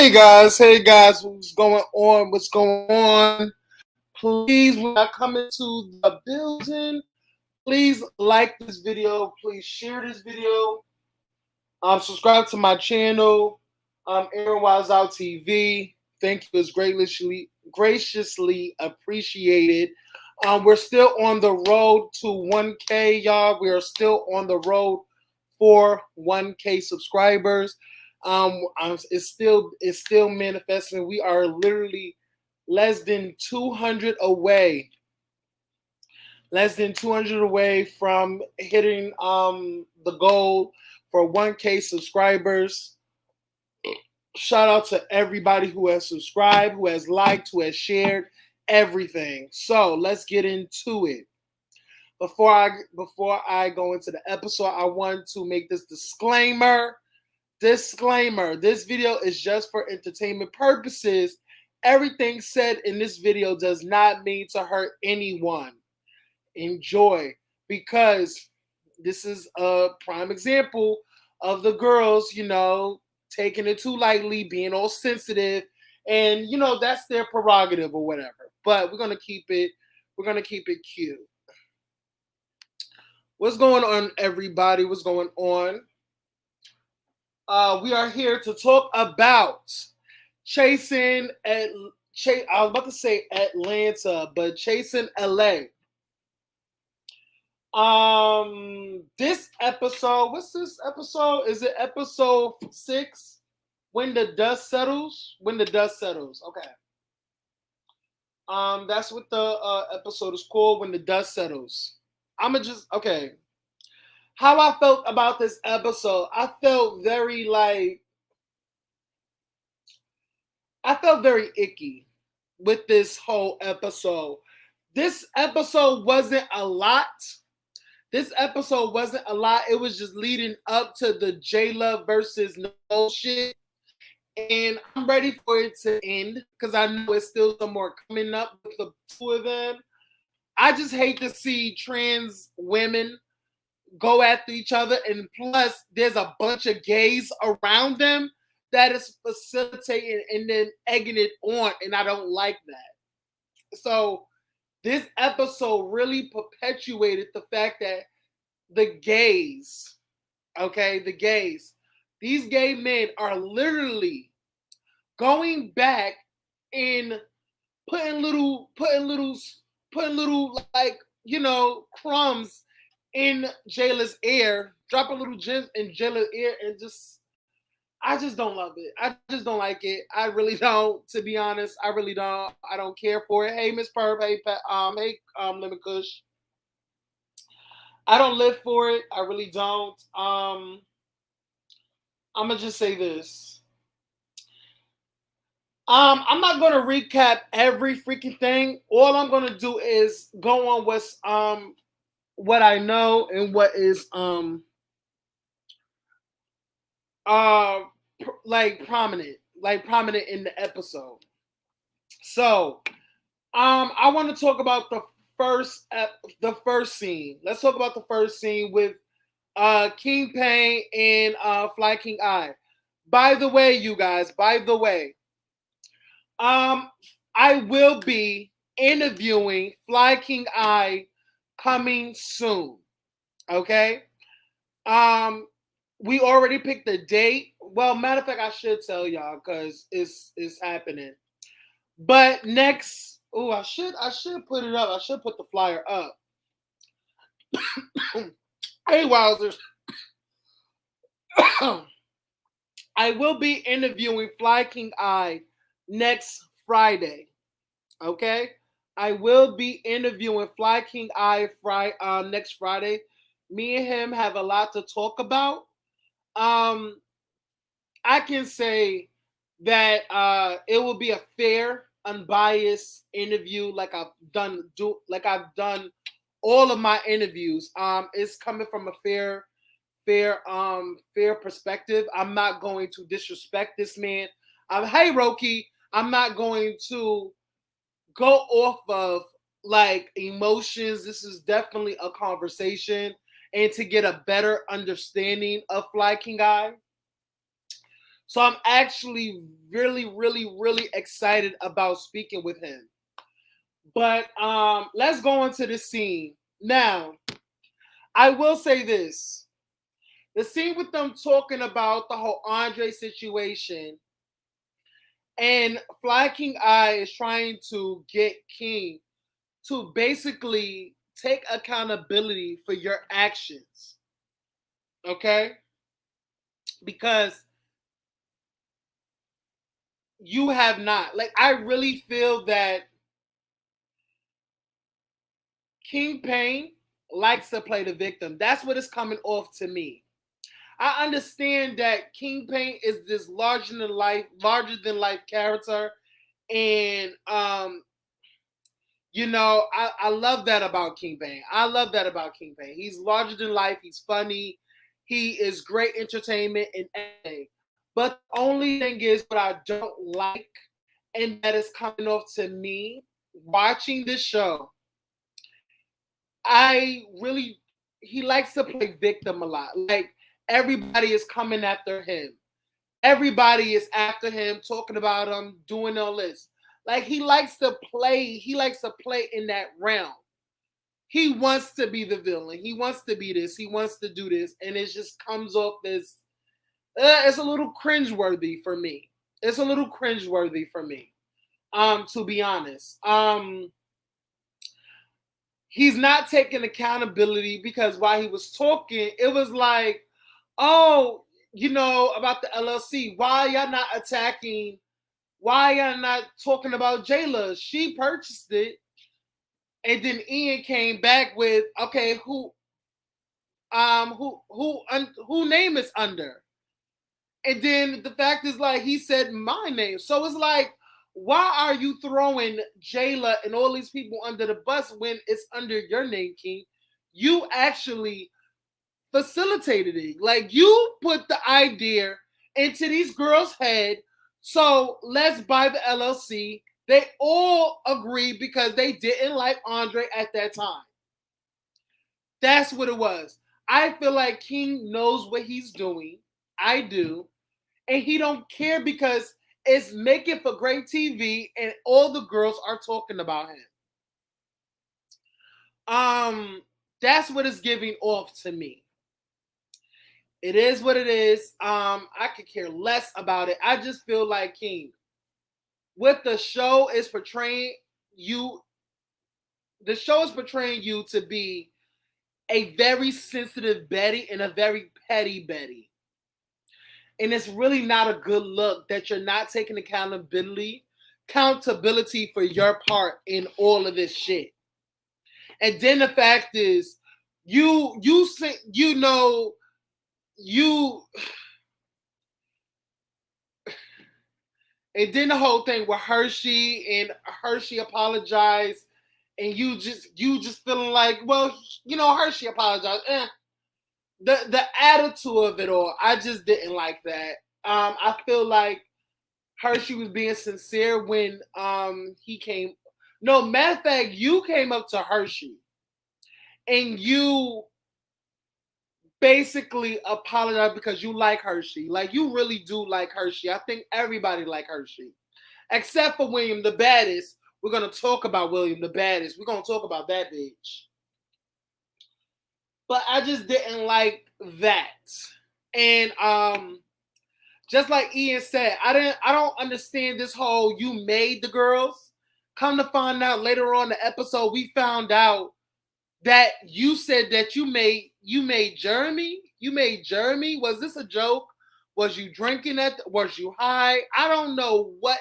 Hey guys, what's going on? What's going on? Please, when I come into the building, please like this video. Please share this video. Subscribe to my channel, Aaron Wiles Out TV. Thank you, it's graciously appreciated. We're still on the road to 1K, y'all. We are still on the road for 1K subscribers. It's still manifesting. We are literally less than 200 away. Less than 200 away from hitting the goal for 1K subscribers. Shout out to everybody who has subscribed, who has liked, who has shared, everything. So let's get into it. Before I go into the episode, I want to make this disclaimer. Disclaimer, this video is just for entertainment purposes. Everything said in this video does not mean to hurt anyone. Enjoy, because this is a prime example of the girls, taking it too lightly, being all sensitive, and that's their prerogative or whatever. But we're gonna keep it cute. What's going on, everybody? What's going on? We are here to talk about chasing I was about to say Atlanta, but chasing LA. This episode, what's this episode? Is it episode 6? When the dust settles? When the dust settles. Okay. That's what the episode is called, When the Dust Settles. Okay. How I felt about this episode, I felt very icky with this whole episode. This episode wasn't a lot. It was just leading up to the Jayla versus Nicole shit. And I'm ready for it to end because I know it's still some more coming up with the two of them. I just hate to see trans women go after each other, and plus there's a bunch of gays around them that is facilitating and then egging it on, and I don't like that. So this episode really perpetuated the fact that the gays, these gay men are literally going back and putting little crumbs in Jayla's ear, dropping little gems in Jayla's ear, and I just don't love it. I just don't like it. I really don't, to be honest. I really don't. I don't care for it. Hey, Miss Perp. Hey, Lemon Kush. I don't live for it. I really don't. I'm gonna just say this. I'm not gonna recap every freaking thing. All I'm gonna do is go on what I know and what is prominent in the episode. So I want to talk about the first scene. Let's talk about the first scene with King Pain and Fly King I. By the way, you guys, I will be interviewing Fly King I coming soon. Okay? We already picked the date. Well, matter of fact, I should tell y'all because it's happening. But next, I should put it up. I should put the flyer up. Hey, Wowzers. I will be interviewing Fly King I next Friday. Okay? I will be interviewing Fly King I next Friday. Me and him have a lot to talk about. I can say that it will be a fair, unbiased interview, like I've done all of my interviews. It's coming from a fair perspective. I'm not going to disrespect this man. Hey, Roki, I'm not going to go off of emotions. This is definitely a conversation, and to get a better understanding of Fly King I. So I'm actually really, really, really excited about speaking with him. But let's go into the scene. Now, I will say this. The scene with them talking about the whole Andre situation, and Fly King I is trying to get King to basically take accountability for your actions. Okay? Because you have not. Like, I really feel that King Pain likes to play the victim. That's what is coming off to me. I understand that King Pain is this larger than life character, and I love that about King Pain. I love that about King Pain. He's larger than life. He's funny. He is great entertainment and everything. But the only thing is what I don't like, and that is coming off to me watching this show. He likes to play victim a lot. Like, everybody is coming after him. Everybody is after him, talking about him, doing all this. Like, he likes to play in that realm. He wants to be the villain. He wants to be this. He wants to do this. And it just comes off as, it's a little cringeworthy for me. It's a little cringeworthy for me, to be honest. He's not taking accountability, because while he was talking, it was like, oh, about the LLC. Why y'all not attacking? Why y'all not talking about Jayla? She purchased it. And then Ian came back with, okay, who name is under? And then the fact is, like, he said my name. So it's like, why are you throwing Jayla and all these people under the bus when it's under your name, King? You actually facilitated it. Like, you put the idea into these girls' head. So let's buy the LLC. They all agreed because they didn't like Andre at that time. That's what it was. I feel like King knows what he's doing. I do. And he don't care, because it's making for great TV and all the girls are talking about him. That's what it's giving off to me. It is what it is. I could care less about it. I just feel like, King, what the show is portraying you to be a very sensitive Betty and a very petty Betty. And it's really not a good look that you're not taking accountability for your part in all of this shit. And then the fact is, you and then the whole thing with Hershey apologized, and you just feeling like, well, Hershey apologized. The attitude of it all, I just didn't like that. I feel like Hershey was being sincere when he came. No, matter of fact, you came up to Hershey and you basically apologized because you like Hershey. Like, you really do like Hershey. I think everybody like Hershey, except for William the Baddest. We're gonna talk about William the Baddest. We're gonna talk about that bitch. But I just didn't like that. And just like Ian said, I don't understand this whole you made the girls. Come to find out later on in the episode, we found out that you said that you made Jeremy. You made Jeremy. Was this a joke? Was you drinking was you high? I don't know what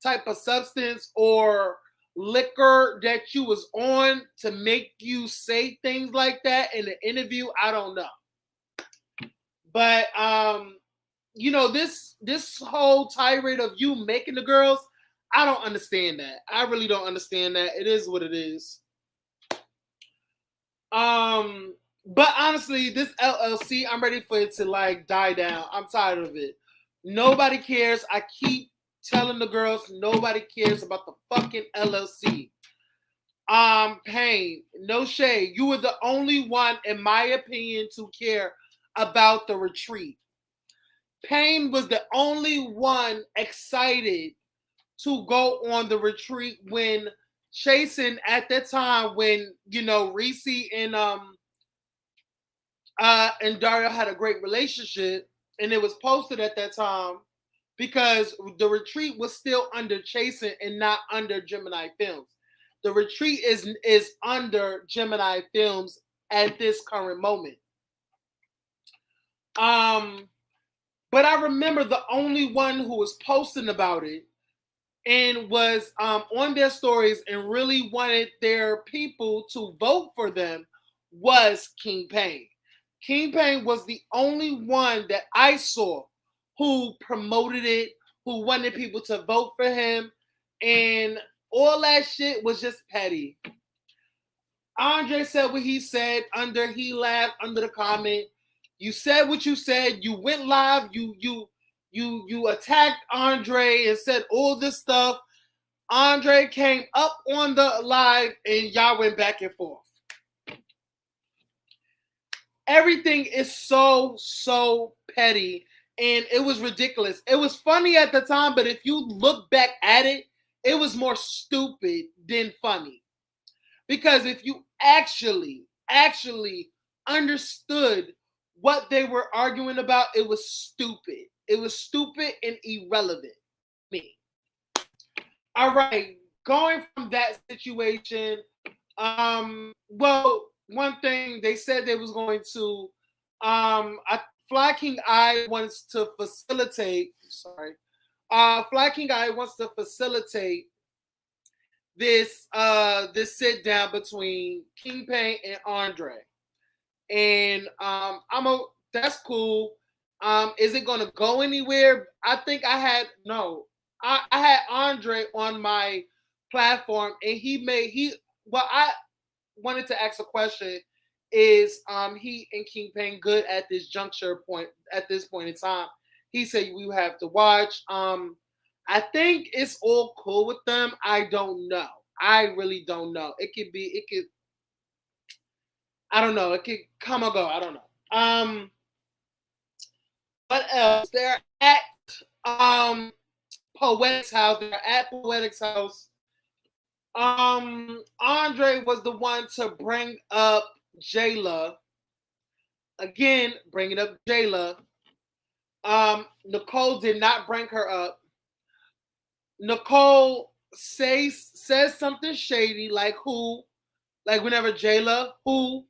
type of substance or liquor that you was on to make you say things like that in the interview. I don't know. But this whole tirade of you making the girls, I don't understand that. I really don't understand that. It is what it is. But honestly, this LLC, I'm ready for it to like die down. I'm tired of it. Nobody cares. I keep telling the girls, nobody cares about the fucking LLC. Pain, no shade. You were the only one, in my opinion, to care about the retreat. Payne was the only one excited to go on the retreat when chasing at that time when Reese and Dario had a great relationship, and it was posted at that time because the retreat was still under Chasing and not under Gemini Films. The retreat is under Gemini Films at this current moment. But I remember the only one who was posting about it and was on their stories and really wanted their people to vote for them was King Payne. King Payne was the only one that I saw who promoted it, who wanted people to vote for him, and all that shit was just petty. Andre said what he said he laughed under the comment. You said what you said. You went live. You attacked Andre and said all this stuff. Andre came up on the live and y'all went back and forth. Everything is so petty and it was ridiculous. It was funny at the time, but if you look back at it, it was more stupid than funny. Because if you actually understood what they were arguing about, it was stupid. It was stupid and irrelevant. Me. All right, going from that situation, well, one thing they said they was going to, Fly King I wants to facilitate. Fly King I wants to facilitate this sit down between King Payne and Andre, and that's cool. Is it gonna go anywhere? I think I had Andre on my platform, and I wanted to ask a question. Is he and King Payne good at this point in time? He said we have to watch. I think it's all cool with them. I don't know. I really don't know. I don't know. It could come or go. I don't know. What else? They're at Poetic's house. They're at Poetic's house. Andre was the one to bring up Jayla. Again, bringing up Jayla. Nicole did not bring her up. Nicole says something shady like who? Like whenever Jayla, who?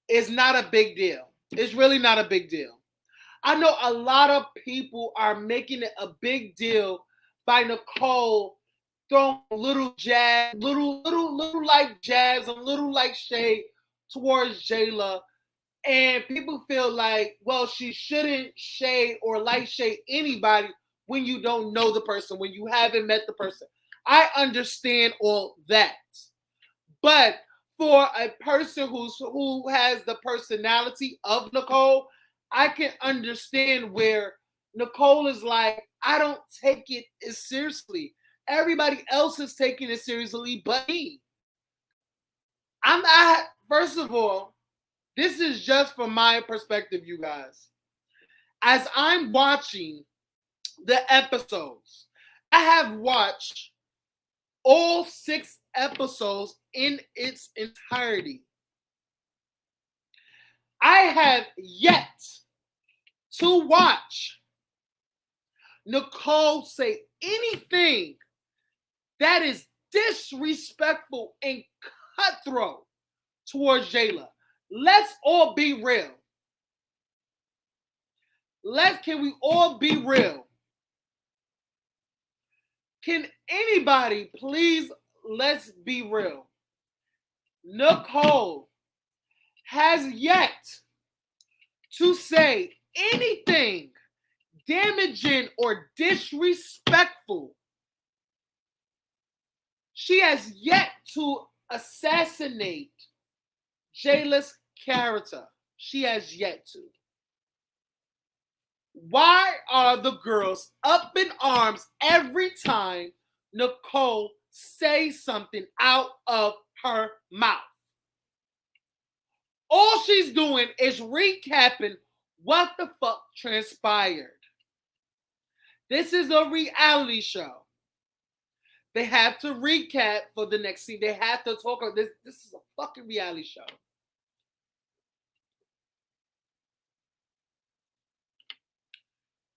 It's not a big deal. It's really not a big deal. I know a lot of people are making it a big deal by Nicole throwing little jabs, little like jabs, a little like shade towards Jayla. And people feel like, well, she shouldn't shade or like shade anybody when you don't know the person, when you haven't met the person. I understand all that. But for a person who has the personality of Nicole, I can understand where Nicole is like, I don't take it as seriously. Everybody else is taking it seriously but me. First of all, this is just from my perspective, you guys. As I'm watching the episodes, I have watched all 6 episodes in its entirety. I have yet to watch Nicole say anything that is disrespectful and cutthroat towards Jayla. Let's all be real. Can we all be real? Can anybody please, let's be real. Nicole has yet to say anything damaging or disrespectful. She has yet to assassinate Jayla's character. She has yet to. Why are the girls up in arms every time Nicole says something out of her mouth? All she's doing is recapping What the fuck transpired? This is a reality show. They have to recap for the next scene. They have to talk about this. This is a fucking reality show.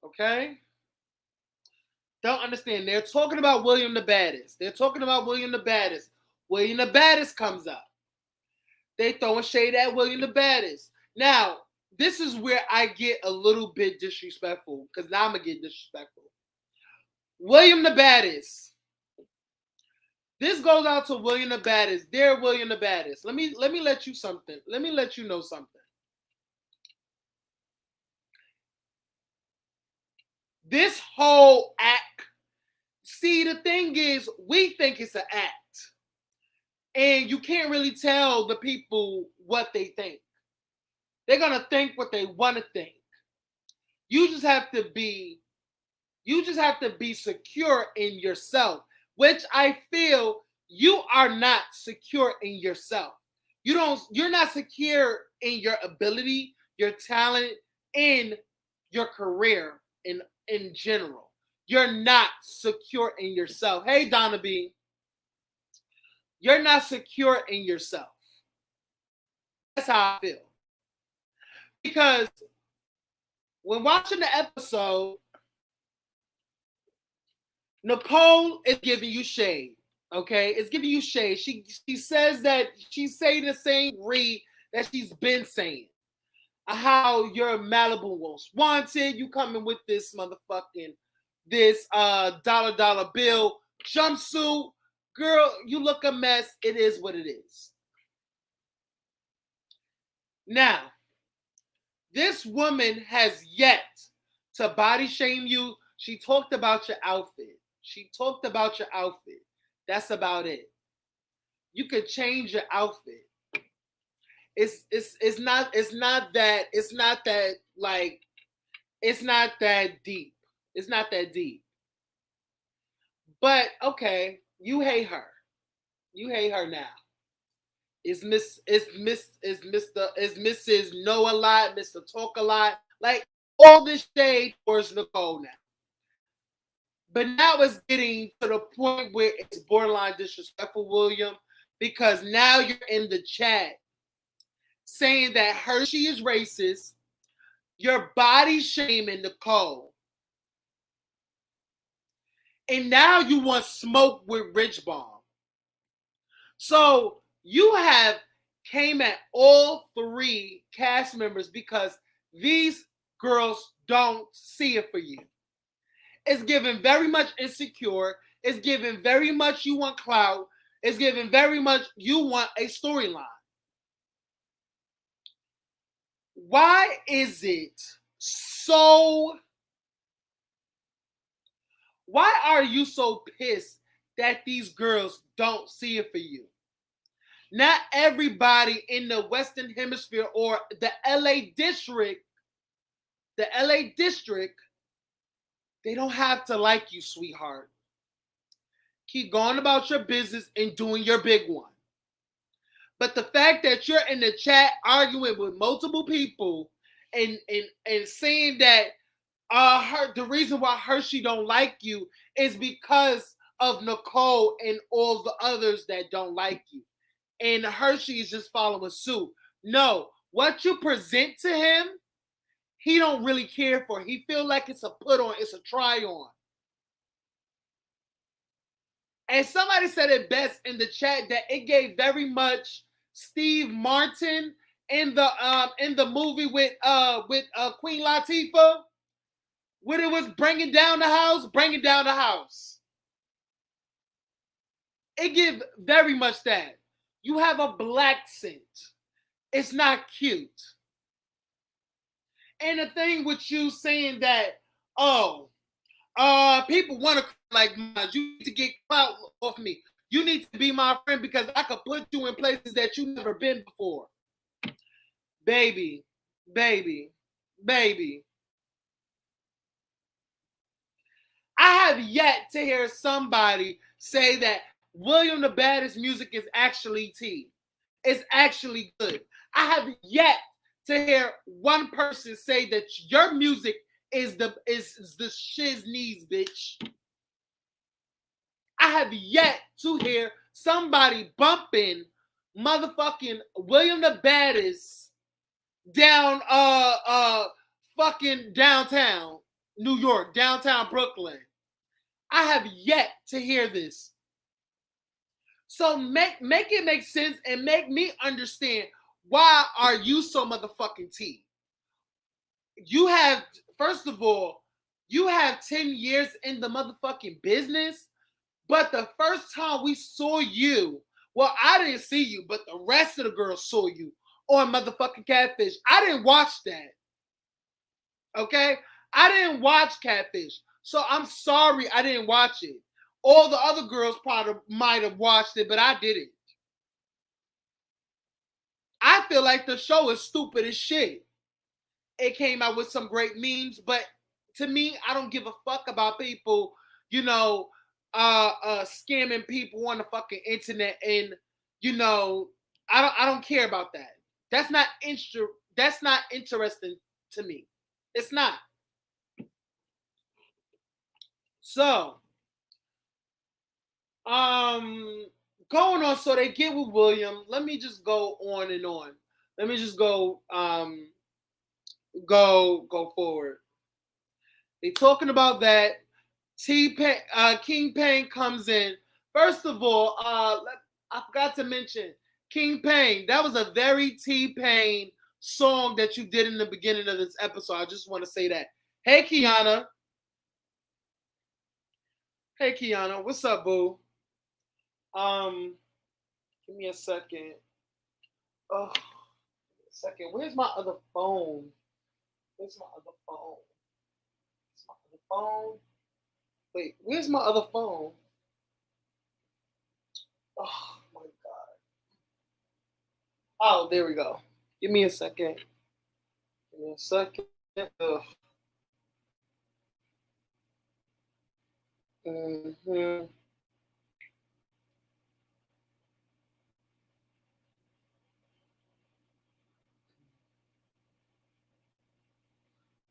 Okay? Don't understand. They're talking about William the Baddest. They're talking about William the Baddest. William the Baddest comes up. They throwing shade at William the Baddest. Now, this is where I get a little bit disrespectful, because now I'm going to get disrespectful. William the Baddest. This goes out to William the Baddest. Dear William the Baddest. Let me let you something. Let me let you know something. This whole act. See, the thing is, we think it's an act. And you can't really tell the people what they think. They're going to think what they want to think. You just have to be secure in yourself, which I feel you are not secure in yourself. You're not secure in your ability, your talent, in your career in general. You're not secure in yourself. Hey, Donna B. You're not secure in yourself. That's how I feel. Because when watching the episode, Nicole is giving you shade. Okay? It's giving you shade. She says that she's saying the same read that she's been saying. How you're Malibu Most Wanted. You coming with this motherfucking dollar bill jumpsuit. Girl, you look a mess. It is what it is. Now, this woman has yet to body shame you. She talked about your outfit. That's about it. You could change your outfit. It's not that deep. It's not that deep. But okay, you hate her. You hate her now. Is Mrs. Know a lot, Mr. Talk a lot. Like all this shade towards Nicole now. But now it's getting to the point where it's borderline disrespectful, William, because now you're in the chat saying that Hershey is racist. You're body shaming Nicole. And now you want smoke with Rich Bomb. So you have came at all three cast members because these girls don't see it for you. It's given very much insecure. It's given very much you want clout. It's given very much you want a storyline. Why is it so? Why are you so pissed that these girls don't see it for you? Not everybody in the Western Hemisphere or the LA district, they don't have to like you, sweetheart. Keep going about your business and doing your big one. But the fact that you're in the chat arguing with multiple people and saying that the reason why Hershey don't like you is because of Nicole and all the others that don't like you. And Hershey is just following suit. No, what you present to him, he don't really care for. He feel like it's a put on, it's a try on. And somebody said it best in the chat that it gave very much Steve Martin in the movie with Queen Latifah, when it was bringing down the house. It gives very much that. You have a black scent. It's not cute. And the thing with you saying that, people want to like mine. You need to get clout off me. You need to be my friend because I could put you in places that you've never been before. Baby. I have yet to hear somebody say that William the Baddest music is actually tea. It's actually good. I have yet to hear one person say that your music is the shiz knees, bitch. I have yet to hear somebody bumping motherfucking William the Baddest down fucking downtown New York, downtown Brooklyn. I have yet to hear this. So make it make sense and make me understand, why are you so motherfucking T? You have, first of all, you have 10 years in the motherfucking business, but the first time we saw you, well, I didn't see you, but the rest of the girls saw you on motherfucking Catfish. I didn't watch that. Okay? I didn't watch Catfish. So I'm sorry I didn't watch it. All the other girls probably might have watched it, but I didn't. I feel like the show is stupid as shit. It came out with some great memes, but to me, I don't give a fuck about people, scamming people on the fucking internet, and I don't care about that. That's not interesting to me. It's not. So, going on, so they get with William. Let me just go on and on. Let me just go forward. They talking about that. King Pain comes in. First of all, I forgot to mention King Pain. That was a very T-Pain song that you did in the beginning of this episode. I just want to say that. Hey, Kiana. Hey, Kiana. What's up, boo? Give me a second. Oh, a second. Where's my other phone? Where's my other phone? Where's my other phone? Wait, where's my other phone? Oh my god. Oh, there we go. Give me a second. Give me a second. Ugh. Mm-hmm.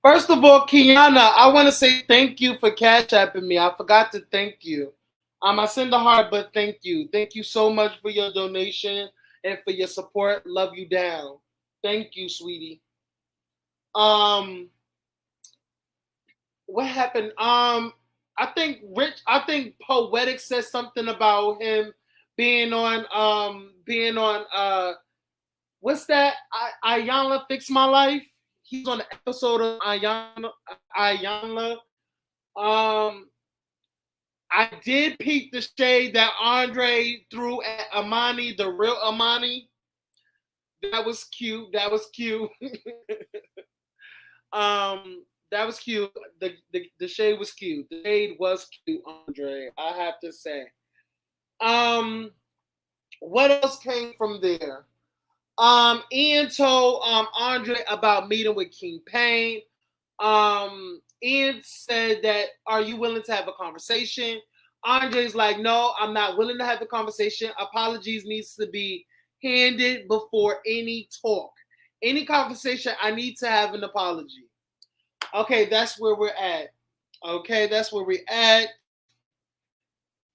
First of all, Kiana, I want to say thank you for cash apping me. I forgot to thank you. I send a heart, but thank you. Thank you so much for your donation and for your support. Love you down. Thank you, sweetie. Um, what happened? I think Poetic said something about him being on what's that? Ayanla Fix My Life. He's on the episode of Ayanla. Um, I did peep the shade that Andre threw at Amani, the real Amani. That was cute. That was cute. That was cute. The shade was cute. The shade was cute, Andre. I have to say. What else came from there? Ian told Andre about meeting with King Pain. Ian said that, are you willing to have a conversation? Andre's like, no, I'm not willing to have the conversation. Apologies needs to be handed before any talk. Any conversation, I need to have an apology. Okay, that's where we're at. Okay, that's where we're at.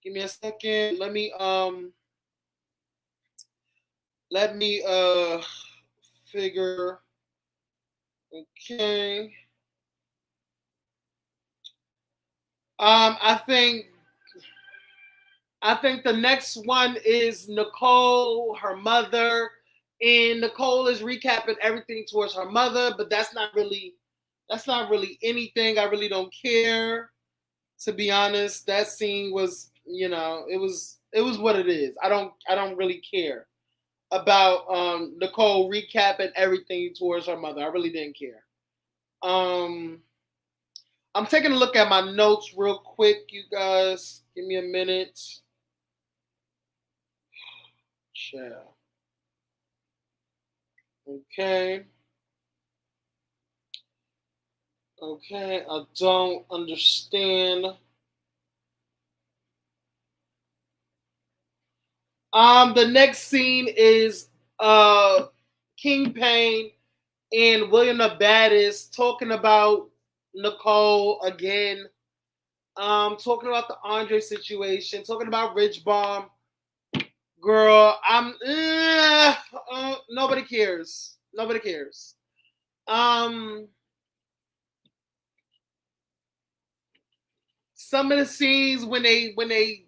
Give me a second. Let me figure. Okay. I think the next one is Nicole, her mother, and Nicole is recapping everything towards her mother, but that's not really anything. I really don't care, to be honest. That scene was, it was what it is. I don't really care about Nicole recapping everything towards her mother. I really didn't care. I'm taking a look at my notes real quick, you guys. Give me a minute. Chill. Okay. Okay, I don't understand. The next scene is King Pain and William the Baddest talking about Nicole again. Talking about the Andre situation, talking about Rich Bomb. Girl, nobody cares. Nobody cares. Um, some of the scenes when they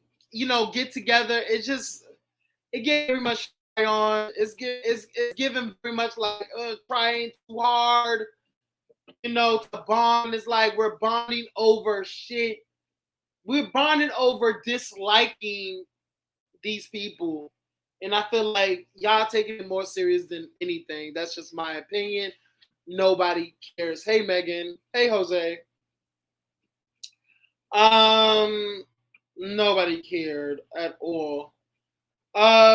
get together, it gets very much on. It's given very much like trying too hard, to bond. It's like we're bonding over shit. We're bonding over disliking these people. And I feel like y'all taking it more serious than anything. That's just my opinion. Nobody cares. Hey Megan. Hey Jose. Um Nobody cared at all.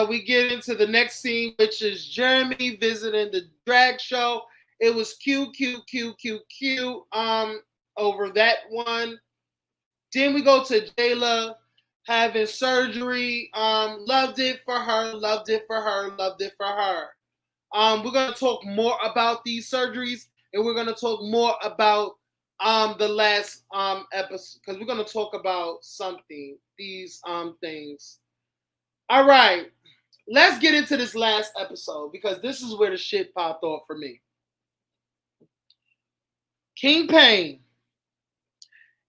We get into the next scene, which is Jeremy visiting the drag show. It was cute. Over that one. Then we go to Jayla having surgery. Loved it for her. Loved it for her. Loved it for her. We're gonna talk more about these surgeries, and we're gonna talk more about the last episode because we're gonna talk about something. These things. All right, let's get into this last episode because this is where the shit popped off for me. King Payne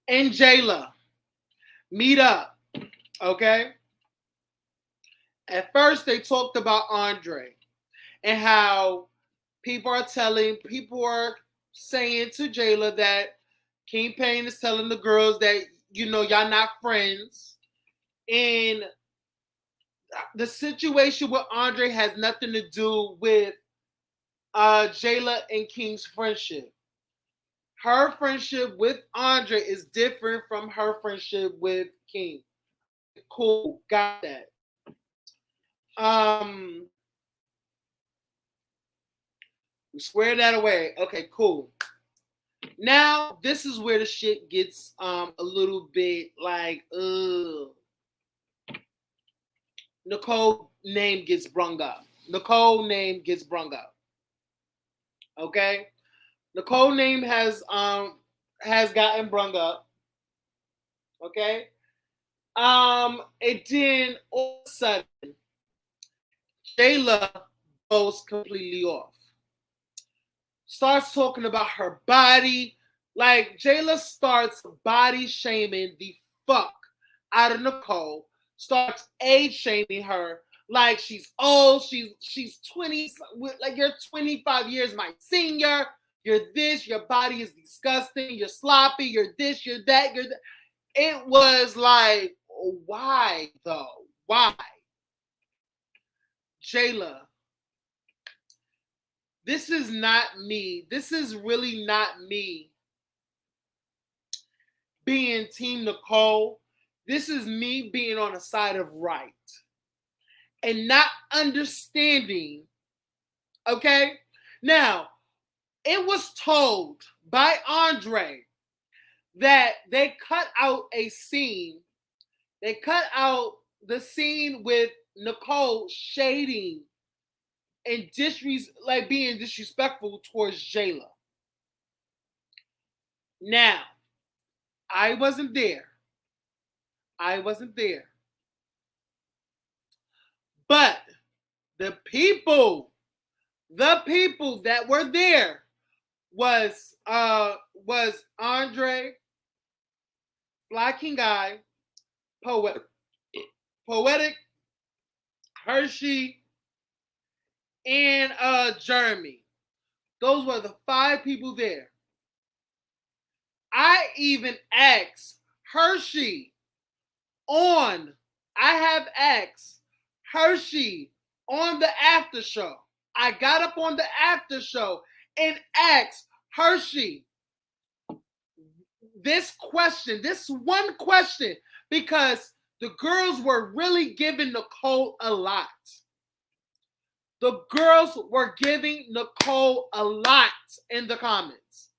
and Jayla meet up. Okay. At first, they talked about Andre and how people are saying to Jayla that King Payne is telling the girls that y'all not friends, and the situation with Andre has nothing to do with Jayla and King's friendship. Her friendship with Andre is different from her friendship with King. Cool, got that. We squared that away. Okay, cool. Now this is where the shit gets a little bit like Nicole name gets brung up. Okay? Nicole name has gotten brung up. Okay? It then all of a sudden Jayla goes completely off. Starts talking about her body. Like Jayla starts body shaming the fuck out of Nicole. Starts age shaming her like she's old. She's 20. Like you're 25 years my senior. You're this. Your body is disgusting. You're sloppy. You're this. You're that. You're that. It was like, why though? Why? Jayla, this is not me. This is really not me being Team Nicole. This is me being on the side of right and not understanding. Okay? Now, it was told by Andre that they cut out a scene. They cut out the scene with Nicole shading and being disrespectful towards Jayla. Now, I wasn't there. But the people that were there was Andre, Fly King Guy, Poetic, Hershey, and Jeremy. Those were the 5 people there. I even asked Hershey I have asked Hershey on the after show. I got up on the after show and asked Hershey this one question, because the girls were really giving Nicole a lot. The girls were giving Nicole a lot in the comments.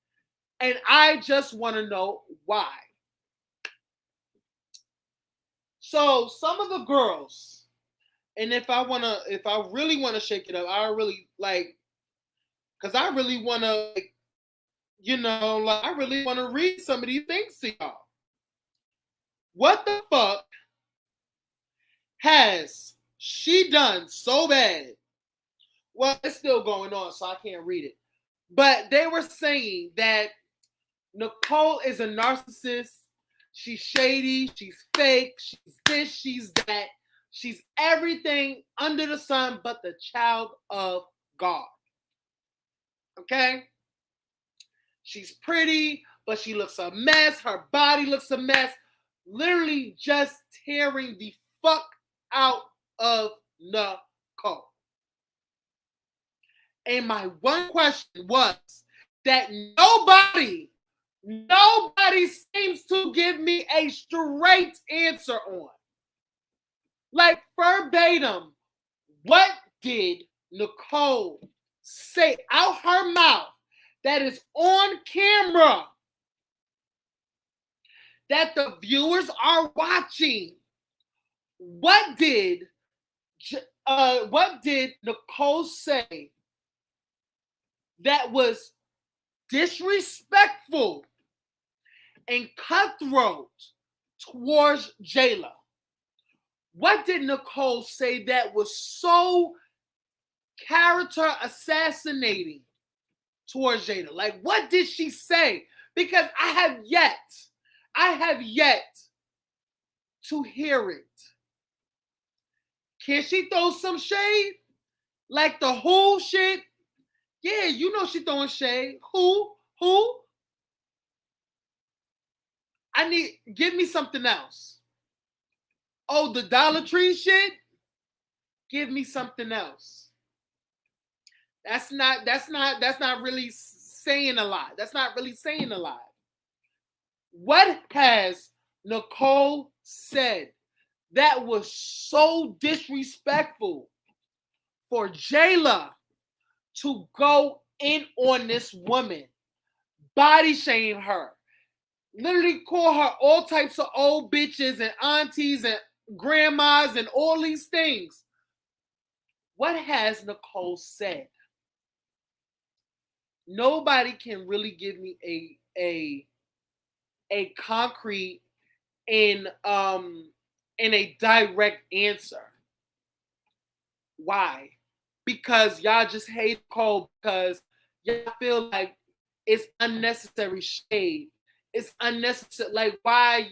And I just want to know why. So some of the girls, and if I really want to shake it up, I really like because I really want to, I really want to read some of these things to y'all. What the fuck has she done so bad? Well, it's still going on, so I can't read it. But they were saying that Nicole is a narcissist. She's shady. She's fake. She's this. She's that. She's everything under the sun but the child of God. Okay? She's pretty, but she looks a mess. Her body looks a mess. Literally just tearing the fuck out of Nicole. And my one question was that nobody seems to give me a straight answer on. Like verbatim, what did Nicole say out her mouth that is on camera that the viewers are watching? What did Nicole say that was disrespectful and cutthroat towards Jayla? What did Nicole say that was so character assassinating towards Jayla? Like, what did she say? Because I have yet to hear it. Can she throw some shade? Like the whole shit? Yeah, you know she throwing shade. Who? Give me something else. Oh, the Dollar Tree shit? Give me something else. That's not really saying a lot. That's not really saying a lot. What has Nicole said that was so disrespectful for Jayla to go in on this woman, body shame her, literally call her all types of old bitches and aunties and grandmas and all these things? What has Nicole said? Nobody can really give me a concrete and a direct answer. Why? Because y'all just hate Nicole because y'all feel like it's unnecessary shade. It's unnecessary. Like, why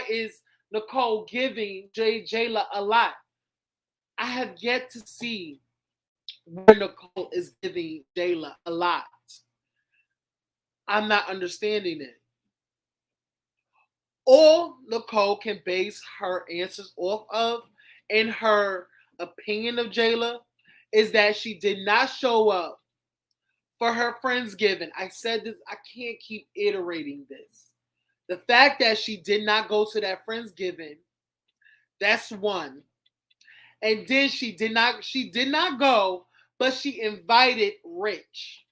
is Nicole giving Jayla a lot? I have yet to see where Nicole is giving Jayla a lot. I'm not understanding it. All Nicole can base her answers off of, in her opinion of Jayla, is that she did not show up for her Friendsgiving. I said this, I can't keep iterating this. The fact that she did not go to that Friendsgiving, that's one. And then she did not go, but she invited Rich.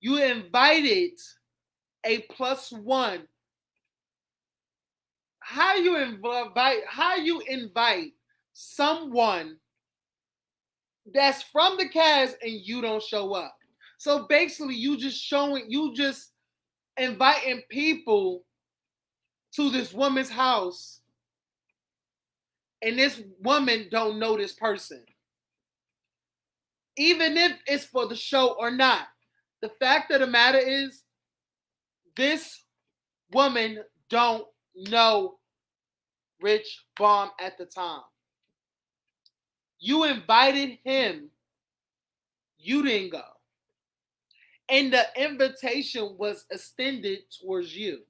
You invited a +1. How you invite someone that's from the cast and you don't show up? So basically you just inviting people to this woman's house and this woman don't know this person. Even if it's for the show or not. The fact of the matter is this woman don't know Rich Baum at the time. You invited him. You didn't go. And the invitation was extended towards you.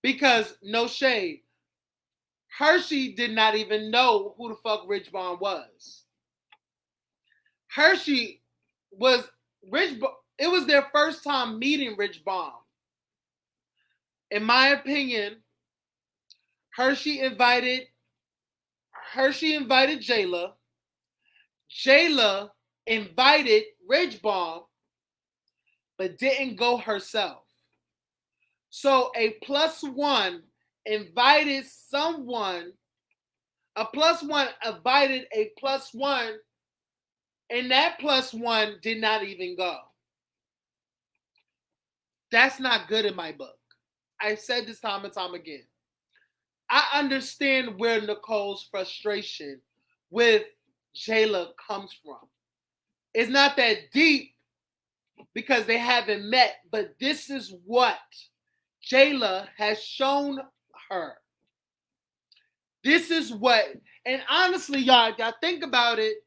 Because, no shade, Hershey did not even know who the fuck Rich Baum was. Hershey was it was their first time meeting Rich Baum. In my opinion, Hershey invited Jayla. Jayla invited Rich Baum, but didn't go herself. So a +1 invited someone. A +1 invited a +1 And that +1 did not even go. That's not good in my book. I've said this time and time again. I understand where Nicole's frustration with Jayla comes from. It's not that deep because they haven't met, but this is what Jayla has shown her. This is what, and honestly, y'all think about it.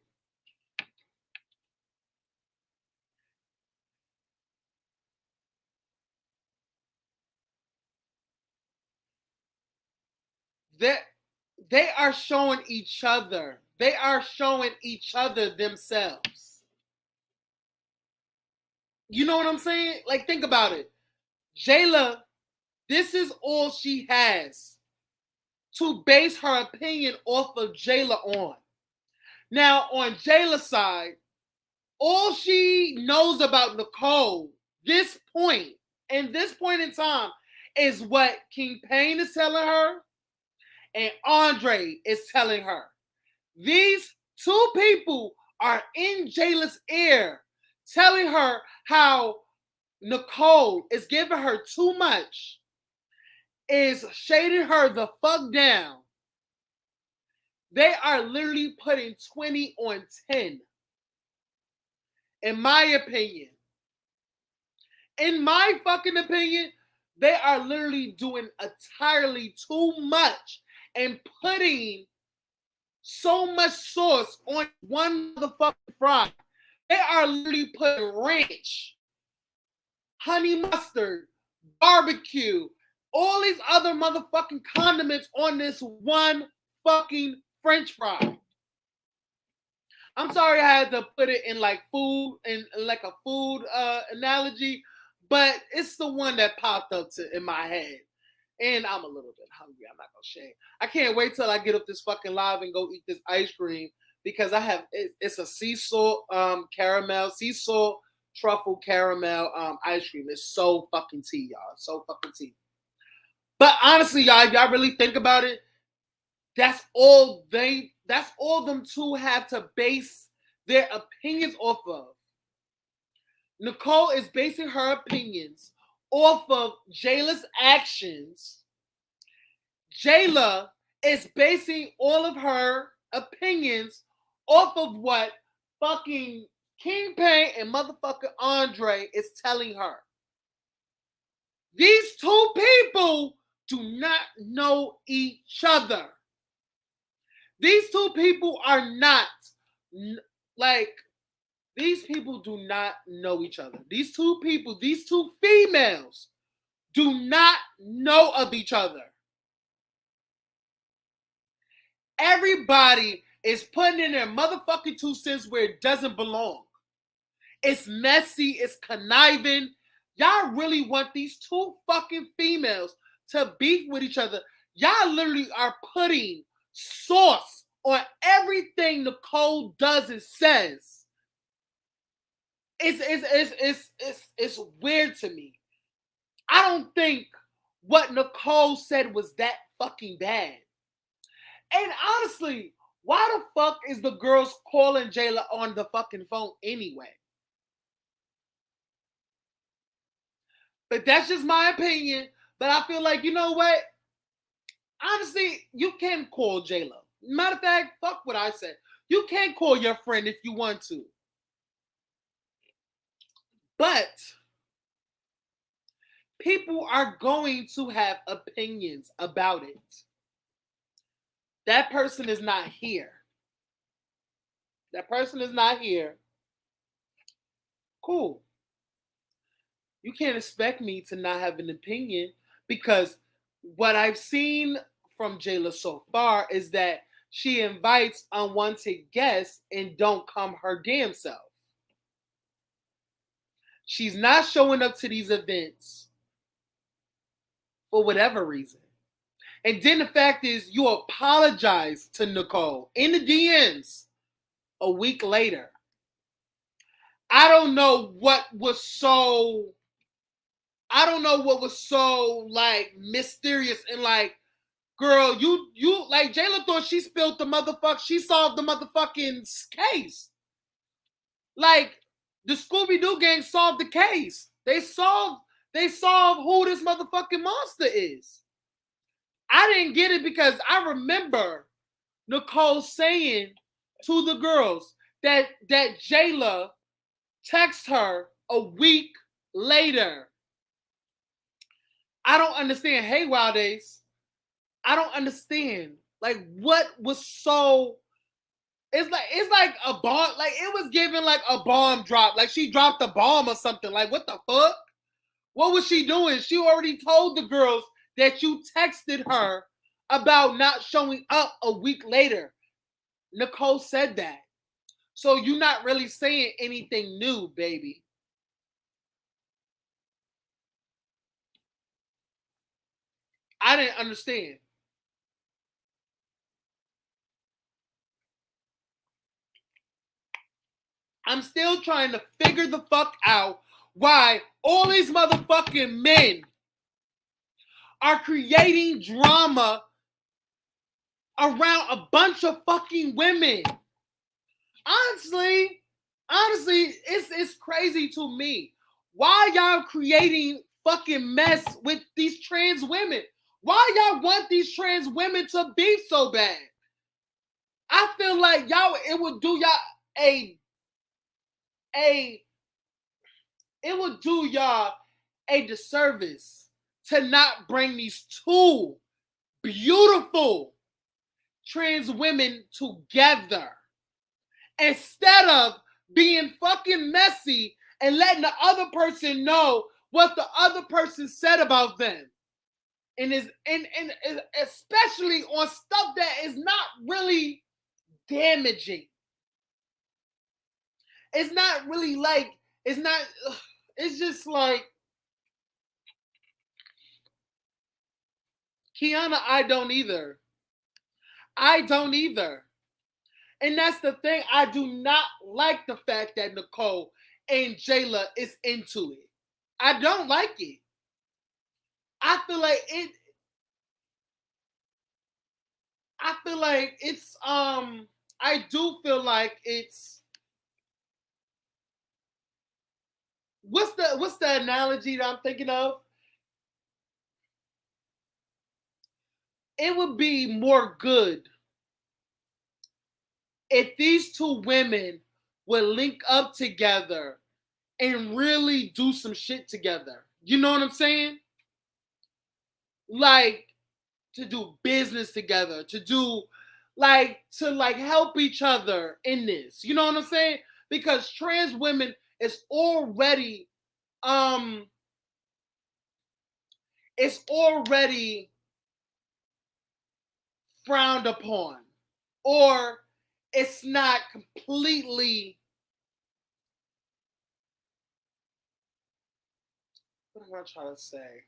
They are showing each other. They are showing each other themselves. You know what I'm saying? Like, think about it. Jayla, this is all she has to base her opinion off of Jayla on. Now, on Jayla's side, all she knows about Nicole, this point in time, is what King Payne is telling her and Andre is telling her. These two people are in Jayla's ear, telling her how Nicole is giving her too much, is shading her the fuck down. They are literally putting 20 on 10. In my opinion. In my fucking opinion, they are literally doing entirely too much and putting so much sauce on one motherfucking fry. They are literally putting ranch, honey mustard, barbecue, all these other motherfucking condiments on this one fucking French fry. I'm sorry I had to put it in like food, in like a food analogy, but it's the one that popped up in my head. And I'm a little bit hungry. I'm not gonna share. I can't wait till I get up this fucking live and go eat this ice cream because it's a sea salt sea salt truffle caramel ice cream. It's so fucking tea, y'all. It's so fucking tea. But honestly, y'all really think about it. That's all them two have to base their opinions off of. Nicole is basing her opinions off of Jayla's actions. Jayla is basing all of her opinions off of what fucking King Payne and motherfucker Andre is telling her. These two people do not know each other. These two people are not, like, these people do not know each other. These two people, these two females, do not know of each other. Everybody is putting in their motherfucking 2 cents where it doesn't belong. It's messy, it's conniving. Y'all really want these two fucking females to beef with each other. Y'all literally are putting sauce on everything Nicole does and says. It's weird to me. I don't think what Nicole said was that fucking bad. And honestly, why the fuck is the girls calling Jayla on the fucking phone anyway? But that's just my opinion. But I feel like, you know what? Honestly, you can call Jayla. Matter of fact, fuck what I said. You can call your friend if you want to. But people are going to have opinions about it. That person is not here. That person is not here. Cool. You can't expect me to not have an opinion because what I've seen from Jayla so far is that she invites unwanted guests and don't come her damn self. She's not showing up to these events for whatever reason. And then the fact is, you apologize to Nicole in the DMs a week later. I don't know what was so like mysterious and like, girl, you like Jayla thought she spilled the motherfucker, she solved the motherfucking case. Like, the Scooby-Doo gang solved the case. They solved who this motherfucking monster is. I didn't get it because I remember Nicole saying to the girls that Jayla texted her a week later. I don't understand. Hey, Wild Days. I don't understand. Like, what was so... It's like a bomb. Like, it was given like a bomb drop. Like, she dropped a bomb or something. Like, what the fuck? What was she doing? She already told the girls that you texted her about not showing up a week later. Nicole said that. So you're not really saying anything new, baby. I didn't understand. I'm still trying to figure the fuck out why all these motherfucking men are creating drama around a bunch of fucking women. Honestly, it's crazy to me. Why y'all creating fucking mess with these trans women? Why y'all want these trans women to be so bad? I feel like y'all, it would do y'all it would do y'all a disservice to not bring these two beautiful trans women together instead of being fucking messy and letting the other person know what the other person said about them. And especially on stuff that is not really damaging. It's not really like, it's not, it's just like, Kiana, I don't either. And that's the thing. I do not like the fact that Nicole and Jayla is into it. I don't like it. I feel like it's I do feel like it's what's the analogy that I'm thinking of? It would be more good if these two women would link up together and really do some shit together. You know what I'm saying? Like, to do business together, to help each other in this. You know what I'm saying? Because trans women is already it's already frowned upon, or it's not completely, what am I trying to say?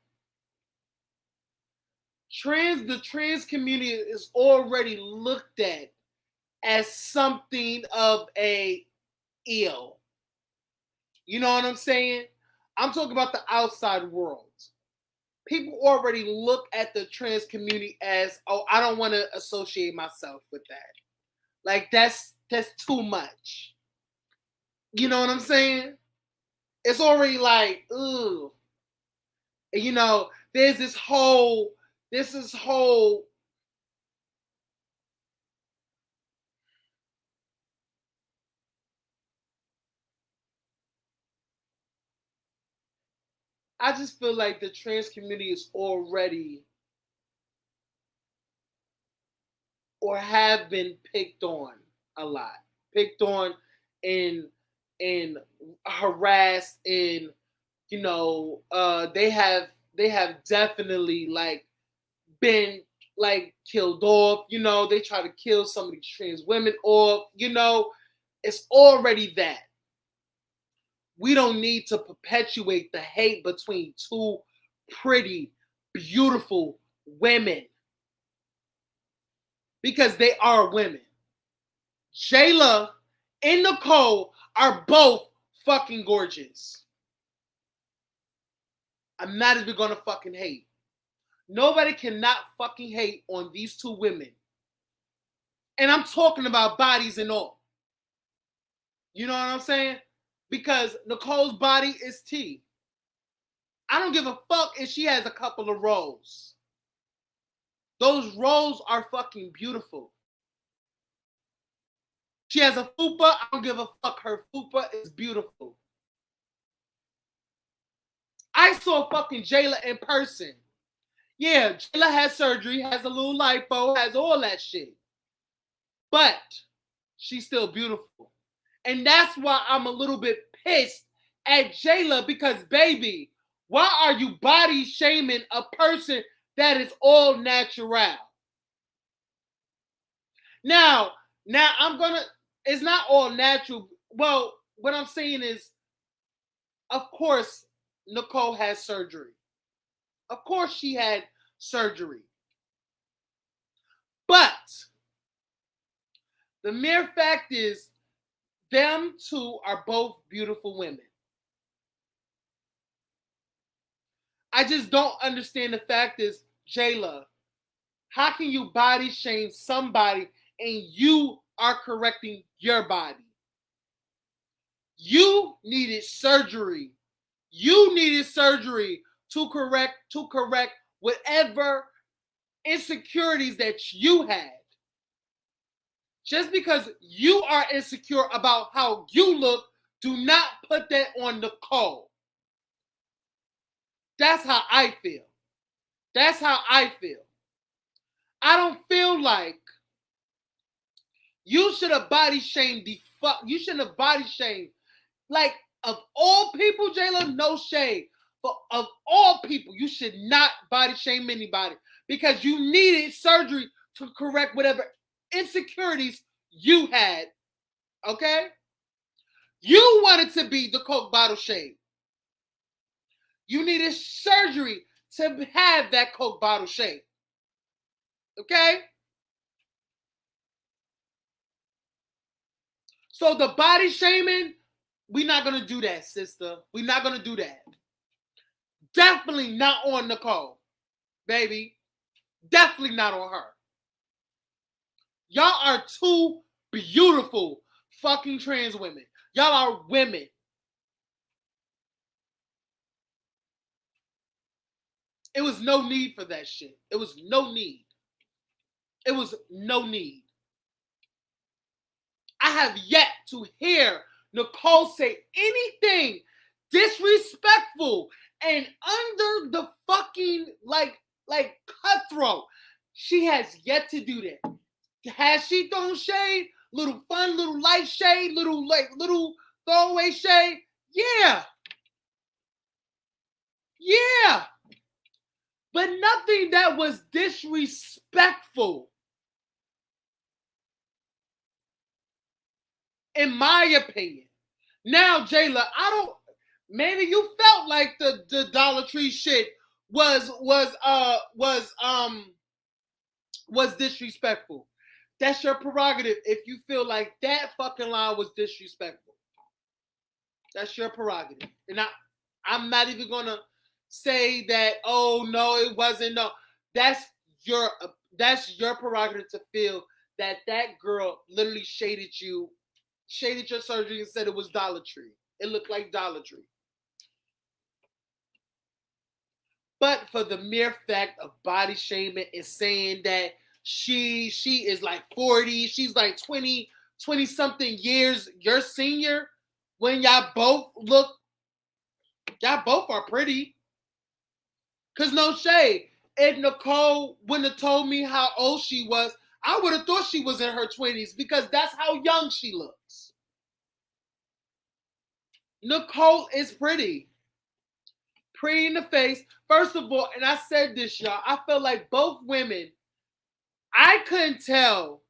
The trans community is already looked at as something of a ill. You know what I'm saying? I'm talking about the outside world. People already look at the trans community as, oh, I don't want to associate myself with that. Like, that's too much. You know what I'm saying? It's already like, ugh. You know, there's this whole I just feel like the trans community is already, or have been, picked on a lot. Picked on and harassed, and they have definitely like been like killed off. They try to kill some of these trans women off. It's already that. We don't need to perpetuate the hate between two pretty, beautiful women, because they are women. Jayla and Nicole are both fucking gorgeous. I'm not even gonna fucking hate. Nobody cannot fucking hate on these two women. And I'm talking about bodies and all. You know what I'm saying? Because Nicole's body is T. I don't give a fuck if she has a couple of rolls. Those rolls are fucking beautiful. She has a fupa. I don't give a fuck. Her fupa is beautiful. I saw fucking Jayla in person. Yeah, Jayla has surgery, has a little lipo, has all that shit. But she's still beautiful. And that's why I'm a little bit pissed at Jayla because, baby, why are you body shaming a person that is all natural? Now I'm gonna, it's not all natural. Well, what I'm saying is, of course, Nicole has surgery. Of course she had surgery. But the mere fact is, them two are both beautiful women. I just don't understand the fact is, Jayla, how can you body shame somebody and you are correcting your body? You needed surgery. You needed surgery to correct whatever insecurities that you had. Just because you are insecure about how you look, do not put that on Nicole. That's how I feel. That's how I feel. I don't feel like you should have body shamed the fuck. You shouldn't have body shamed. Like, of all people, Jayla, no shade. But of all people, you should not body shame anybody because you needed surgery to correct whatever insecurities you had. Okay? You wanted to be the Coke bottle shape. You needed surgery to have that Coke bottle shape. Okay? So the body shaming, we're not going to do that, sister. We're not going to do that. Definitely not on Nicole, baby. Definitely not on her. Y'all are two beautiful fucking trans women. Y'all are women. It was no need for that shit. It was no need. It was no need. I have yet to hear Nicole say anything disrespectful and under the fucking like cutthroat. She has yet to do that. Has she thrown shade? Little fun, little light shade, little throwaway shade? Yeah. Yeah. But nothing that was disrespectful. In my opinion. Now, Jayla, maybe you felt like the Dollar Tree shit was disrespectful. That's your prerogative if you feel like that fucking line was disrespectful. That's your prerogative. And I'm not even gonna say that, oh no, it wasn't. No. That's your prerogative to feel that girl literally shaded your surgery and said it was Dollar Tree. It looked like Dollar Tree. But for the mere fact of body shaming and saying that she is like 40, she's like 20 something years your senior, when y'all both are pretty. Cause no shade. If Nicole wouldn't have told me how old she was, I would have thought she was in her 20s because that's how young she looks. Nicole is pretty. Pretty in the face. First of all, and I said this, y'all, I felt like both women, I couldn't tell.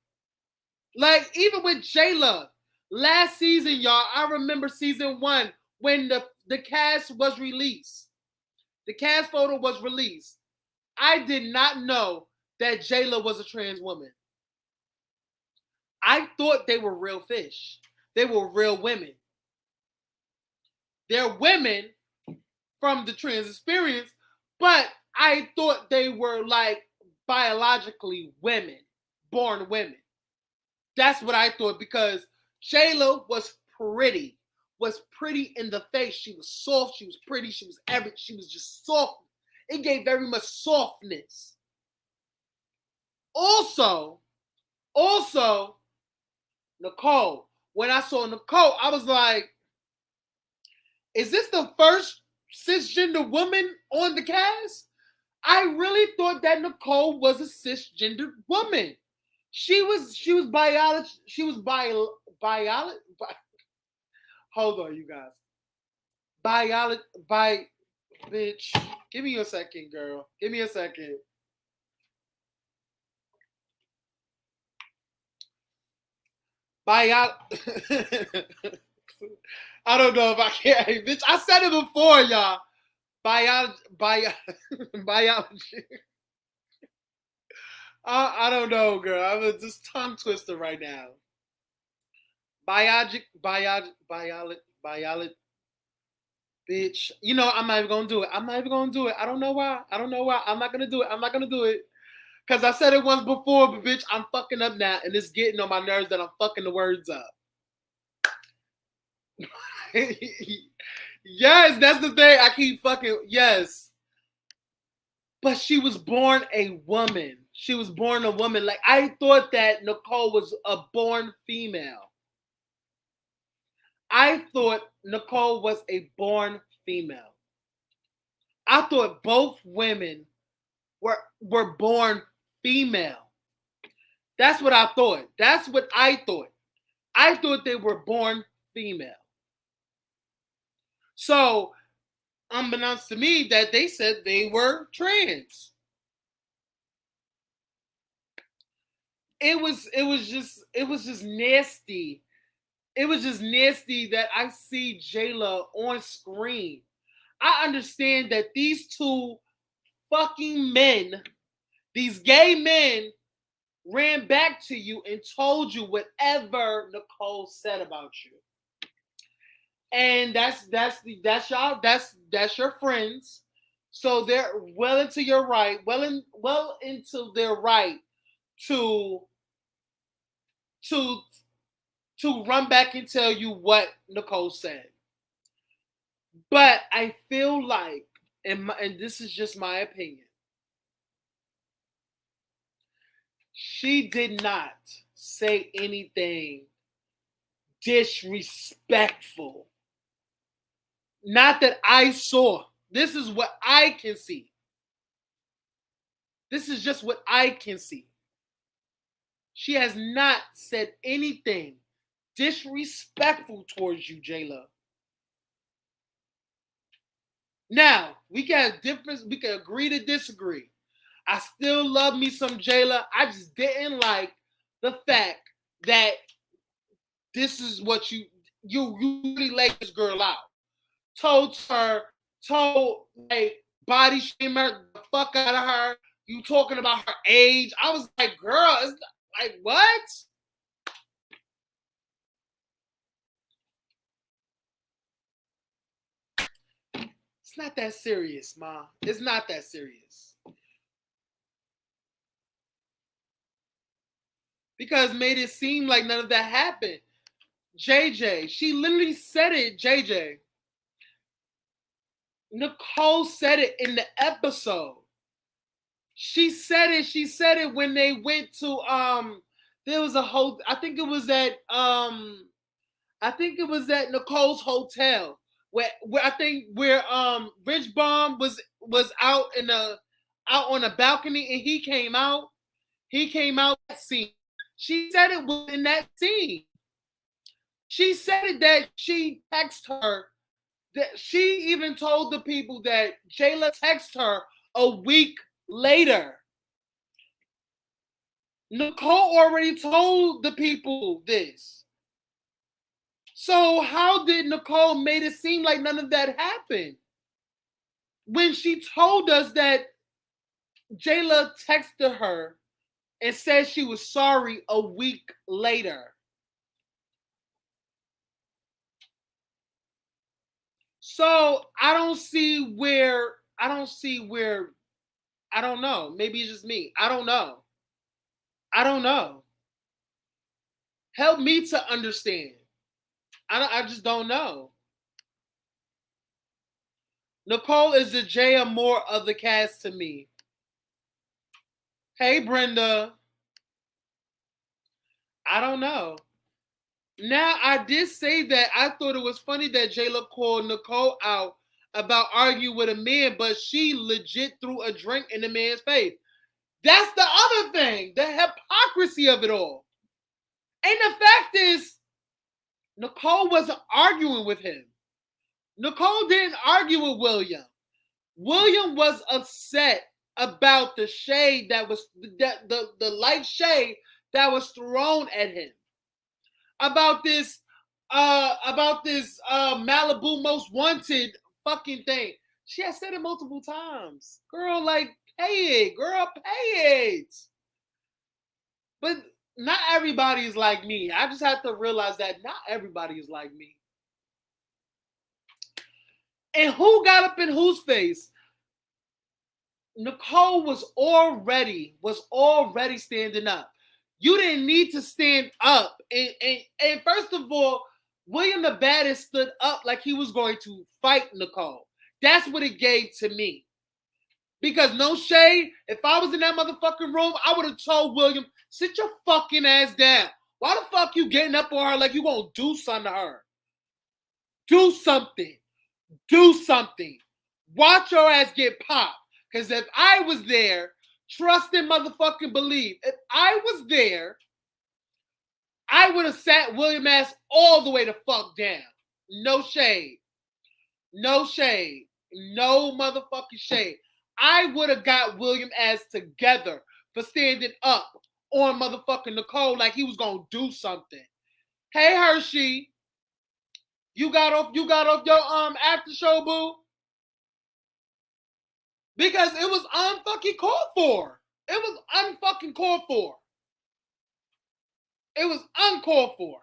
Like, even with Jayla, last season, y'all, I remember season 1 when the cast was released. The cast photo was released. I did not know that Jayla was a trans woman. I thought they were real fish. They were real women. They're women from the trans experience, but I thought they were like biologically women, born women. That's what I thought because Jayla was pretty. Was pretty in the face. She was soft. She was pretty. She was everything. She was just soft. It gave very much softness. Also, Nicole. When I saw Nicole, I was like, is this the first cisgender woman on the cast? I really thought that Nicole was a cisgender woman. She was biology. She was biology. Hold on, you guys. Bitch. Give me a second, girl. Give me a second. I don't know if I can. Bitch, I said it before, y'all. Biology. I don't know, girl. I'm just tongue twister right now. Biology. Bitch. You know, I'm not even gonna do it. I'm not even gonna do it. I don't know why. I'm not gonna do it. I'm not gonna do it. Because I said it once before, but bitch, I'm fucking up now, and it's getting on my nerves that I'm fucking the words up. Yes, that's the thing. I keep fucking, yes. But she was born a woman. She was born a woman. Like, I thought that Nicole was a born female. I thought Nicole was a born female. I thought both women were born female. That's what I thought. That's what I thought. I thought they were born female. So, unbeknownst to me, that they said they were trans. It was just nasty. It was just nasty that I see Jayla on screen. I understand that these two fucking men, these gay men, ran back to you and told you whatever Nicole said about you. And that's your friends. So they're well into your right, well into their right to run back and tell you what Nicole said. But I feel like, and this is just my opinion, she did not say anything disrespectful. Not that I saw. This is what I can see. This is just what I can see. She has not said anything disrespectful towards you, Jayla. Now, we can agree to disagree. I still love me some Jayla. I just didn't like the fact that this is what you really laid this girl out. Told like body shame her the fuck out of her. You talking about her age. I was like, girl, it's like what? It's not that serious, Ma. It's not that serious. Because made it seem like none of that happened. JJ, she literally said it, JJ. Nicole said it in the episode. She said it when they went to there was a whole I think it was at Nicole's hotel where I think where Rich Bomb was out on a balcony and he came out that scene. She said it was in that scene. She said it that she texted her. That she even told the people that Jayla texted her a week later. Nicole already told the people this. So how did Nicole made it seem like none of that happened? When she told us that Jayla texted her and said she was sorry a week later. So I don't know. Maybe it's just me. I don't know. Help me to understand. I just don't know. Nicole is the Jay Moore of the cast to me. Hey, Brenda. I don't know. Now, I did say that I thought it was funny that Jayla called Nicole out about arguing with a man, but she legit threw a drink in the man's face. That's the other thing, the hypocrisy of it all. And the fact is, Nicole wasn't arguing with him. Nicole didn't argue with William. William was upset about the shade that was the light shade that was thrown at him. About this Malibu Most Wanted fucking thing. She has said it multiple times. Girl, like, pay it. Girl, pay it. But not everybody is like me. I just have to realize that not everybody is like me. And who got up in whose face? Nicole was already standing up. You didn't need to stand up. And first of all, William the Baddest stood up like he was going to fight Nicole. That's what it gave to me. Because no shade, if I was in that motherfucking room, I would have told William, sit your fucking ass down. Why the fuck you getting up on her like you gonna do something to her? Do something. Do something. Watch your ass get popped. Because if I was there, trust and motherfucking believe, if I was there, I would have sat William ass all the way the fuck down. No shade. No shade. No motherfucking shade. I would have got William ass together for standing up on motherfucking Nicole like he was gonna do something. Hey Hershey, you got off your after show, boo? Because it was unfucking called for. It was unfucking called for. It was uncalled for.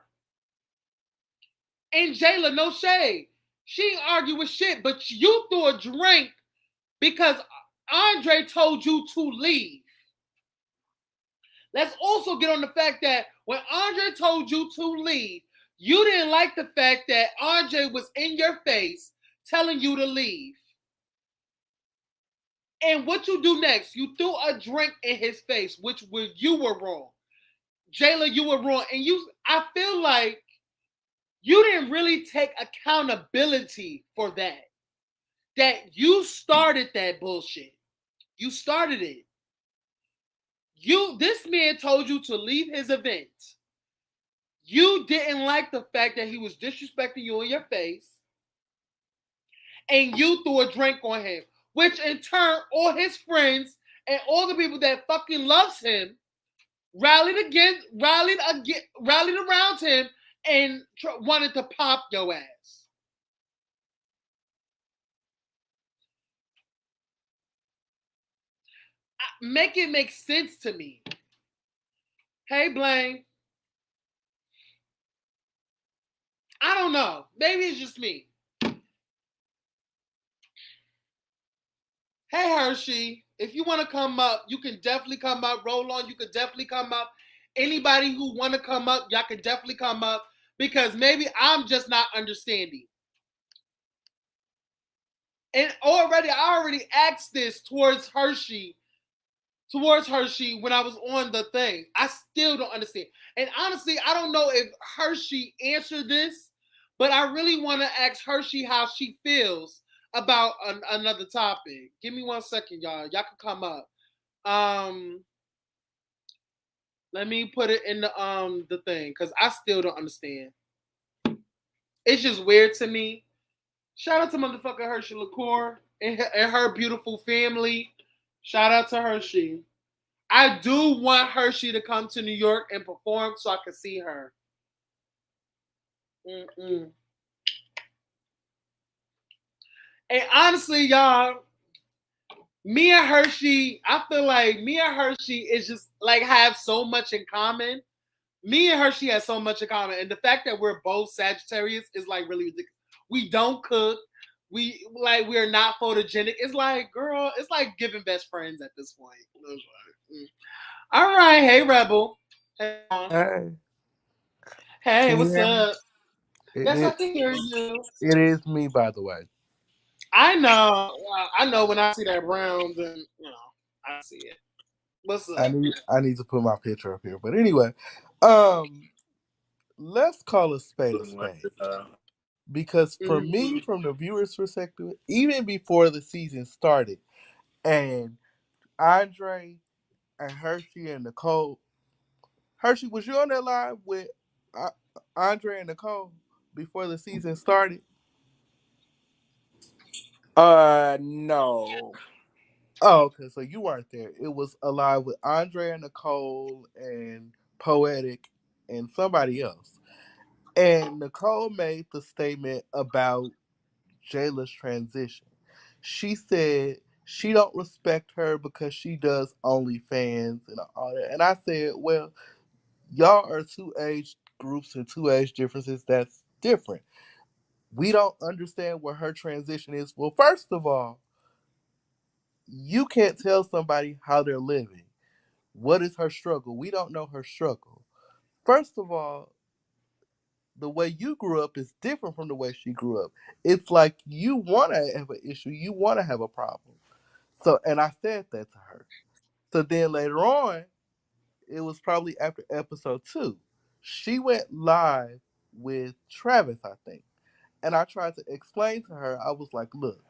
And Jayla, no shade. She ain't argue with shit, but you threw a drink because Andre told you to leave. Let's also get on the fact that when Andre told you to leave, you didn't like the fact that Andre was in your face telling you to leave. And what you do next? You threw a drink in his face, which you were wrong. Jayla, you were wrong. And I feel like you didn't really take accountability for that. That you started that bullshit. You started it. This man told you to leave his event. You didn't like the fact that he was disrespecting you in your face. And you threw a drink on him. Which in turn, all his friends and all the people that fucking loves him rallied around him and wanted to pop your ass. Make it make sense to me. Hey, Blaine. I don't know. Maybe it's just me. Hey, Hershey. If you want to come up, you can definitely come up. Roll on, you can definitely come up. Anybody who want to come up, y'all can definitely come up. Because maybe I'm just not understanding. And I already asked this towards Hershey when I was on the thing. I still don't understand. And honestly, I don't know if Hershey answered this, but I really want to ask Hershey how she feels about another topic. Give me 1 second, y'all. Y'all can come up. Let me put it in the thing, because I still don't understand. It's just weird to me. Shout out to motherfucker Hershey LaCour and her beautiful family. Shout out to Hershey. I do want Hershey to come to New York and perform so I can see her. And honestly, y'all, me and Hershey, I feel like me and Hershey is just like have so much in common. Me and Hershey have so much in common. And the fact that we're both Sagittarius is like really ridiculous. We don't cook. We're not photogenic. It's like, girl, it's like giving best friends at this point. All right. Hey, Rebel. Hey, Hey, hey, can you what's hear me? up? It, Yes, I it, can hear you. it is me, by the way. I know. I know when I see that brown, then I see it. What's up? I need to put my picture up here. But anyway, um, let's call a spade a spade. Because for me, Mm. from the viewer's perspective, even before the season started, and Andre and Hershey and Nicole, Hershey, was you on that live with uh, Andre and Nicole before the season started? No. Oh, okay, so you weren't there. It was a live with Andre and Nicole and Poetic and somebody else. And Nicole made the statement about Jayla's transition. She said she don't respect her because she does OnlyFans and all that. And I said, well, y'all are two age groups and two age differences. That's different. We don't understand what her transition is. Well, first of all, you can't tell somebody how they're living. What is her struggle? We don't know her struggle. First of all, the way you grew up is different from the way she grew up. It's like you want to have an issue, you want to have a problem. So, and I said that to her. So then later on, it was probably after episode 2, she went live with Travis, I think. And I tried to explain to her, I was like, look,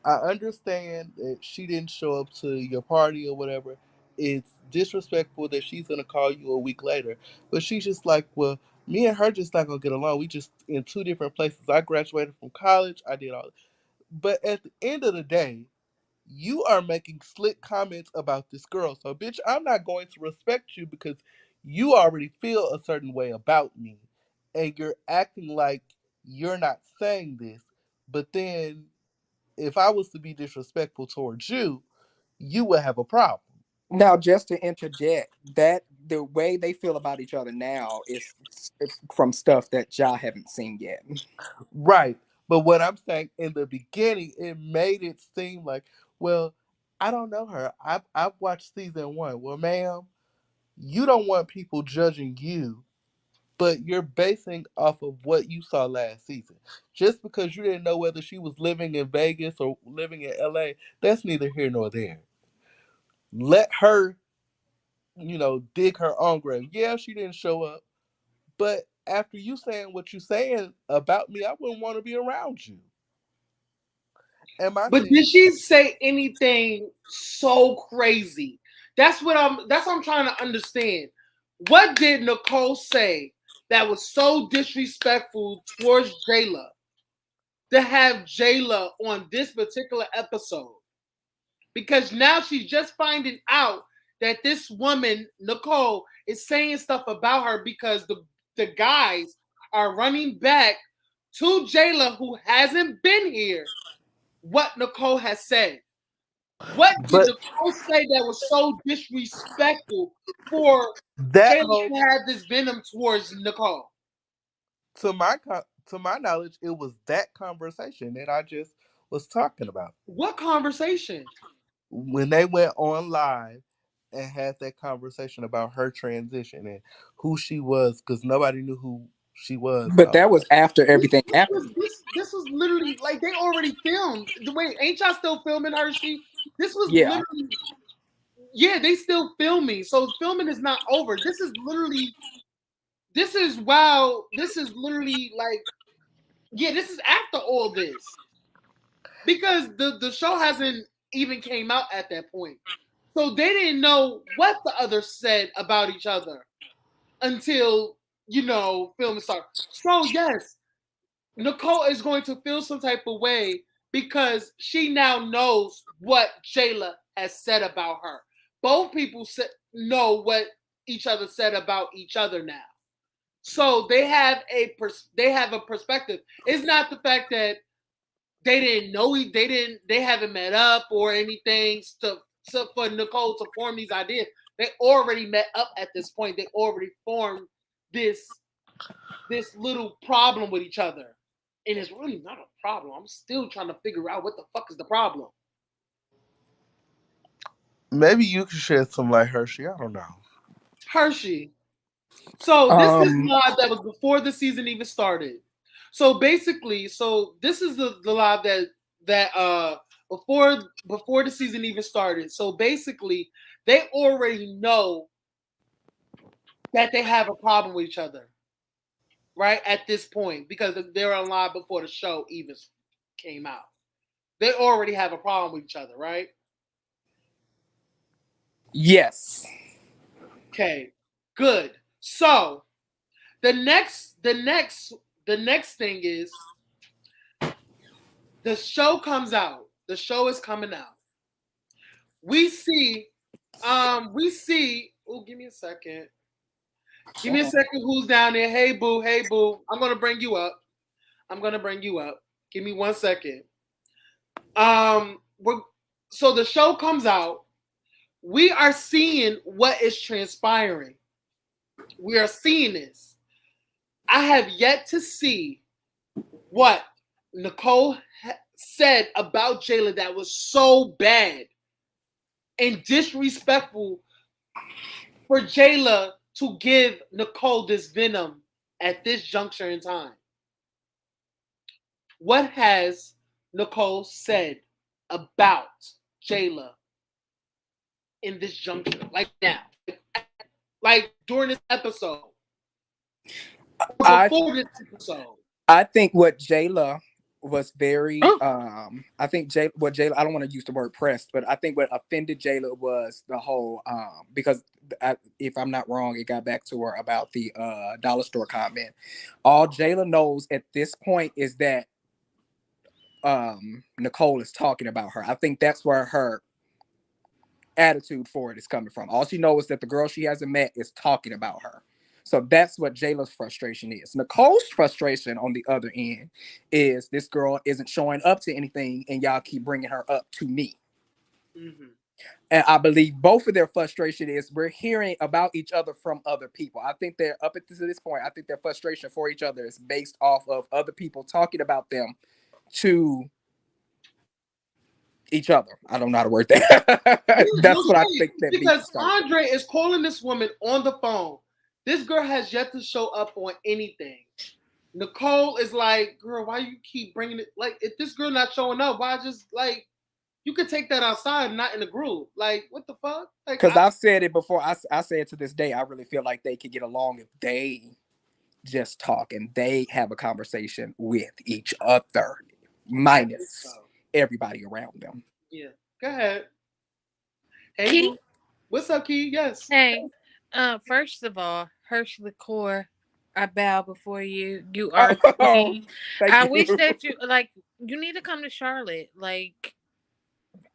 I understand that she didn't show up to your party or whatever. It's disrespectful that she's gonna call you a week later. But she's just like, well, me and her just not gonna get along. We just in two different places. I graduated from college. I did all. But at the end of the day, you are making slick comments about this girl. So, bitch, I'm not going to respect you because you already feel a certain way about me, and you're acting like you're not saying this. But then if I was to be disrespectful towards you, you would have a problem. Now, just to interject, that the way they feel about each other now is from stuff that y'all haven't seen yet. Right. But what I'm saying in the beginning, it made it seem like, well, I don't know her. I've watched season 1. Well, ma'am, you don't want people judging you, but you're basing off of what you saw last season. Just because you didn't know whether she was living in Vegas or living in LA, that's neither here nor there. Let her, dig her own grave. Yeah, she didn't show up. But after you saying what you saying about me, I wouldn't want to be around you. And my But thing, did she say anything so crazy? That's what I'm trying to understand. What did Nicole say that was so disrespectful towards Jayla to have Jayla on this particular episode? Because now she's just finding out that this woman, Nicole, is saying stuff about her because the guys are running back to Jayla, who hasn't been here, what Nicole has said. What did but Nicole say that was so disrespectful for that Jayla whole, to have this venom towards Nicole? to my knowledge, it was that conversation that I just was talking about What conversation? when they went on live and had that conversation about her transition and who she was, because nobody knew who she was and But all that was that. after This, everything this was happened. this was literally like they already filmed. The way ain't y'all still filming Hershey? This was Yeah. literally yeah, they still filming. So filming is not over. This is wow. This is literally like yeah, this is after all this. Because the show hasn't even came out at that point. So they didn't know what the others said about each other until, film started. So yes, Nicole is going to feel some type of way because she now knows what Jayla has said about her. Both people know what each other said about each other now. So they have a perspective. It's not the fact that they didn't know they haven't met up or anything for Nicole to form these ideas. They already met up at this point. They already formed this this little problem with each other. And it's really not a problem. I'm still trying to figure out what the fuck is the problem. Maybe you could shed some light, Hershey. I don't know. Hershey. So this is Um live that was before the season even started. So basically, this is the live that before the season even started. So basically, they already know that they have a problem with each other, right? At this point, because they're on live before the show even came out. They already have a problem with each other, right? Yes. Okay, good. So the next thing is the show comes out. The show is coming out. We see, we see. Oh, give me a second. Give me a second. Who's down there? Hey boo, hey boo. I'm gonna bring you up. I'm gonna bring you up. Give me 1 second. We're so the show comes out. We are seeing what is transpiring. We are seeing this. I have yet to see what Nicole said about Jayla that was so bad and disrespectful for Jayla to give Nicole this venom at this juncture in time. What has Nicole said about Jayla in this juncture, like now, like during this episode, or I before this episode? I think what Jayla was very I think what Jayla, I don't want to use the word pressed, but I think what offended Jayla was the whole because if I'm not wrong, it got back to her about the dollar store comment. All Jayla knows at this point is that Nicole is talking about her. I think that's where her attitude for it is coming from. All she knows is that the girl she hasn't met is talking about her. So that's what Jayla's frustration is. Nicole's frustration on the other end is this girl isn't showing up to anything and y'all keep bringing her up to me. Mm-hmm. And I believe both of their frustration is we're hearing about each other from other people. I think they're up to this point. I think their frustration for each other is based off of other people talking about them to each other. I don't know how to word that. That's what I think that because Andre is calling this woman on the phone. This girl has yet to show up on anything. Nicole is like, girl, why you keep bringing it? Like, if this girl not showing up, why just like you could take that outside, not in the group. Like, what the fuck? Like, because I've said it before. I say it to this day. I really feel like they could get along if they just talk and they have a conversation with each other, minus everybody around them. Yeah, go ahead. Hey, Key? boo. What's up, Key? Yes. Hey, first of all, Hershey Liqueur, I bow before you. You are a queen. I wish that you you need to come to Charlotte. Like,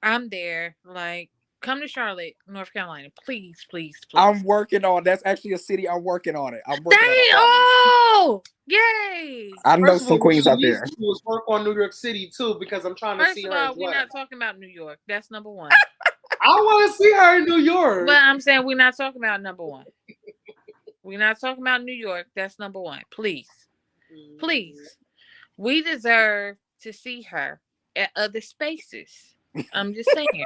I'm there. Like, come to Charlotte, North Carolina, please, please, please. I'm working on. That's actually a city. I'm working on it. I'm working on it. Oh, yay! I know some queens out there. Was work on New York City too because I'm trying to see her. First of all, we're not talking about New York. That's number one. I want to see her in New York. But I'm saying we're not talking about number one. We're not talking about New York. That's number one. Please. Please. We deserve to see her at other spaces. I'm just saying.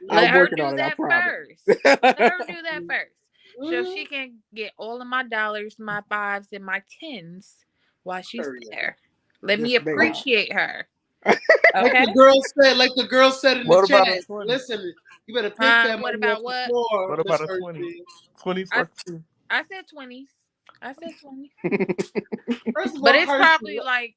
Let her do that first. Let her do that first. So she can get all of my dollars, my 5s, and my 10s while she's there. Let me appreciate her. Okay. Like the girl said in the chat. Listen, you better pick that. What about what? What about a 20? 20s or 2? I said 20s. I said 20. But it's probably like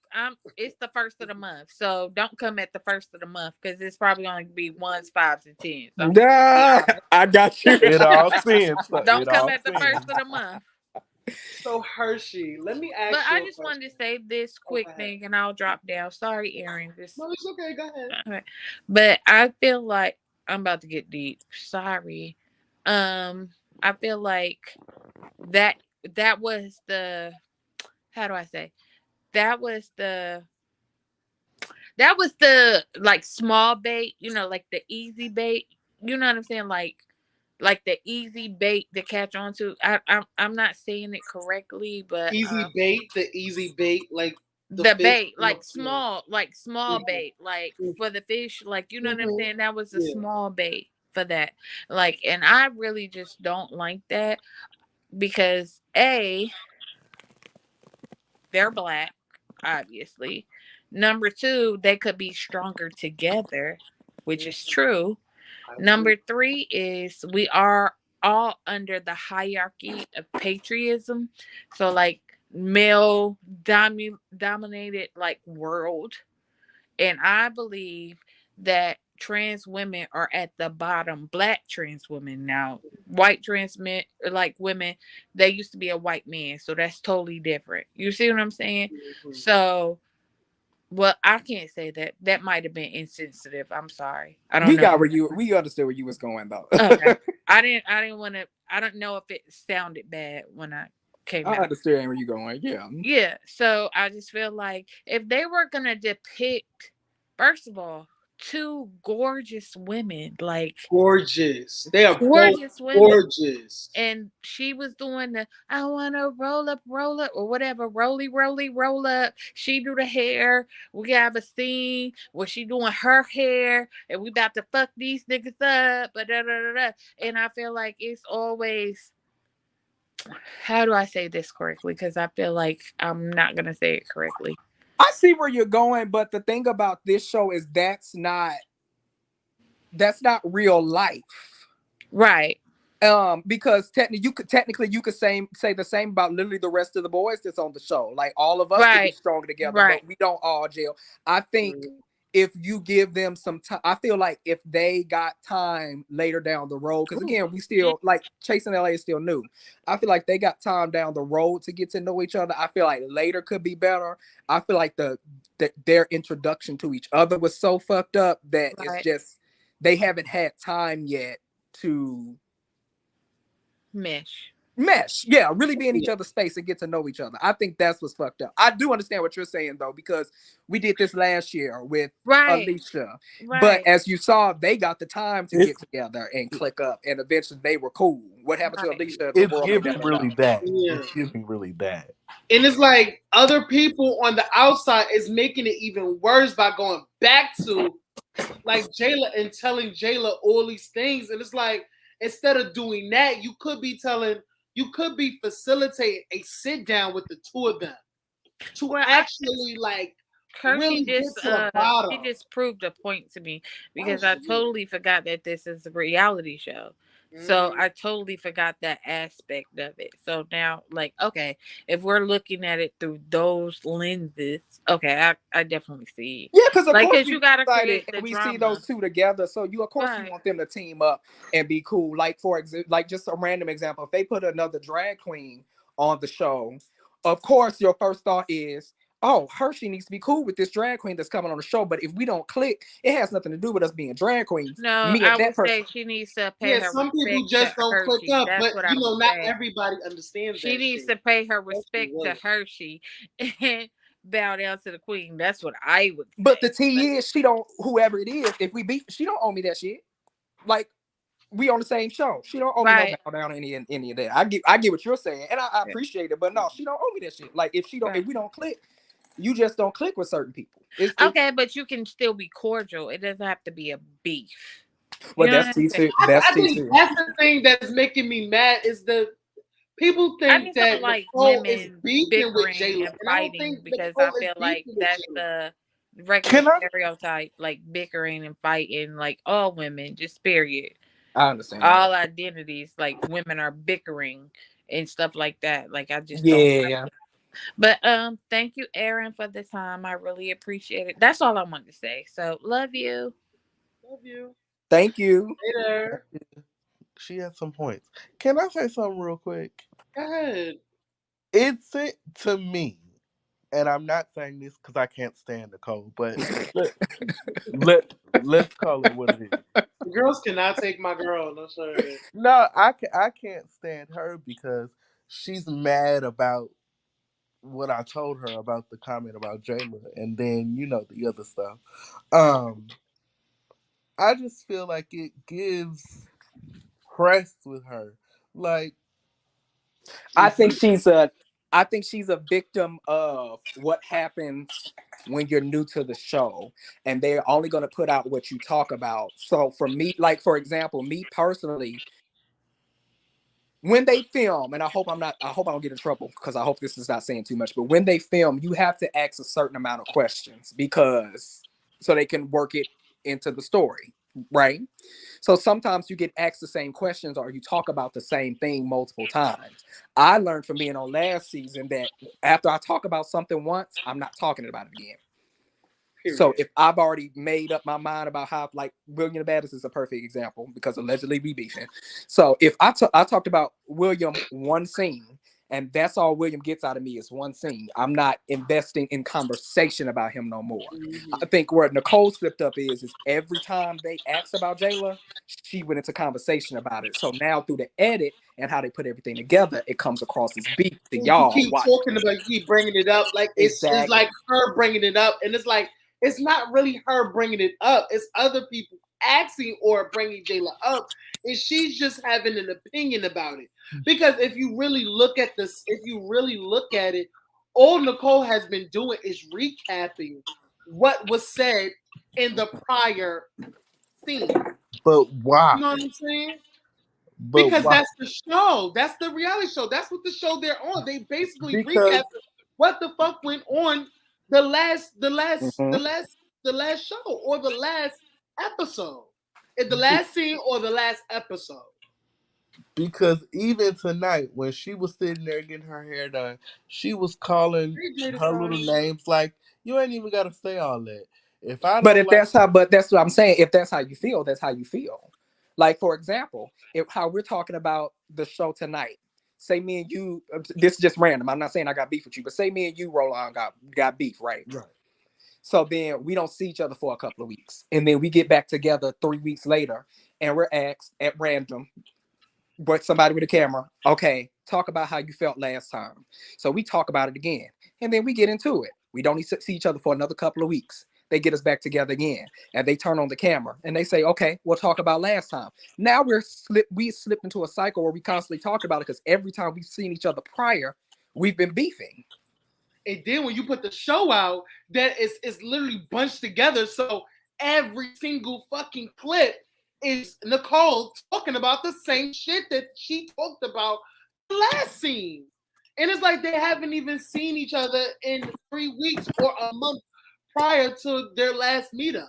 it's the first of the month, so don't come at the first of the month because it's probably only be 1s, 5s, and 10s. I got you. It all seems. Don't come at the first of the month. So Hershey, let me ask. But I just wanted to say this quick thing, and I'll drop down. Sorry, Aaron. No, it's okay. Go ahead. Okay. But I feel like I'm about to get deep. Sorry. I feel like that was the, how do I say? That was the like small bait, like the easy bait. You know what I'm saying? Like the easy bait to catch on to. I'm not saying it correctly, but the easy bait, like the bait, like small bait, like for the fish, like you know what I'm saying? That was a small bait for that. Like, and I really just don't like that because they're black. obviously. Number two, they could be stronger together, which is true. Number three is we are all under the hierarchy of patriotism. So like male dominated like world. And I believe that trans women are at the bottom. Black trans women now. White trans men like women, they used to be a white man. So that's totally different. You see what I'm saying? So well, I can't say that. That might have been insensitive. I'm sorry. I don't We know. got where you. We understood where you was going though. Okay. I didn't want to. I don't know if it sounded bad when I came I out. understand where you going. Yeah. Yeah. So I just feel like if they were gonna depict, first of all, two gorgeous women, like Gorgeous. They are both gorgeous women, gorgeous. and she was doing the I want to roll up, or whatever, roll up. She do the hair. We have a scene where she doing her hair, and we about to fuck these niggas up. But da, da, da, da. And I feel like it's always, how do I say this correctly? Because I feel like I'm not gonna say it correctly. I see where you're going, but the thing about this show is that's not real life. Right. Because technically you could say the same about literally the rest of the boys that's on the show. Like all of us could be Right. strong together, Right. but we don't all gel. I think if you give them some time, I feel like if they got time later down the road, because again, we still like Chasing LA is still new. I feel like they got time down the road to get to know each other. I feel like later could be better. I feel like their introduction to each other was so fucked up that it's Right. just they haven't had time yet to mesh, yeah, really be in each other's space and get to know each other. I think that's what's fucked up. I do understand what you're saying though, because we did this last year with Right. Alicia, but Right. as you saw, they got the time to It's- get together and click up, and eventually they were cool. What happened to Right. Alicia? The It's world may giving never really know. bad. Yeah. It's giving really bad. And it's like other people on the outside is making it even worse by going back to like Jayla and telling Jayla all these things. And it's like, instead of doing that, you could be facilitating a sit down with the two of them to Well, actually like really Hershey get just to the bottom. she just proved a point to me, because Oh, I shit. totally forgot that this is a reality show. So I totally forgot that aspect of it. So now, like, okay, if we're looking at it through those lenses, okay, I definitely see. Yeah, because of Like, course cause we you gotta excited create the and we see drama. those two together. So of course you Right. want them to team up and be cool. Like for example, like just a random example, if they put another drag queen on the show, of course your first thought is, oh, Hershey needs to be cool with this drag queen that's coming on the show. But if we don't click, it has nothing to do with us being drag queens. No, Me and I that would person. say she needs to pay Yeah, her some people respect to just don't click Hershey. up, That's but what I would not say. everybody understands She that needs shit. to pay her Especially respect to women. Hershey and bow down to the queen. That's what I would But say. the T is she don't, whoever it is, if we beat, she don't owe me that shit. Like we on the same show. She don't owe me no Right. bow down any of that. I get what you're saying, and I Yeah. appreciate it. But no, she don't owe me that shit. Like if Right. we don't click, you just don't click with certain people. It's Okay, but you can still be cordial. It doesn't have to be a beef. You well, know what that's I'm saying? T2. That's I think T2. that's the thing that's making me mad is the people I think just don't that like Nicole is women beefing with bickering Jayla, and and I don't fighting, think because I Nicole is feel like beefing with that's Jayla. the regular Can I? stereotype, like bickering and fighting, like all women, just period. I understand that. All identities, like women are bickering and stuff like that. Like I just don't like Yeah. it. But thank you, Aaron, for the time. I really appreciate it. That's all I wanted to say. So love you. Love you. Thank you. Later. She has some points. Can I say something real quick? Go ahead. It's it to me, and I'm not saying this because I can't stand Nicole, but let, let's call it what it is. The girls cannot take my girl. No sir. No, I can't stand her because she's mad about what I told her about the comment about Jayla, and then the other stuff. Um, I just feel like it gives press with her. Like I if think you she's a I think she's a victim of what happens when you're new to the show and they're only going to put out what you talk about. So for me, like for example, me personally, when they film, and I hope I don't get in trouble because I hope this is not saying too much, but when they film, you have to ask a certain amount of questions because so they can work it into the story, right? So sometimes you get asked the same questions or you talk about the same thing multiple times. I learned from being on last season that after I talk about something once, I'm not talking about it again. So Period. if I've already made up my mind about how, like William the Baddest is a perfect example because allegedly we beefing. So if I talked about William one scene and that's all William gets out of me is one scene, I'm not investing in conversation about him no more. I think where Nicole slipped up is every time they asked about Jayla, she went into conversation about it. So now through the edit and how they put everything together, it comes across as beef to You y'all keep watching. talking about, you keep bringing it up, like it's like Exactly. her bringing it up, and it's like it's not really her bringing it up. It's other people asking or bringing Jayla up, and she's just having an opinion about it. Because if you really look at this, if you really look at it, all Nicole has been doing is recapping what was said in the prior scene. But why? You know what I'm saying? But Because why? that's the show. That's the reality show. That's what the show they're on. They basically Because recap what the fuck went on the last, Mhm. the last show or the last episode, in the last scene or the last episode. because even tonight when she was sitting there getting her hair done, she was calling Hey, Jada her little Simon. names like you ain't even gotta say all that. If I But don't if like that's how, but that's what I'm saying. If that's how you feel, that's how you feel. Like for example, if how we're talking about the show tonight. Say me and you. This is just random. I'm not saying I got beef with you, but say me and you, Roland, got beef, right? right, So then we don't see each other for a couple of weeks, and then we get back together 3 weeks later, and we're asked at random, but somebody with a camera, okay, talk about how you felt last time. So we talk about it again, and then we get into it. We don't need to see each other for another couple of weeks. They get us back together again, and they turn on the camera, and they say, okay, we'll talk about last time. Now we slip into a cycle where we constantly talk about it because every time we've seen each other prior, we've been beefing. And then when you put the show out, that is literally bunched together. So every single fucking clip is Nicole talking about the same shit that she talked about the last scene. And it's like they haven't even seen each other in 3 weeks or a month prior to their last meetup.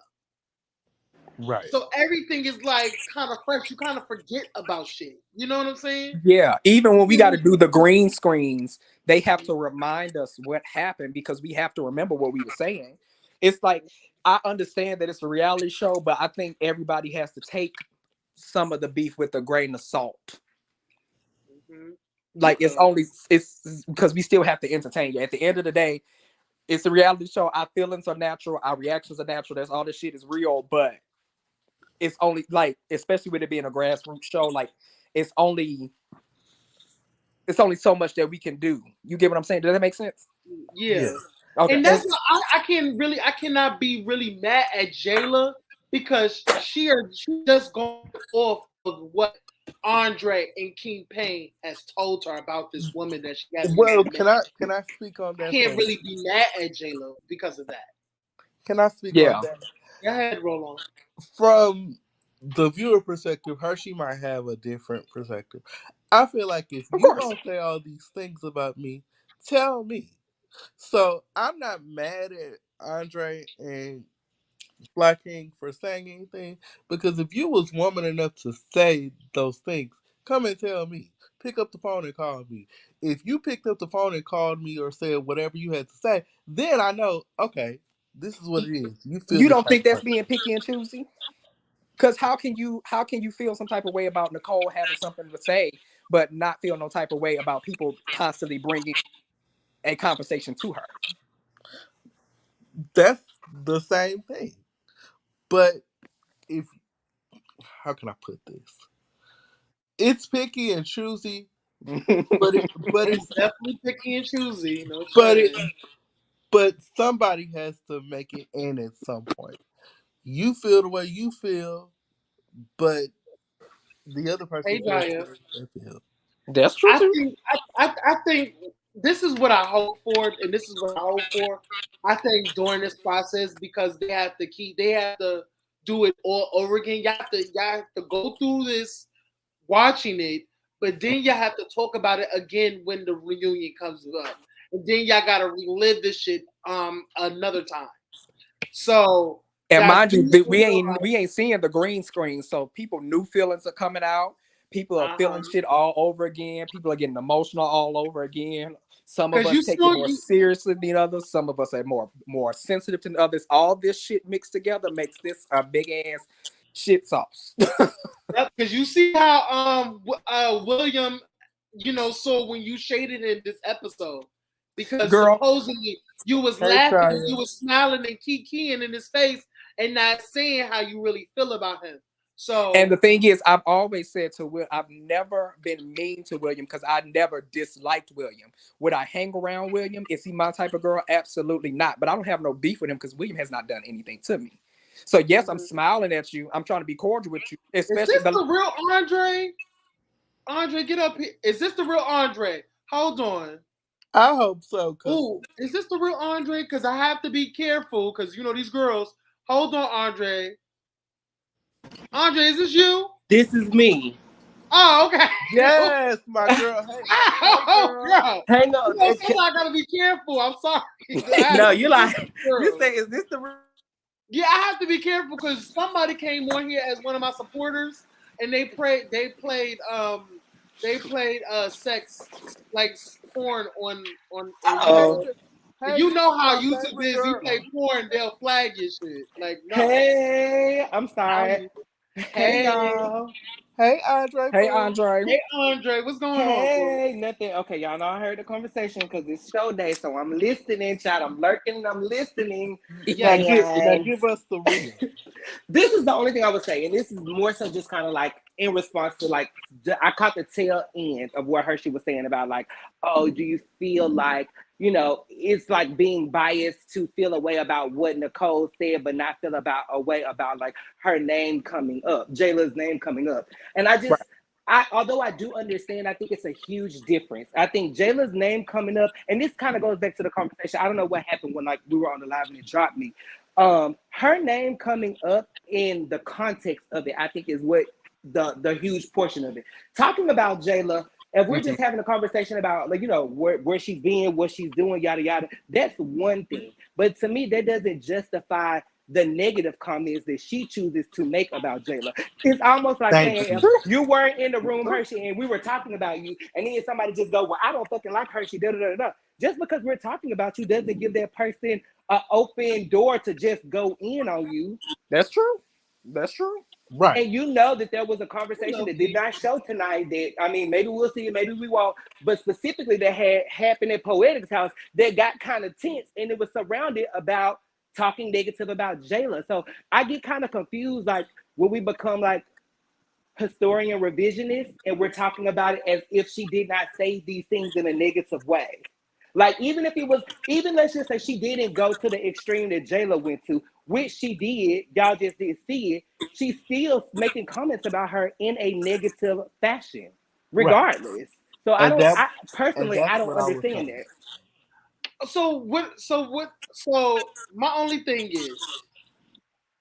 right. So everything is like kind of fresh. You kind of forget about shit. You know what I'm saying? Yeah, even when we got to do the green screens, they have to remind us what happened because we have to remember what we were saying. It's like I understand that it's a reality show, but I think everybody has to take some of the beef with a grain of salt. Mhm. Like Because it's because we still have to entertain you. At the end of the day, it's a reality show. Our feelings are natural, our reactions are natural. That's all this shit is real, but it's only like, especially with it being a grassroots show, like it's only it's only so much that we can do. You get what I'm saying? Does that make sense? yeah. Yeah. Okay. And that's why I cannot be really mad at Jayla because she just going off of what Andre and King Payne has told her about this woman that she hasn't Well, even met. can I speak on I that can't from really be mad at Jayla because of that. can I speak on Yeah. that Go ahead, roll on. from the viewer perspective? Hershey might have a different perspective. I feel like if Of you course. gonna say all these things about me, tell me. So I'm not mad at Andre and Black King for saying anything because if you was woman enough to say those things, come and tell me. Pick up the phone and call me. If you picked up the phone and called me or said whatever you had to say, then I know, okay, this is what it is. You feel You this don't type think of that's way. being picky and choosy? Because how can you feel some type of way about Nicole having something to say, but not feel no type of way about people constantly bringing a conversation to her? That's the same thing. But if how can I put this? It's picky and choosy, but It's definitely picky and choosy, no but shade. it but somebody has to make it in at some point. You feel the way you feel, but the other person Hey feels Jaya. the way they feel. That's true too. I think this is what I hope for, and this is what I hope for. I think during this process, because they have to do it all over again. Y'all have to go through this, watching it, but then y'all have to talk about it again when the reunion comes up, and then y'all gotta relive this shit another time. So And y'all mind you, do we ain't seeing the green screen, so people new feelings are coming out. People are feeling shit all over again. People are getting emotional all over again. Some of because us you take it still more seriously than others. Some of us are more sensitive than others. All this shit mixed together makes this a big ass shit sauce. because you see how William, saw when you shaded in this episode, because Girl, supposedly you was Hey, laughing and you Kaya. was smiling and kikiing in his face and not saying how you really feel about him. and So the thing is, I've always said to Will, I've never been mean to William because I never disliked William. Would I hang around William? Is he my type of girl? Absolutely not. But I don't have no beef with him because William has not done anything to me. So yes, I'm smiling at you. I'm trying to be cordial with you, is especially this the real Andre? Andre, get up here. Is this the real Andre? Hold on. I hope so, cause Ooh, is this the real Andre? Because I have to be careful because these girls. Hold on, Andre. Andre, is this you? This is me. Oh, okay. yes, my girl. Hey, Oh, girl. girl. Hang on. Sometimes I gotta be careful. I'm sorry. I have No, to you be like you careful. say, is this the real? Yeah, I have to be careful because somebody came on here as one of my supporters, and they played. They played sex like porn on. And Hey, Oh, hey, you this know is how my YouTube favorite is. You girl. play porn, they'll flag your shit. Like no, hey, I'm I sorry. don't. Hey, Hey, y'all. Hey, Andre hey Pooh. Andre. hey, Andre, what's going on, bro? Hey, nothing. Okay, y'all know I heard the conversation because it's show day, so I'm listening, chat. I'm lurking and I'm listening. Now Yes, And give us the real. this is the only thing I would say, and this is more so just kind of like in response to like I caught the tail end of what Hershey was saying about like, oh, do you feel like it's like being biased to feel a way about what Nicole said, but not feel about a way about like her name coming up, Jayla's name coming up, and Right. although I do understand, I think it's a huge difference. I think Jayla's name coming up, and this kind of goes back to the conversation. I don't know what happened when like we were on the live and it dropped me. Her name coming up in the context of it, I think is what the huge portion of it. Talking about Jayla, if we're Mhm. just having a conversation about like where she's been, what she's doing, yada yada, that's one thing. But to me, that doesn't justify the negative comments that she chooses to make about Jayla. It's almost like Thank saying if you. you weren't in the room, Hershey, and we were talking about you, and then somebody just go, "Well, I don't fucking like Hershey." Da da da da. Just because we're talking about you doesn't give that person an open door to just go in on you. That's true. That's true. Right. And you know that there was a conversation hello, that did P. not show tonight that, I mean, maybe we'll see it, maybe we won't, but specifically that had happened at Poetic's house that got kind of tense and it was surrounded about talking negative about Jayla. So I get kind of confused, like when we become like historian revisionists and we're talking about it as if she did not say these things in a negative way. Like even if it was, even let's just say she didn't go to the extreme that Jayla went to, which she did, y'all just didn't see it. She's still making comments about her in a negative fashion, Right. regardless. So And I and personally I that's don't what I was understand saying. that. So what? So what? So my only thing is,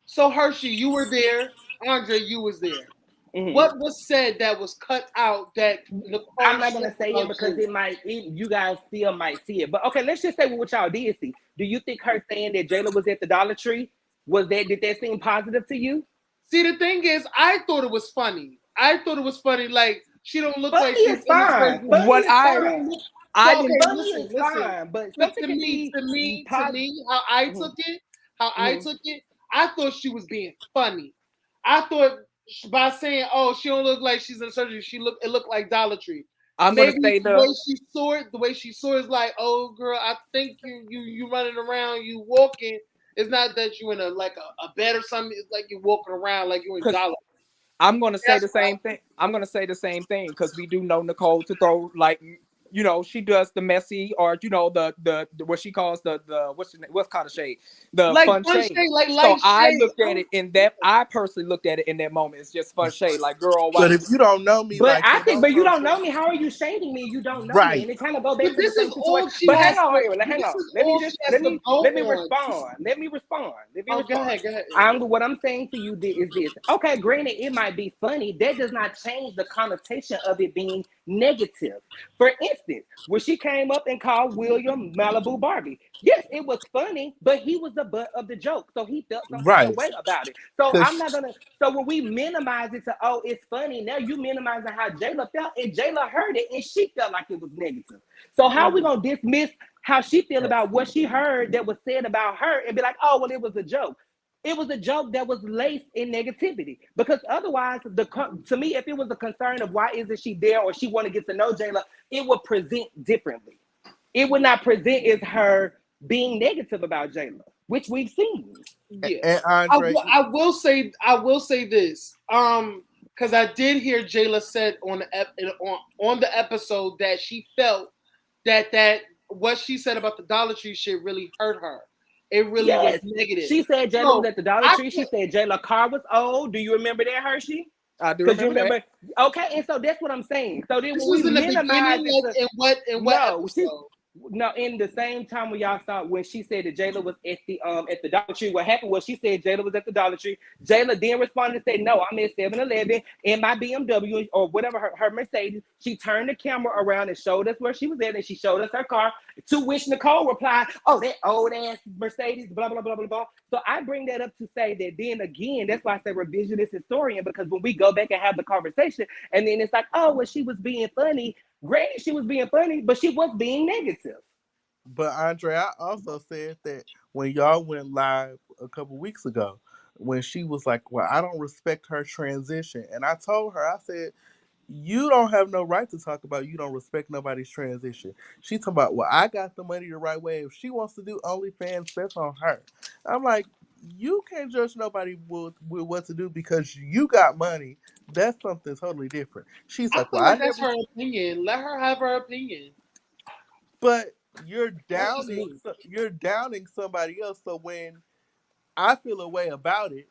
so Hershey, you were there. Andre, you was there. Mhm. What was said that was cut out that I'm Nicole not said gonna say it about because you? you guys still might see it. But okay, let's just say what y'all did see. Do you think her saying that Jayla was at the Dollar Tree did that seem positive to you? See, the thing is, I thought it was funny. I thought it was funny. Like she don't look like Funny she's is illustrated. fine. Funny What is She I fine. don't look. I So didn't. okay, Funny listen, is listen. fine, but To, something to can me, be to me, to positive. me, how I Mhm, took it, mhm. I thought she was being funny. I thought by saying, "Oh, she don't look like she's in surgery," it looked like Dollar Tree. I'm gonna Maybe say the way the she saw it is like, "Oh, girl, I think you running around, you walking. It's not that you in a bed or something. It's like you walking around like you in because Dollar." I'm gonna say That's the same thing. I'm gonna say the same thing because we do know Nicole to throw like you know, she does the messy, or you know, the what she calls the what's kind of shade, the Like fun fun shade. shade, like So light I shade. looked at it in that. I personally looked at it in that moment. It's just fun shade. Like, girl, why But you? if you don't know me But like I that, think, don't but you come don't for know me. How are you shading me? You don't know me, right. and it kind of go But back to the this same is all situation. she But has hang on, to. wait a minute, hang This on. is all she has to go Let me on. respond. Let me respond. Let me Oh, go respond. ahead, go ahead. What I'm saying to you is this. Okay, granted, it might be funny. That does not change the connotation of it being negative. For instance, when she came up and called William Malibu Barbie, yes, it was funny, but he was the butt of the joke, so he felt some kind of Right. way about it. So I'm Cause not gonna. So when we minimize it to, oh, it's funny, now you minimizing how Jayla felt, and Jayla heard it, and she felt like it was negative. So how are we gonna dismiss how she feel about what she heard that was said about her and be like, oh, well, it was a joke? It was a joke that was laced in negativity, because otherwise, to me, if it was a concern of why isn't she there, or she want to get to know Jayla, it would present differently. It would not present as her being negative about Jayla, which we've seen. Yeah, and Andre, I will say this. Because I did hear Jayla said on the episode that she felt that what she said about the Dollar Tree shit really hurt her. It really was Yes, negative. she said Jayla was So at the Dollar I Tree. She feel, said Jayla car was old. Do you remember that, Hershey? I do Because you remember that. remember, okay, and so that's what I'm saying. So then this when we was in the minimize beginning, it like to, in what no, she, episode? no, in the same time when y'all saw, when she said that Jayla was at the Dollar Tree, what happened was she said Jayla was at the Dollar Tree. Jayla then responded and said, no, I'm at 7-Eleven in my BMW or whatever, her Mercedes. She turned the camera around and showed us where she was at, and she showed us her car. To which Nicole replied, oh, that old ass Mercedes, blah, blah, blah, blah, blah. So I bring that up to say that then again, that's why I say revisionist historian, because when we go back and have the conversation, and then it's like, oh, well, she was being funny. Granted, she was being funny, but she was being negative. but Andre, I also said that when y'all went live a couple weeks ago, when she was like, "Well, I don't respect her transition," and I told her, I said, "You don't have no right to talk about you don't respect nobody's transition." She talking about, "Well, I got the money the right way. If she wants to do OnlyFans, that's on her." I'm like, you can't judge nobody with what to do because you got money. That's something totally different. She's I like, "Well, feel I like that's never," her opinion. Let her have her opinion. but That's just me. you're downing somebody else. So when I feel a way about it,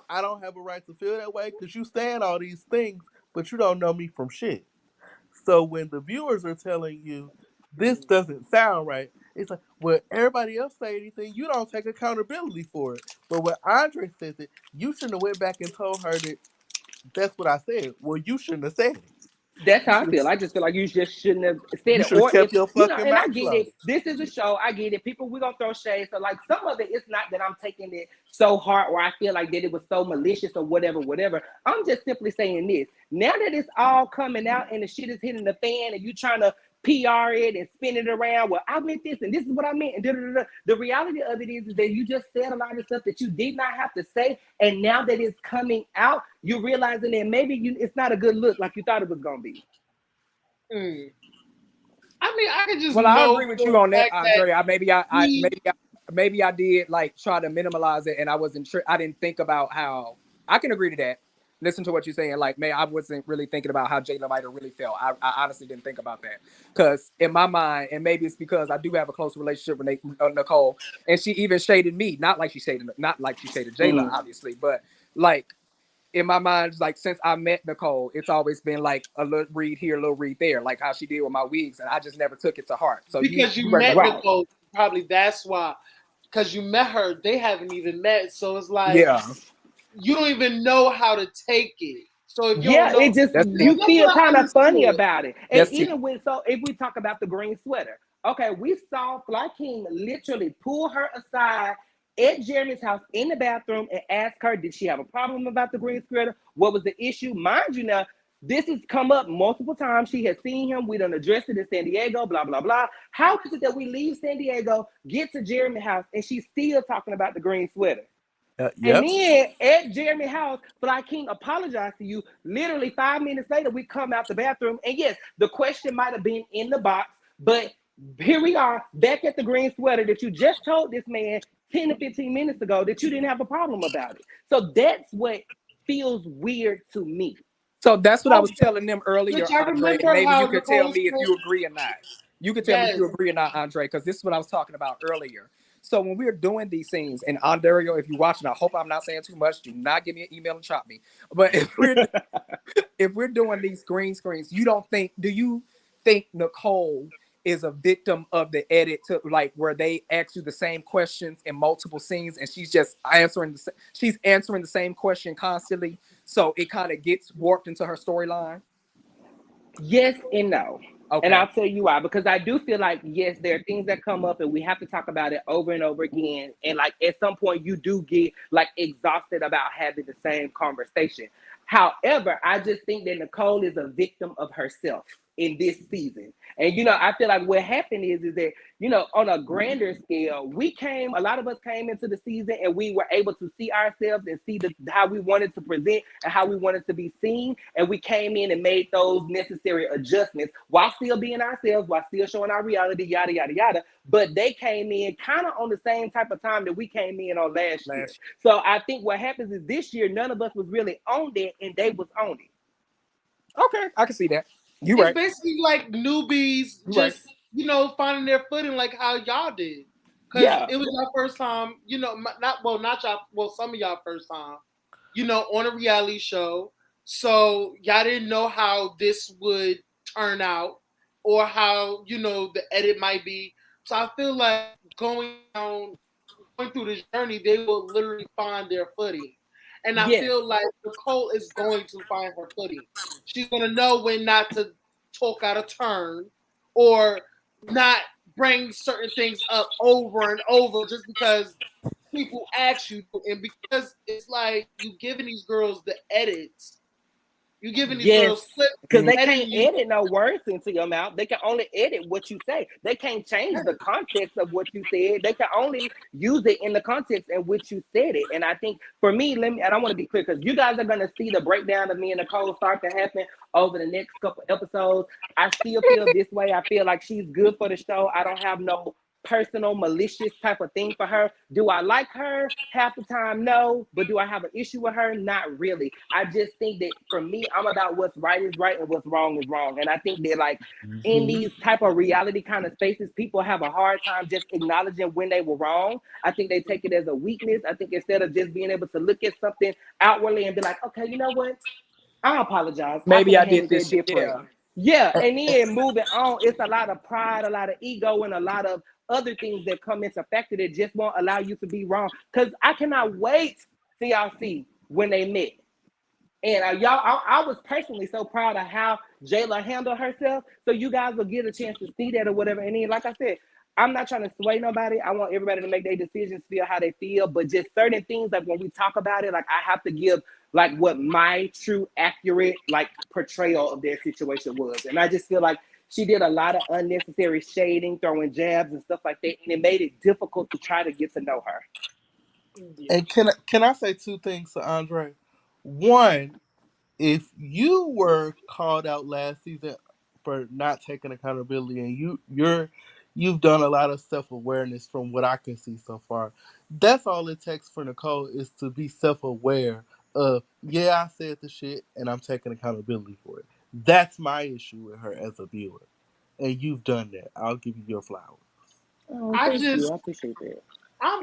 I don't have a right to feel that way because you saying all these things, but you don't know me from shit. So when the viewers are telling you this doesn't sound right, it's like, well, everybody else say anything, you don't take accountability for it. But when Andre says it, you shouldn't have went back and told her that that's what I said. Well, you shouldn't have said it. That's You how I should have feel. I just feel like you just shouldn't have said you it. should have Or if, kept your fucking and I mouth get it. closed. This is a show. I get it. People, we're gonna throw shade. So like some of it, it's not that I'm taking it so hard or I feel like that it was so malicious or whatever, whatever. I'm just simply saying this. Now that it's all coming out and the shit is hitting the fan and you trying to PR it and spin it around. Well, I meant this and this is what I meant. And da-da-da-da. The reality of it is that you just said a lot of stuff that you did not have to say. And now that it's coming out, you're realizing that maybe it's not a good look like you thought it was gonna be. Hmm. I mean, I could just Well, I know agree with for you a on that, fact that Andre. he. Maybe I did like try to minimize it, and I wasn't. I didn't think about how I can agree to that. Listen to what you're saying. Like, man, I wasn't really thinking about how Jayla might have really felt. I honestly didn't think about that because in my mind, and maybe it's because I do have a close relationship with Nicole, and she even shaded me. Not like she shaded Jayla, Mm. obviously, but like in my mind, like since I met Nicole, it's always been like a little read here, a little read there, like how she did with my wigs, and I just never took it to heart. So Because you you bring up met a point. Right. Nicole, probably that's why. Because you met her, they haven't even met, so it's like Yeah, you don't even know how to take it. So if you don't Yeah, know, it just that's so it. you that's feel what I kind of funny understood. about it. And That's it. even when so if we talk about the green sweater, okay, we saw Fly King literally pull her aside at Jeremy's house in the bathroom and ask her, did she have a problem about the green sweater? What was the issue? Mind you now, this has come up multiple times. She has seen him. We done addressed it in San Diego, blah, blah, blah. How is it that we leave San Diego, get to Jeremy's house, and she's still talking about the green sweater? And Yep. then at Jeremy's house, Fly King apologized to you. Literally 5 minutes later, we come out the bathroom. And yes, the question might have been in the box, but here we are back at the green sweater that you just told this man 10 to 15 minutes ago that you didn't have a problem about it. So that's what feels weird to me. So that's what I Oh, was telling them earlier, but y'all Andre, and remember maybe you how could tell Nicole me if said, you agree or not. You could tell me if yes, you agree or not, Andre, because this is what I was talking about earlier. So when we're doing these things, and Andrea, if you're watching, I hope I'm not saying too much. Do not give me an email and chop me. But if we're doing these green screens, do you think Nicole is a victim of the edit to like where they ask you the same questions in multiple scenes and she's just she's answering the same question constantly, so it kind of gets warped into her storyline? Yes and no. And Okay. I'll tell you why. Because I do feel like, yes, there are things that come up and we have to talk about it over and over again. And like at some point, you do get like exhausted about having the same conversation. However, I just think that Nicole is a victim of herself in this season. And I feel like what happened is that, on a grander scale, a lot of us came into the season and we were able to see ourselves and see how we wanted to present and how we wanted to be seen. And we came in and made those necessary adjustments while still being ourselves, while still showing our reality, yada, yada, yada. But they came in kind of on the same type of time that we came in on last year. So I think what happens is this year, none of us was really on it and they was on it. Okay, I can see that. You it's right. basically like newbies You right. just, finding their footing like how y'all did. Because Yeah. it was your first time, not y'all, well, some of y'all first time, on a reality show. So y'all didn't know how this would turn out or how, the edit might be. So I feel like going through this journey, they will literally find their footing. And I Yes. feel like Nicole is going to find her footing. She's going to know when not to talk out of turn or not bring certain things up over and over just because people ask you to. And because it's like you giving these girls the edits, you giving these Yes, girls clips, because they editing can't you. edit no words into your mouth. They can only edit what you say. They can't change the context of what you said. They can only use it in the context in which you said it. And I think for me, and I want to be clear because you guys are going to see the breakdown of me and Nicole start to happen over the next couple episodes. I still feel this way. I feel like she's good for the show. I don't have no personal malicious type of thing for her. Do I like her half the time? No. But do I have an issue with her? Not really. I just think that for me, I'm about what's right is right and what's wrong is wrong. And I think that like in these type of reality kind of spaces, people have a hard time just acknowledging when they were wrong. I think they take it as a weakness. I think instead of just being able to look at something outwardly and be like, okay, you know what? I apologize. I could Maybe I have did handled this that shit. different. Yeah. Yeah, and then moving on, it's a lot of pride, a lot of ego, and a lot of other things that come into factor that just won't allow you to be wrong. Because I cannot wait till y'all see when they met. And I was personally so proud of how Jayla handled herself. So you guys will get a chance to see that or whatever. And then, like I said, I'm not trying to sway nobody. I want everybody to make their decisions, feel how they feel. But just certain things, like when we talk about it, like I have to give like what my true, accurate, like portrayal of their situation was. And I just feel like she did a lot of unnecessary shading, throwing jabs and stuff like that. And it made it difficult to try to get to know her. And can I say two things to Andre? One, if you were called out last season for not taking accountability and you've done a lot of self-awareness from what I can see so far, that's all it takes for Nicole is to be self-aware of, yeah, I said the shit and I'm taking accountability for it. That's my issue with her as a viewer. And you've done that. I'll give you your flowers. Oh, I thank you. just, I appreciate that. I'm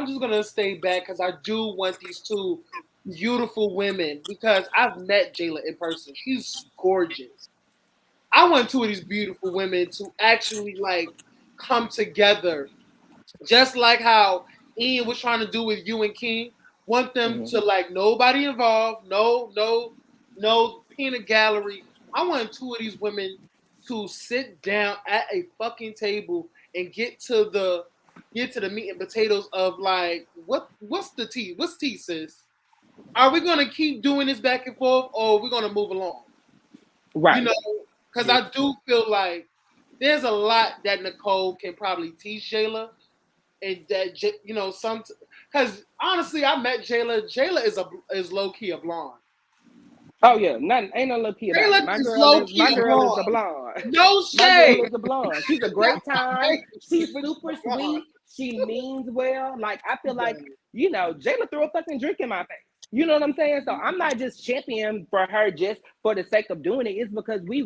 just gonna stay back because I do want these two beautiful women because I've met Jayla in person. She's gorgeous. I want two of these beautiful women to actually like come together, just like how Ian was trying to do with you and King. Want them Mm-hmm. to like nobody involved, no peanut gallery. I want two of these women to sit down at a fucking table and get to the meat and potatoes of like what's the tea? What's tea, sis? Are we gonna keep doing this back and forth or are we gonna move along? You Right. know, because I do feel like there's a lot that Nicole can probably teach Jayla, and that some because honestly, I met Jayla. Jayla is low key a blonde. Oh yeah, nothing ain't no low key about Jayla it. My is girl low is key my a girl is a blonde. blonde. No My girl shade. is a blonde. She's a great time. She's But super she's a blonde. sweet. She means well. Like I feel like Jayla threw a fucking drink in my face. You know what I'm saying? So I'm not just championing for her just for the sake of doing it. It's because we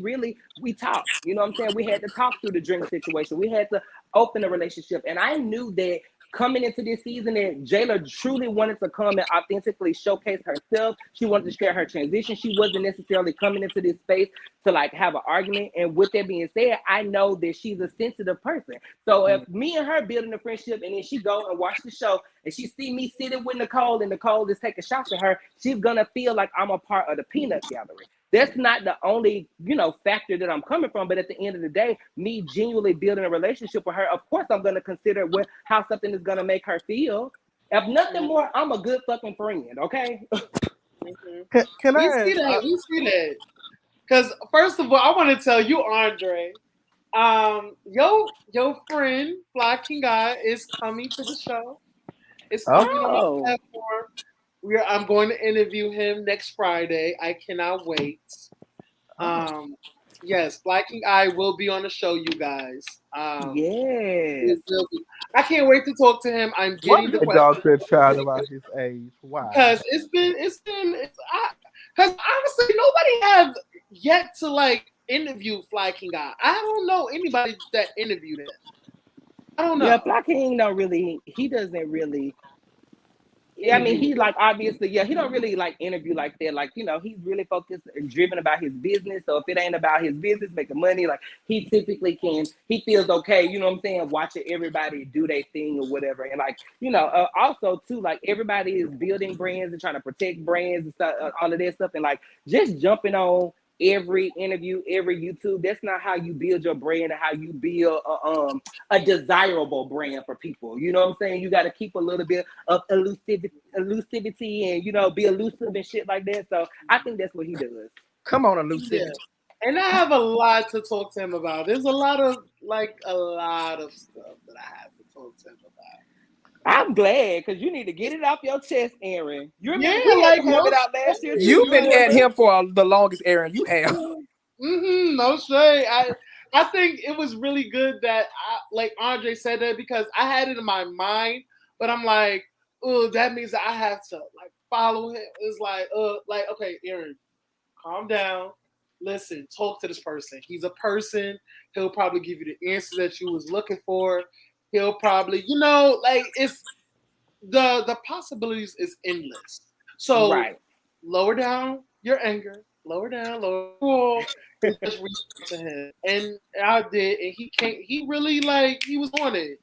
talked. You know what I'm saying? We had to talk through the drink situation. We had to open the relationship. And I knew that coming into this season that Jayla truly wanted to come and authentically showcase herself. She wanted to share her transition. She wasn't necessarily coming into this space to like have an argument. And with that being said, I know that she's a sensitive person. So if me and her building a friendship and then she go and watch the show and she see me sitting with Nicole and Nicole is taking shots at her, she's gonna feel like I'm a part of the peanut gallery. That's not the only, factor that I'm coming from. But at the end of the day, me genuinely building a relationship with her, of course, I'm going to consider how something is going to make her feel. If nothing more, I'm a good fucking friend, okay? Can We I see ask? that. We see that. Because first of all, I want to tell you, Andre, your friend Fly King Guy is coming to the show. It's coming on my Oh, platform. I'm going to interview him next Friday. I cannot wait. Um, yes, Black King Eye will be on the show, you guys. yes. It will be. I can't wait to talk to him. I'm Why getting the you talk questions to a child about his age? Why? because because honestly nobody have yet to like interview Fly King Eye. I don't know anybody that interviewed him. I don't Yeah, know. Black King don't really, he doesn't really. Yeah, I mean, Interview. he like obviously, yeah, he don't really like interview like that. Like, he's really focused and driven about his business. So if it ain't about his business, making money, like he typically he feels okay, you know what I'm saying, watching everybody do their thing or whatever. And like, also too, like everybody is building brands and trying to protect brands and stuff, all of that stuff. And like just jumping on every interview, every YouTube, that's not how you build your brand and how you build a desirable brand for people. You know what I'm saying? You got to keep a little bit of elusivity and be elusive and shit like that. So I think that's what he does. Come on, Yeah. elusivity. And I have a lot to talk to him about. There's a lot of stuff that I have to talk to him about. I'm glad because you need to get it off your chest, Aaron. You Yeah, remember we had like to have no it out last year too. You've You been at remember? him for the longest, Aaron. You have. no shade. I think it was really good that like Andre said that because I had it in my mind, but I'm like, oh, that means that I have to like follow him. It's like okay, Aaron, calm down. Listen, talk to this person. He's a person. He'll probably give you the answer that you was looking for. He'll probably, like it's the possibilities is endless. So Right. lower down your anger, lower down, lower, and just reach out to him. And I did, and he came. He really like he was on it,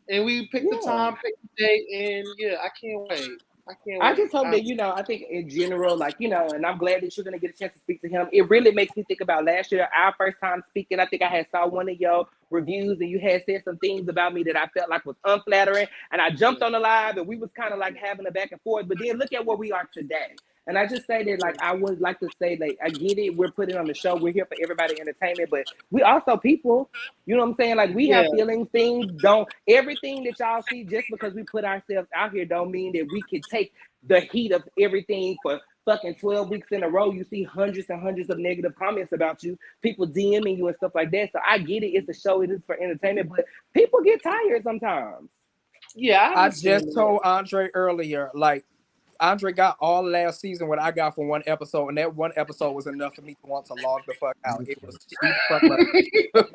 and we picked the Yeah. time, picked the date, and yeah, I can't wait. I can't I wait. just hope that, I think in general, like, and I'm glad that you're going to get a chance to speak to him. It really makes me think about last year, our first time speaking. I think I had saw one of your reviews and you had said some things about me that I felt like was unflattering. And I jumped on the live and we was kind of like having a back and forth. But then look at where we are today. And I just say that, like, I would like to say, like, I get it. We're putting on the show. We're here for everybody entertainment, but we also people. You know what I'm saying? Like, we Yeah, have feelings. Things don't. Everything that y'all see, just because we put ourselves out here, don't mean that we can take the heat of everything for fucking 12 weeks in a row. You see hundreds and hundreds of negative comments about you, people DMing you and stuff like that. So I get it. It's a show. It is for entertainment, but people get tired sometimes. yeah, I I understand just that. told Andre earlier, like Andre got all last season what I got from one episode, and that one episode was enough for me to want to log the fuck out. It was too fucking.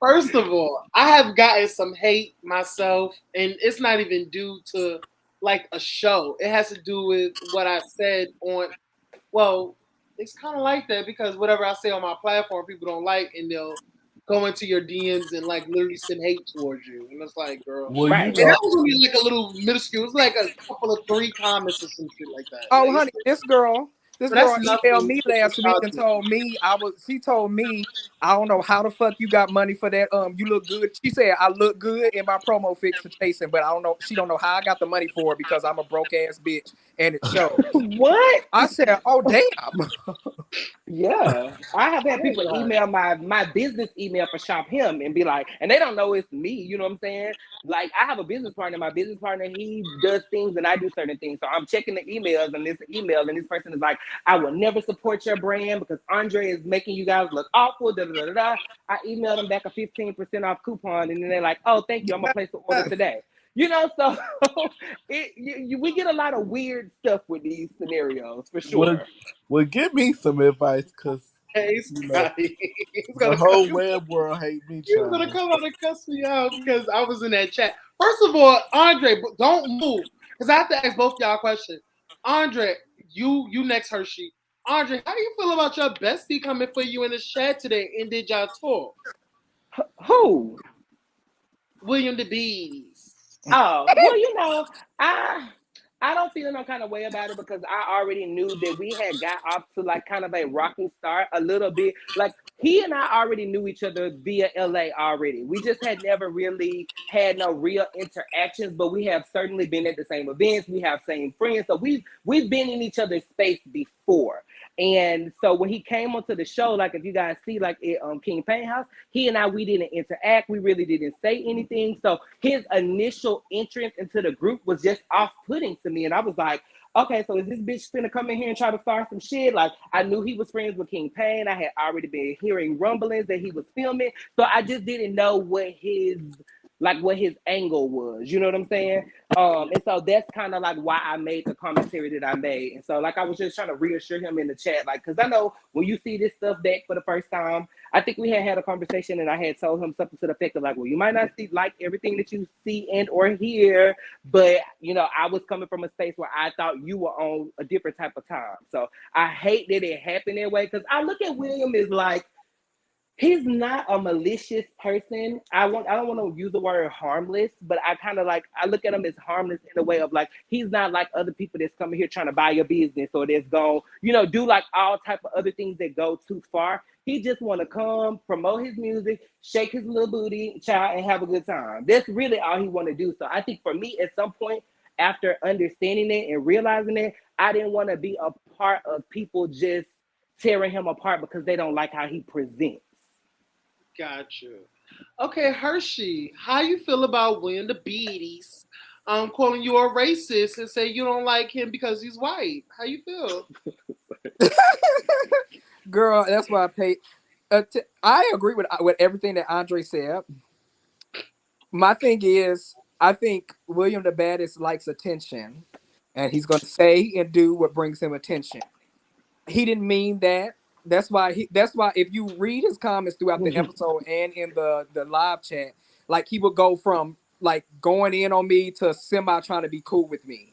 First of all, I have gotten some hate myself, and it's not even due to like a show. It has to do with what I said on. Well, it's kind of like that because whatever I say on my platform, people don't like, and they'll go into your DMs and like literally send hate towards you, and it's like, girl. Well, Right. And that was only like a little minuscule. It was like a couple of 3 comments or some shit like that. Oh, Like, honey, this but that's girl emailed nothing. me It's last week and nostalgia. told me she told me, I don't know how the fuck you got money for that. You look good. She said I look good in my promo fix for chasing, but I don't know. She don't know how I got the money for it because I'm a broke ass bitch and it shows. What? I said, oh damn. Yeah, I have had Oh people God. email my business email for Shop Him and be like, and they don't know it's me. You know what I'm saying? Like, I have a business partner. My business partner, he does things and I do certain things. So I'm checking the emails and this email, and this person is like, I will never support your brand because Andre is making you guys look awful. Da, da, da, da, da. I emailed them back a 15% off coupon, and then they're like, oh, thank you. I'm gonna place the order today. So we get a lot of weird stuff with these scenarios for Well, sure. well, give me some advice, cause Hey, you know Scotty. He's the gonna whole come. web world hate me, He was gonna child. come out and cuss me out because I was in that chat. First of all, Andre, don't move because I have to ask both y'all questions. Andre, you next, Hershey. Andre, how do you feel about your bestie coming for you in the chat today and did y'all talk? Who? William the Bees. Oh, well, I don't feel no kind of way about it because I already knew that we had got off to like kind of a rocking start a little bit. Like he and I already knew each other via LA already. We just had never really had no real interactions, but we have certainly been at the same events. We have same friends, so we've been in each other's space before. And so when he came onto the show, like if you guys see, like at King Pain House, he and I, we didn't interact. We really didn't say anything. So his initial entrance into the group was just off-putting to me. And I was like, okay, so is this bitch finna come in here and try to start some shit? Like I knew he was friends with King Pain. I had already been hearing rumblings that he was filming. So I just didn't know what his angle was. You know what I'm saying? And so that's kind of like why I made the commentary that I made. And so like I was just trying to reassure him in the chat, like, because I know when you see this stuff back for the first time, I think we had a conversation and I had told him something to the effect of like, well, you might not see like everything that you see and or hear, but I was coming from a space where I thought you were on a different type of time. So I hate that it happened that way because I look at William as like, he's not a malicious person. I don't want to use the word harmless, but I look at him as harmless in a way of like he's not like other people that's coming here trying to buy your business or that's going, do like all type of other things that go too far. He just want to come, promote his music, shake his little booty, child, and have a good time. That's really all he want to do. So I think for me, at some point, after understanding it and realizing it, I didn't want to be a part of people just tearing him apart because they don't like how he presents. Got you. Okay, Hershey, how you feel about William the Beatties calling you a racist and say you don't like him because he's white? How you feel? Girl, that's why I pay. I agree with everything that Andre said. My thing is, I think William the Baddest likes attention, and he's going to say and do what brings him attention. He didn't mean that. That's why. That's why if you read his comments throughout the episode and in the live chat, like he would go from like going in on me to semi trying to be cool with me.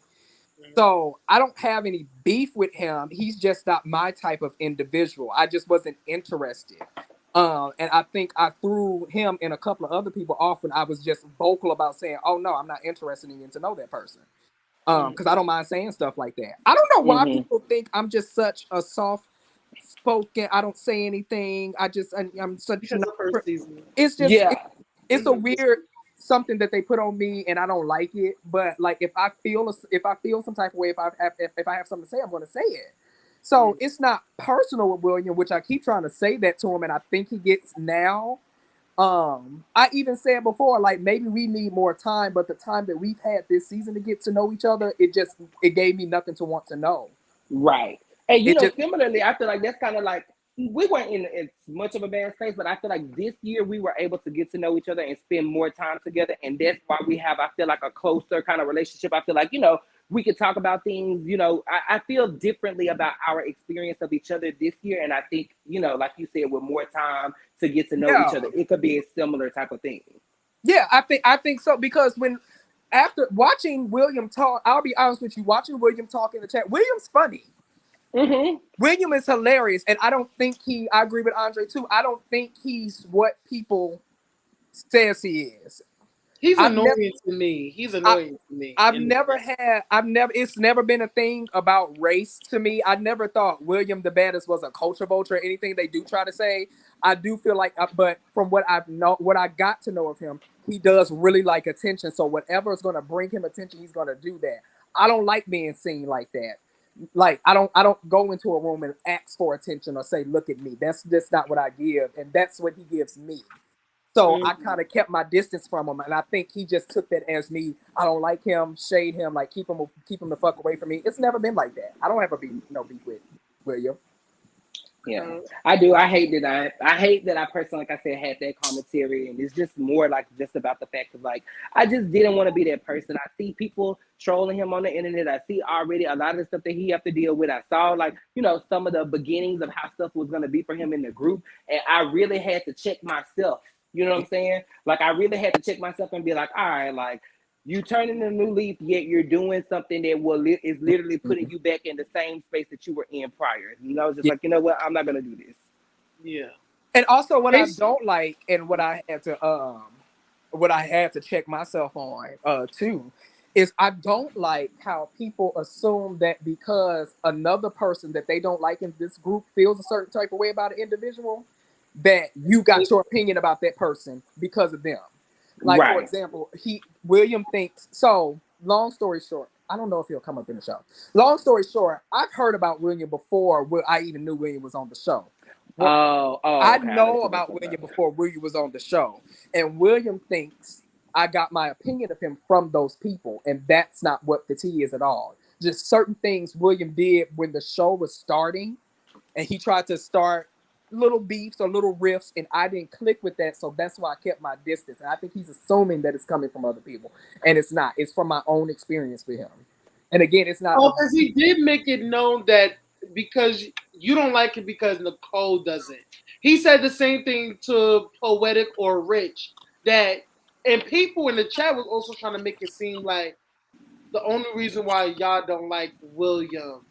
So I don't have any beef with him. He's just not my type of individual. I just wasn't interested. And I think I threw him and a couple of other people off when I was just vocal about saying, "Oh no, I'm not interested in getting to know that person." Because I don't mind saying stuff like that. I don't know why people think I'm just such a soft spoken. I don't say anything. I'm such. Because of first season. It's just Yeah. it's a weird something that they put on me, and I don't like it. But like if I feel some type of way, if I have something to say, I'm going to say it. So it's not personal with William, which I keep trying to say that to him, and I think he gets now. I even said before, like maybe we need more time, but the time that we've had this season to get to know each other, it gave me nothing to want to know. Right. And It just similarly, I feel like that's kind of like we weren't in much of a bad space, but I feel like this year we were able to get to know each other and spend more time together. And that's why we have, I feel like, a closer kind of relationship. I feel like, we could talk about things, I feel differently about our experience of each other this year. And I think, like you said, with more time to get to know each other, it could be a similar type of thing. Yeah, I think so, because after watching William talk, I'll be honest with you, watching William talk in the chat, William's funny. William is hilarious, and I agree with Andre too. I don't think he's what people says he is. He's annoying to me. It's never been a thing about race to me. I never thought William the Baddest was a culture vulture or anything they do try to say. I do feel like, but from what I got to know of him, he does really like attention. So whatever is going to bring him attention, he's going to do that. I don't like being seen like that. Like I don't go into a room and ask for attention or say, "Look at me." That's not what I give, and that's what he gives me. So I kind of kept my distance from him, and I think he just took that as me. I don't like him, shade him, like keep him the fuck away from me. It's never been like that. I don't have no beef with William. Yeah, I do. I hate that I hate that I personally, like I said, had that commentary, and it's just more like just about the fact of like I just didn't want to be that person. I see people trolling him on the internet. I see already a lot of the stuff that he have to deal with. I saw like some of the beginnings of how stuff was gonna be for him in the group, and I really had to check myself. You know what I'm saying? Like I really had to check myself and be like, all right, like you turning a new leaf, yet you're doing something that is literally putting you back in the same space that you were in prior. Just Yeah. like, you know what, I'm not gonna do this. Yeah. And also what I It's, don't like and what I had to check myself on too is I don't like how people assume that because another person that they don't like in this group feels a certain type of way about an individual, that you got your opinion about that person because of them. Like for Right. example, William thinks so. Long story short, I don't know if he'll come up in the show. Long story short, I've heard about William before I even knew William was on the show. Oh, I okay. I know know what you're about talking William about. before William was on the show, and William thinks I got my opinion of him from those people, and that's not what the tea is at all. Just certain things William did when the show was starting, and he tried to start little beefs or little riffs, and I didn't click with that, so that's why I kept my distance. And I think he's assuming that it's coming from other people, and it's not. It's from my own experience with him. And again, it's not a because he did make it known that because you don't like it because Nicole doesn't. He said the same thing to Poetic or Rich that, and people in the chat was also trying to make it seem like the only reason why y'all don't like William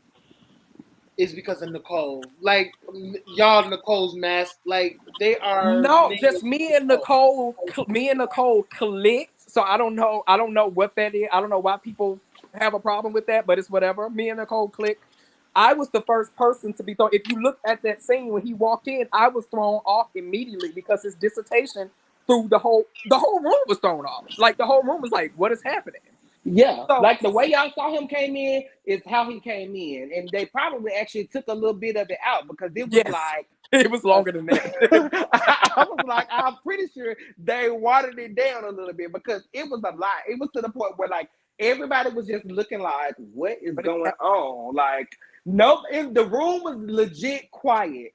is because of Nicole. Like y'all, Nicole's mask. Like they are No, naming just me and Nicole. Me and Nicole clicked. So I don't know. I don't know what that is. I don't know why people have a problem with that, but it's whatever. Me and Nicole clicked. I was the first person to be thrown. If you look at that scene when he walked in, I was thrown off immediately because his dissertation through the whole room was thrown off. Like the whole room was like, "What is happening?" Yeah, So like the way y'all saw him came in is how he came in, and they probably actually took a little bit of it out because it was yes, like it was longer than that. I was like, I'm pretty sure they watered it down a little bit because it was a lot. It was to the point where like everybody was just looking like, what is But going on? Like, nope, the room was legit quiet.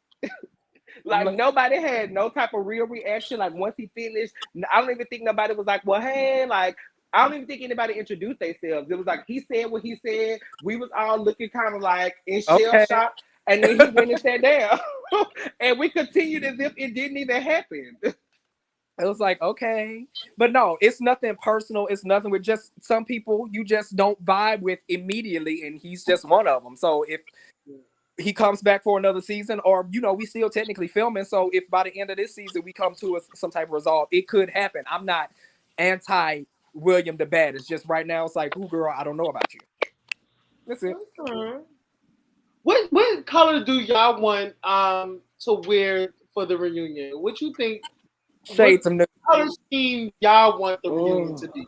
Like nobody had no type of real reaction. Like once he finished, I don't even think nobody was like, well, hey, like I don't even think anybody introduced themselves. It was like he said what he said. We was all looking kind of like in shell okay. shock. And then he went and sat down. And we continued as if it didn't even happen. It was like, okay. But no, it's nothing personal. It's nothing with just some people you just don't vibe with immediately. And he's just one of them. So if he comes back for another season, or, we still technically filming. So if by the end of this season we come to some type of resolve, it could happen. I'm not anti William the Baddest. Just right now, it's like, ooh, girl, I don't know about you. That's it. Okay. What color do y'all want to wear for the reunion? What you think? What Shades of new. color scheme y'all want the reunion to Oh, be?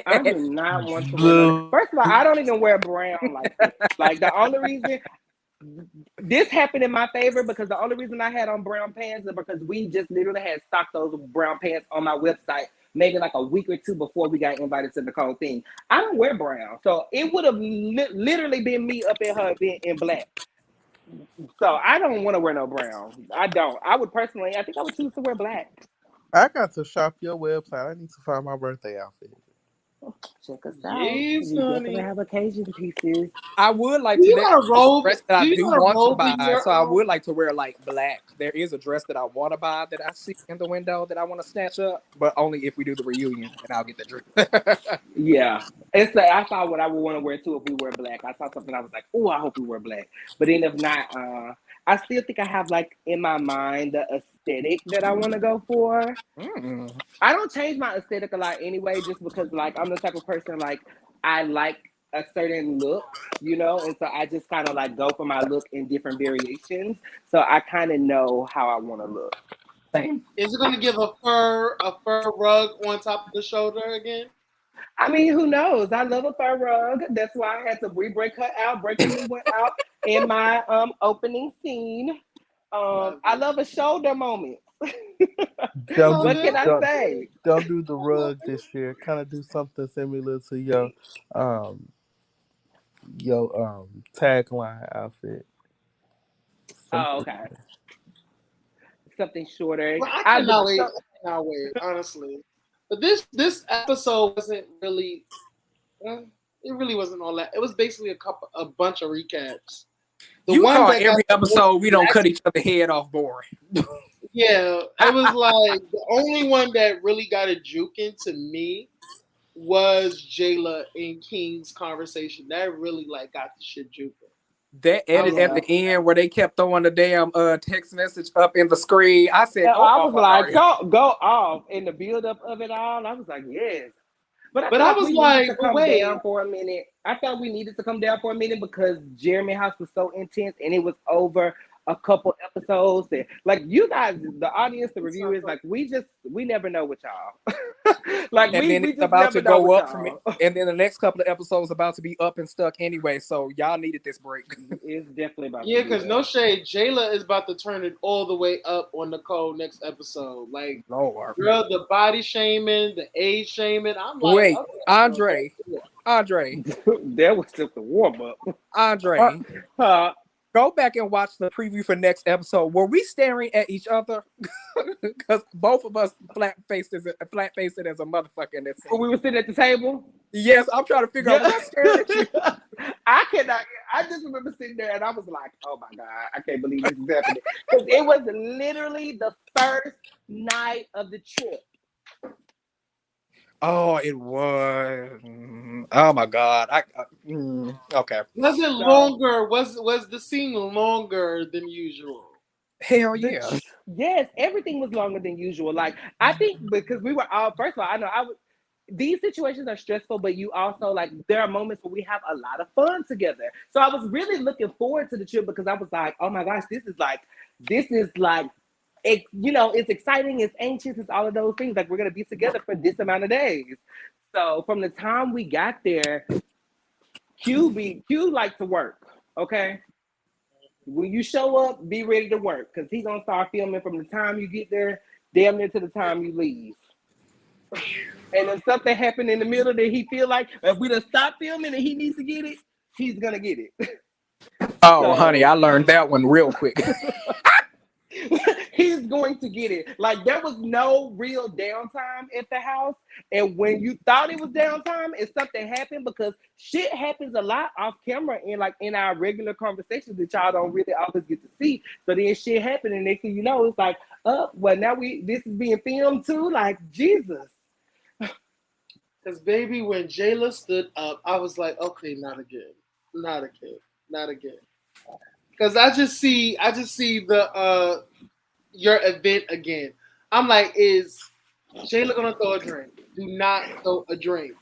I do not want to wear no. Blue. First of all, I don't even wear brown like that. Like the only reason this happened in my favor because the only reason I had on brown pants is because we just literally had stocked those brown pants on my website maybe like a week or two before we got invited to the Nicole thing. I don't wear brown, so it would have literally been me up in her event in black. So I don't want to wear no brown. I don't. I would personally, I think I would choose to wear black. I got to shop your website. I need to find my birthday outfit. Check us out. Yes, We definitely honey. have occasion pieces. I would like Do to. you There got a is a robe? dress that Do I you do got a want to robe in buy, your so I would like to wear like black. There is a dress that I want to buy that I see in the window that I want to snatch up, but only if we do the reunion, and I'll get the dress. Yeah. It's like I saw what I would want to wear too if we wear black. I saw something I was like, oh, I hope we wear black. But then if not, I still think I have like in my mind the aesthetic that I want to go for. Mm. I don't change my aesthetic a lot anyway, just because like I'm the type of person like I like a certain look, and so I just kind of like go for my look in different variations. So I kind of know how I want to look. Same. Is it gonna give a fur rug on top of the shoulder again? I mean, who knows? I love a fur rug. That's why I had to break her out, break a new one out in my opening scene. Love I it. love a shoulder moment. Don't Love do What it. can I don't say? don't do the rug this year. Kind of do something similar to um your tagline outfit. Oh, okay. Something shorter. Well, I cannot wait. I cannot wait, honestly. But this episode wasn't really. It really wasn't all that. It was basically a bunch of recaps. The You one call that every got episode we don't cut each other head off boring. Yeah, it was like the only one that really got a juking to me was Jayla and King's conversation. That really like got the shit juking. That edit at the end where they kept throwing the damn text message up in the screen. I said, I off, was like, Adaria. go off. In the build up of it all, I was like, yes. But I But feel I like was we like, needed to but come wait. down for a minute. I felt we needed to come down for a minute because Jeremy House was so intense and it was over a couple episodes. And like you guys, the audience, the reviewers, like we never know with y'all. Like and we then it's just about never to know go with up from y'all. it, and then the next couple of episodes about to be up and stuck anyway. So y'all needed this break. It's definitely about Yeah, to because no shade, Jayla is about to turn it all the way up on Nicole next episode. Like, Lord. girl, the body shaming, the age shaming. I'm like, Wait, okay, Andre, that was just a warm up. Andre, go back and watch the preview for next episode. Were we staring at each other? Because both of us flat faced as a motherfucker in this scene. When we were sitting at the table. Yes, I'm trying to figure out. Was I staring at you? I cannot. I just remember sitting there and I was like, "Oh my god, I can't believe this is happening." Because it was literally the first night of the trip. Oh, it was. Oh my god. Okay. Was it longer? Was the scene longer than usual? Hell yeah. Yes, everything was longer than usual. Like I think because we were all. First of all, I know these situations are stressful, but you also like there are moments where we have a lot of fun together. So I was really looking forward to the trip because I was like, oh my gosh, this is like, it's exciting, it's anxious, it's all of those things. Like we're gonna be together for this amount of days. So from the time we got there, Q likes to work. Okay, when you show up, be ready to work because he's gonna start filming from the time you get there, damn near to the time you leave. And if something happened in the middle that he feel like if we done stop filming and he needs to get it, he's gonna get it. Oh, honey, I learned that one real quick. He's going to get it. Like there was no real downtime at the house. And when you thought it was downtime, and something happened because shit happens a lot off camera and like in our regular conversations that y'all don't really always get to see. So then shit happened and next thing you know, it's like, well now this is being filmed too. Like Jesus. Because baby, when Jayla stood up, I was like, okay, not again. Because I just see the your event again. I'm like, is Jayla gonna throw a drink? Do not throw a drink.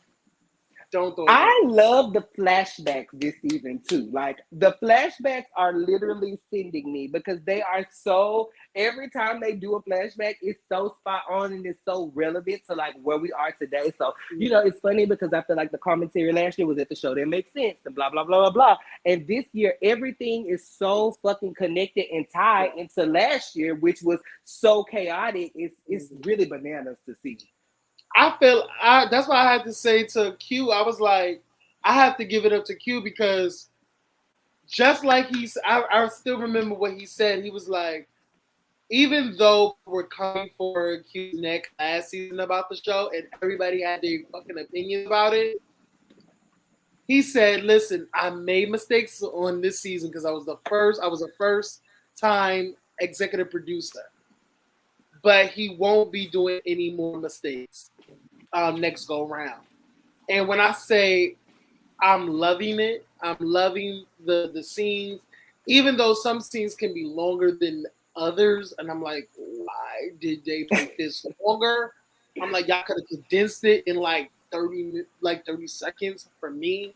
Don't throw a drink. I love the flashbacks this season too. Like the flashbacks are literally sending me because they are so every time they do a flashback, it's so spot on and it's so relevant to like where we are today. So, it's funny because I feel like the commentary last year was at the show that makes sense and blah, blah, blah, blah, blah. And this year, everything is so fucking connected and tied into last year, which was so chaotic. It's really bananas to see. That's why I had to say to Q, I was like, I have to give it up to Q because just like I still remember what he said. He was like, even though we're coming for Q's neck last season about the show and everybody had their fucking opinions about it, he said, listen, I made mistakes on this season because I was a first time executive producer. But he won't be doing any more mistakes next go round. And when I say I'm loving it, I'm loving the scenes, even though some scenes can be longer than others, and I'm like, why did they make this longer? I'm like, y'all could have condensed it in like 30 seconds for me.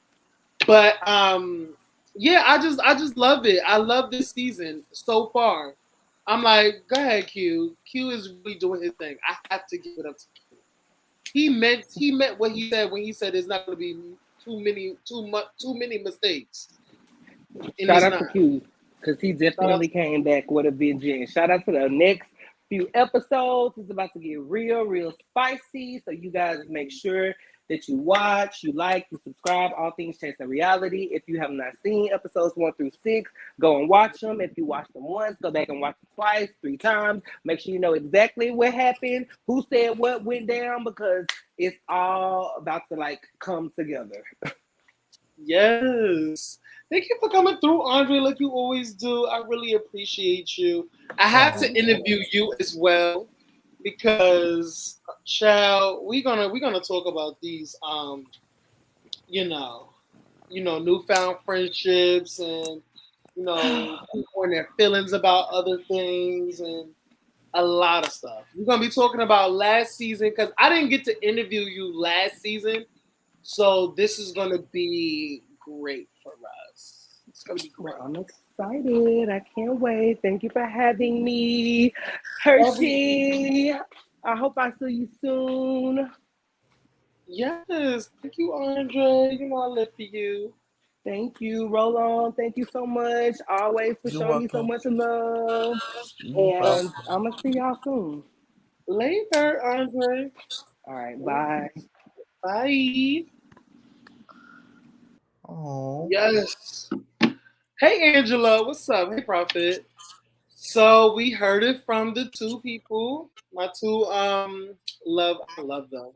But yeah, I just love it. I love this season so far. I'm like, go ahead, Q. Q is really doing his thing. I have to give it up to Q. He meant what he said when he said there's not going to be too many mistakes. Shout out to Q because he definitely came back with a vengeance. Shout out to the next few episodes. It's about to get real, real spicy. So you guys make sure that you watch, you like, you subscribe, all things chasing reality. If you have not seen episodes 1 through 6, go and watch them. If you watch them once, go back and watch them twice, 3 times. Make sure you know exactly what happened, who said what went down, because it's all about to like come together. Yes. Thank you for coming through, Andre, like you always do. I really appreciate you. I have to interview you as well because, child, we're gonna talk about these you know, newfound friendships and people and their feelings about other things and a lot of stuff. We're gonna be talking about last season because I didn't get to interview you last season, so this is gonna be great for us. It's gonna be great. Well, I'm excited. I can't wait. Thank you for having me, Every- Hershey. I hope I see you soon. yes, thank you, Andre. You know I live for you. Thank you, Roll On. Thank you so much. Always for You're showing me so welcome. much love. You're And welcome. I'm gonna see y'all soon. Later, Andre. All right, bye. Bye. Oh, Yes. Hey, Angela. What's up? Hey, Prophet. So we heard it from the two people. My two I love them.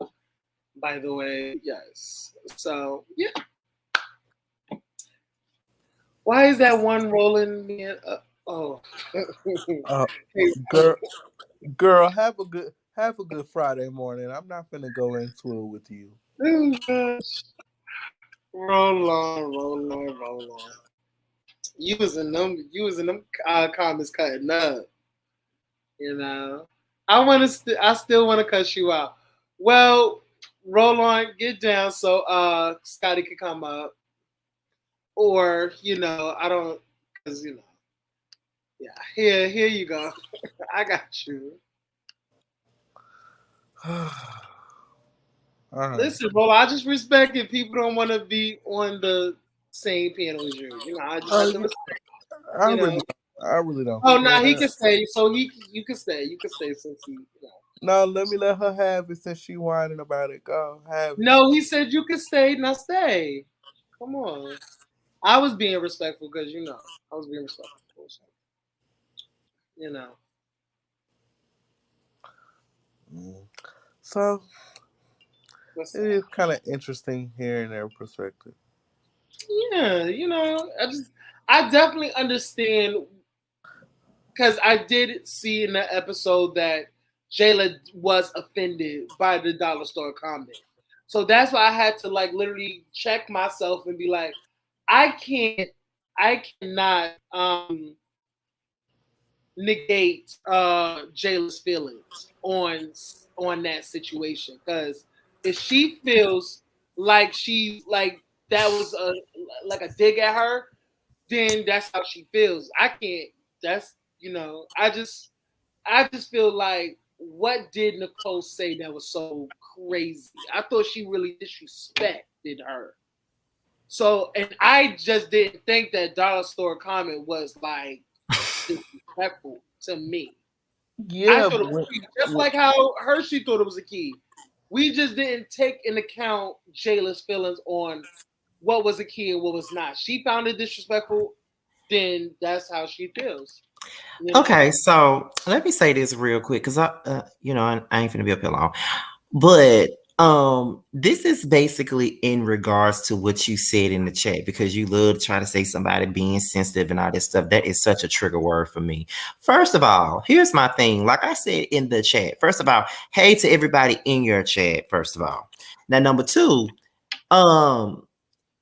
By the way, yes. So yeah. Why is that one rolling me? Oh. uh, Hey, girl, girl, have a good Friday morning. I'm not gonna go into it with you. oh gosh. Roll on, roll on, roll on. You was in them comments cutting up. You know. I still want to cuss you out. Well, roll on, get down so Scotty can come up. Or, I don't cause yeah, here you go. I got you. All right. Listen, bro, I just respect if people don't want to be on the same panel as you. I just have to Uh, respect, I you really, know. I really don't Oh no, he care. can stay. So you can stay. You can stay since he. No, let me let her have it since she whining about it. Go have it. No, he said you can stay. Now stay. Come on. I was being respectful because I was being respectful. So, you know. Mm. So What's it that? is kind of interesting hearing their perspective. Yeah, I definitely understand because I did see in the episode that Jayla was offended by the dollar store comment. So that's why I had to like literally check myself and be like, I can't, I cannot negate Jayla's feelings on that situation because if she feels like she's like that was like a dig at her, then that's how she feels. I can't. That's I just feel like what did Nicole say that was so crazy? I thought she really disrespected her. So, and I just didn't think that dollar store comment was like disrespectful to me. I Yeah, thought it was key, just like how Hershey thought it was a key. We just didn't take into account Jayla's feelings on what was a key and what was not. She found it disrespectful, then that's how she feels. Okay, so let me say this real quick because I ain't finna be up here long, but this is basically in regards to what you said in the chat because you love to try to say somebody being sensitive and all this stuff. That is such a trigger word for me. First of all, here's my thing. Like I said in the chat, first of all, hey to everybody in your chat. First of all, now number two, um.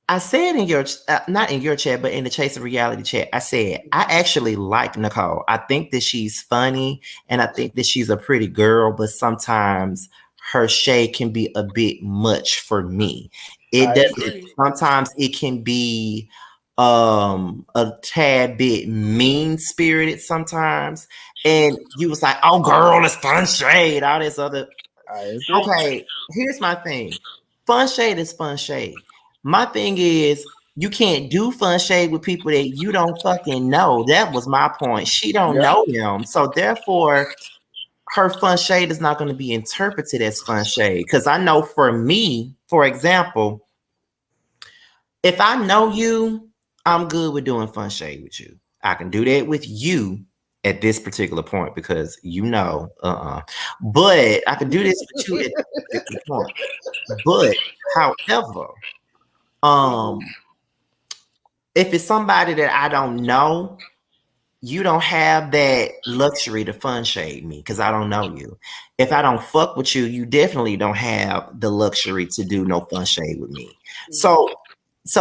I said in your not in your chat, but in the Chase of Reality chat, I said I actually like Nicole. I think that she's funny, and I think that she's a pretty girl. But sometimes her shade can be a bit much for me. It I does. agree. Sometimes it can be a tad bit mean spirited. Sometimes, and you was like, "Oh, girl, it's fun shade." All this other. I agree. Okay, here's my thing. Fun shade is fun shade. My thing is you can't do fun shade with people that you don't fucking know. That was my point. She don't Yep. know them. So therefore, her fun shade is not going to be interpreted as fun shade. Because I know for me, for example, if I know you, I'm good with doing fun shade with you. I can do that with you at this particular point because But I can do this with you at this particular point. But however, if it's somebody that I don't know, you don't have that luxury to fun shade me because I don't know you. If I don't fuck with you, you definitely don't have the luxury to do no fun shade with me. So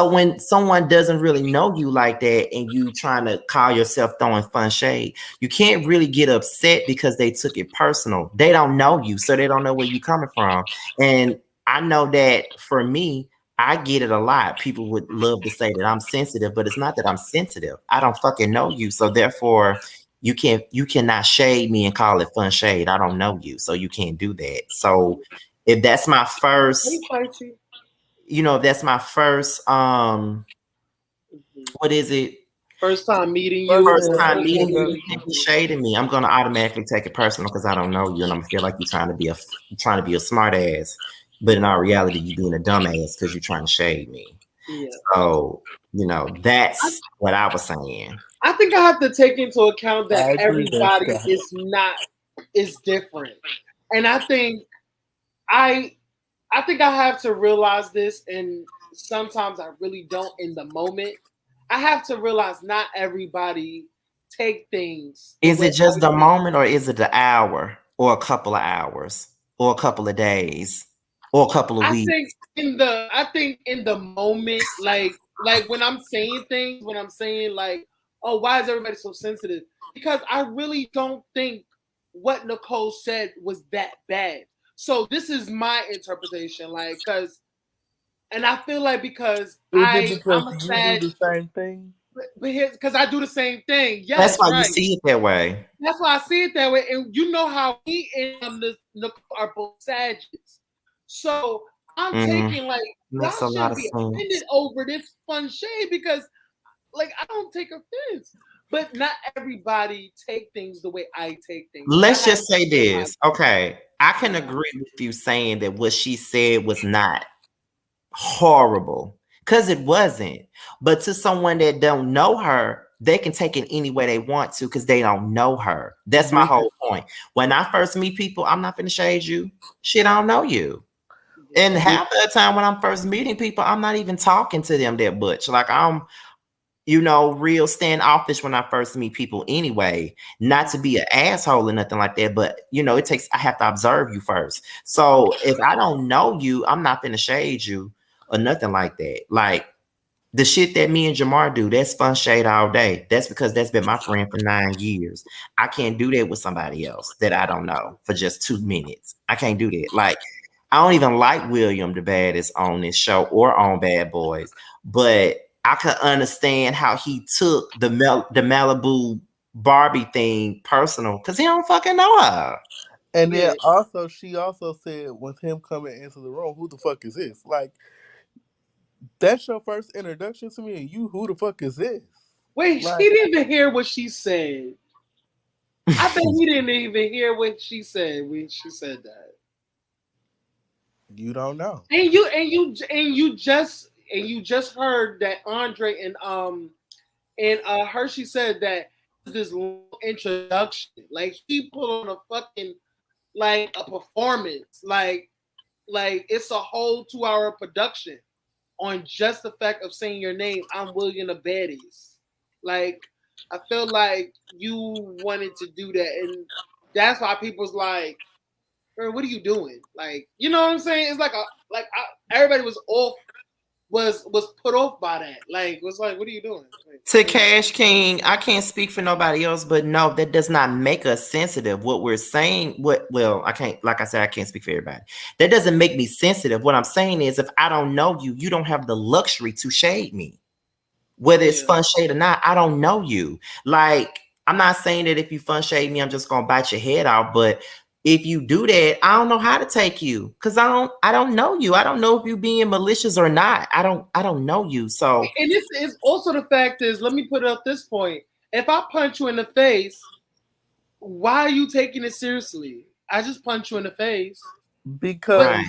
when someone doesn't really know you like that and you trying to call yourself throwing fun shade, you can't really get upset because they took it personal. They don't know you, so they don't know where you're coming from. And I know that for me, I get it a lot. People would love to say that I'm sensitive, but it's not that I'm sensitive. I don't fucking know you. So therefore, you cannot shade me and call it fun shade. I don't know you. So you can't do that. So if that's my first, if that's my first what is it? First time meeting you. First time meeting you and you shading me, I'm gonna automatically take it personal because I don't know you and I'm gonna feel like you're trying to be a smart ass. But in all reality, you're being a dumbass because you're trying to shade me. Yeah. So, that's what I was saying. I think I have to take into account that everybody is different. And I think I have to realize this, and sometimes I really don't in the moment. I have to realize not everybody take things. Is it just the moment, or is it the hour, or a couple of hours, or a couple of days? Or a couple of weeks. I think in the moment, like when I'm saying things, when I'm saying like, oh, why is everybody so sensitive? Because I really don't think what Nicole said was that bad. So this is my interpretation, and I feel like because I'm do the same thing. Because I do the same thing. Yes, that's why you see it that way. That's why I see it that way. And you know how me and Nicole are both Sagittarius. So I'm taking y'all shouldn't be offended over this fun shade because I don't take offense. But not everybody take things the way I take things. Let's just say this. Okay. I can agree with you saying that what she said was not horrible. Because it wasn't. But to someone that don't know her, they can take it any way they want to because they don't know her. That's my whole point. When I first meet people, I'm not going to shade you. Shit, I don't know you. And half of the time when I'm first meeting people, I'm not even talking to them that much. Like I'm, real standoffish when I first meet people anyway. Not to be an asshole or nothing like that, but I have to observe you first. So if I don't know you, I'm not gonna shade you or nothing like that. Like the shit that me and Jamar do, that's fun shade all day. That's because that's been my friend for 9 years. I can't do that with somebody else that I don't know for just 2 minutes. I can't do that. Like I don't even like William the Baddest on this show or on Bad Boys, but I could understand how he took the Malibu Barbie thing personal because he don't fucking know her. And then she also said with him coming into the room, who the fuck is this? Like, that's your first introduction to me, and you, who the fuck is this? Wait, he didn't even hear what she said. I bet he didn't even hear what she said when she said that. You don't know. And you just heard that Andre and Hershey said that this long introduction, like he put on a fucking a performance, like it's a whole 2-hour production on just the fact of saying your name. I'm William the Baddest. Like I feel like you wanted to do that, and that's why people's like, what are you doing? Like, you know what I'm saying? It's everybody was put off by that. Like, was like, what are you doing? To Cash King, I can't speak for nobody else, but no, that does not make us sensitive. What we're saying, I can't, like I said, I can't speak for everybody. That doesn't make me sensitive. What I'm saying is, if I don't know you, you don't have the luxury to shade me. Whether it's fun shade or not, I don't know you. Like, I'm not saying that if you fun shade me, I'm just gonna bite your head off, but if you do that, I don't know how to take you because I don't know you. I don't know if you're being malicious or not. I don't know you. So, and this is also the fact is, let me put it up this point. If I punch you in the face, why are you taking it seriously? I just punched you in the face. But because Right.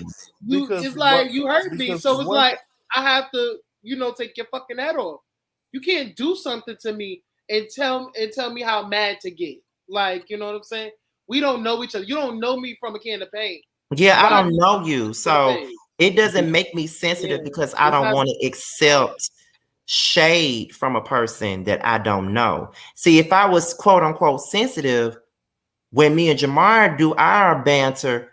it's what like you hurt me, because so it's one like I have to, take your fucking head off. You can't do something to me and tell me how mad to get. Like, you know what I'm saying? We don't know each other. You don't know me from a can of paint. Yeah, I Why don't do know you. you in the So face? it doesn't make me Yeah, sensitive because I it's don't not. want to accept shade from a person that I don't know. See, if I was quote unquote sensitive, when me and Jamar do our banter,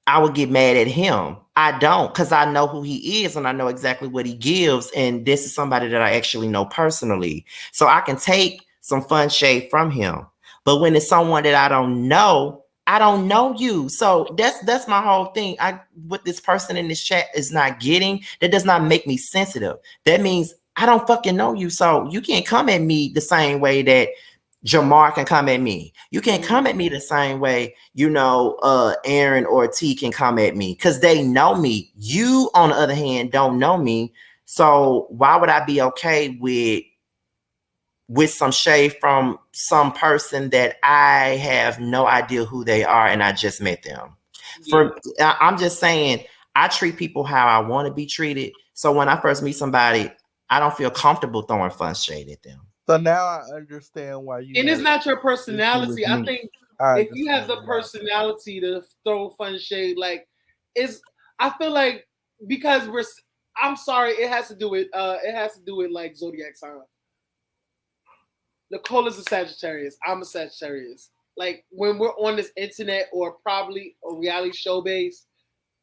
I would get mad at him. I don't, because I know who he is and I know exactly what he gives. And this is somebody that I actually know personally. So I can take some fun shade from him. But when it's someone that I don't know you. So that's my whole thing. What this person in this chat is not getting, that does not make me sensitive. That means I don't fucking know you. So you can't come at me the same way that Jamar can come at me. You can't come at me the same way, Aaron or T can come at me because they know me. You, on the other hand, don't know me. So why would I be okay with some shade from some person that I have no idea who they are and I just met them? I'm just saying, I treat people how I want to be treated. So when I first meet somebody, I don't feel comfortable throwing fun shade at them. So now I understand why you And had it's an not your issue with personality. I me. think I if you have understand the why. personality to throw fun shade, like it's, I feel like because I'm sorry, it has to do with like zodiac sign. Nicole is a Sagittarius. I'm a Sagittarius. Like when we're on this internet or probably a reality show base,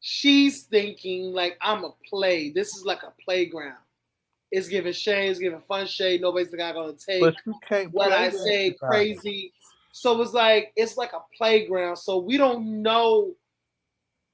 she's thinking like I'm a play. This is like a playground. It's giving shade, it's giving fun shade. Nobody's not gonna But take you can't what play I with say everybody. crazy. So it's like a playground. So we don't know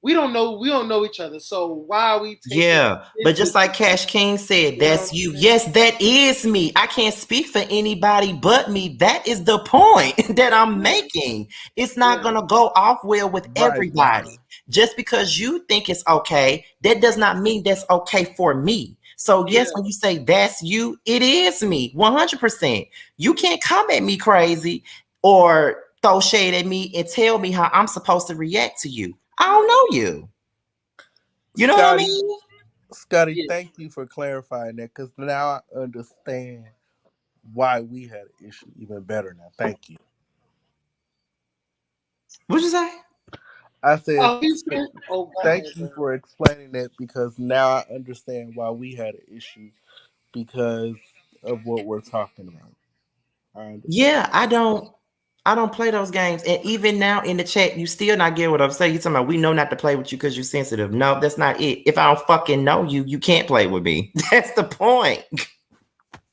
each other. So why are we taking Yeah, but offense just with like you? Cash King said, You know what that's I'm you. saying? Yes, that is me. I can't speak for anybody but me. That is the point that I'm Yeah, making. It's not yeah, going to go off well with Right, everybody. John. Just because you think it's okay, that does not mean that's okay for me. So, yes, yeah, when you say that's you, it is me 100%. You can't come at me crazy or throw shade at me and tell me how I'm supposed to react to you. I don't yeah, know you. You know what I Scotty, mean? Scotty, yeah. thank you for clarifying that because now I understand why we had an issue even better now. Thank you. What'd you say? I said, Oh, he's saying, oh, go thank ahead, you bro. for explaining that because now I understand why we had an issue because of what we're talking about. I understand. Yeah, I don't play those games. And even now in the chat, you still not get what I'm saying. You talking about we know not to play with you because you're sensitive. No, that's not it. If I don't fucking know you, you can't play with me. That's the point.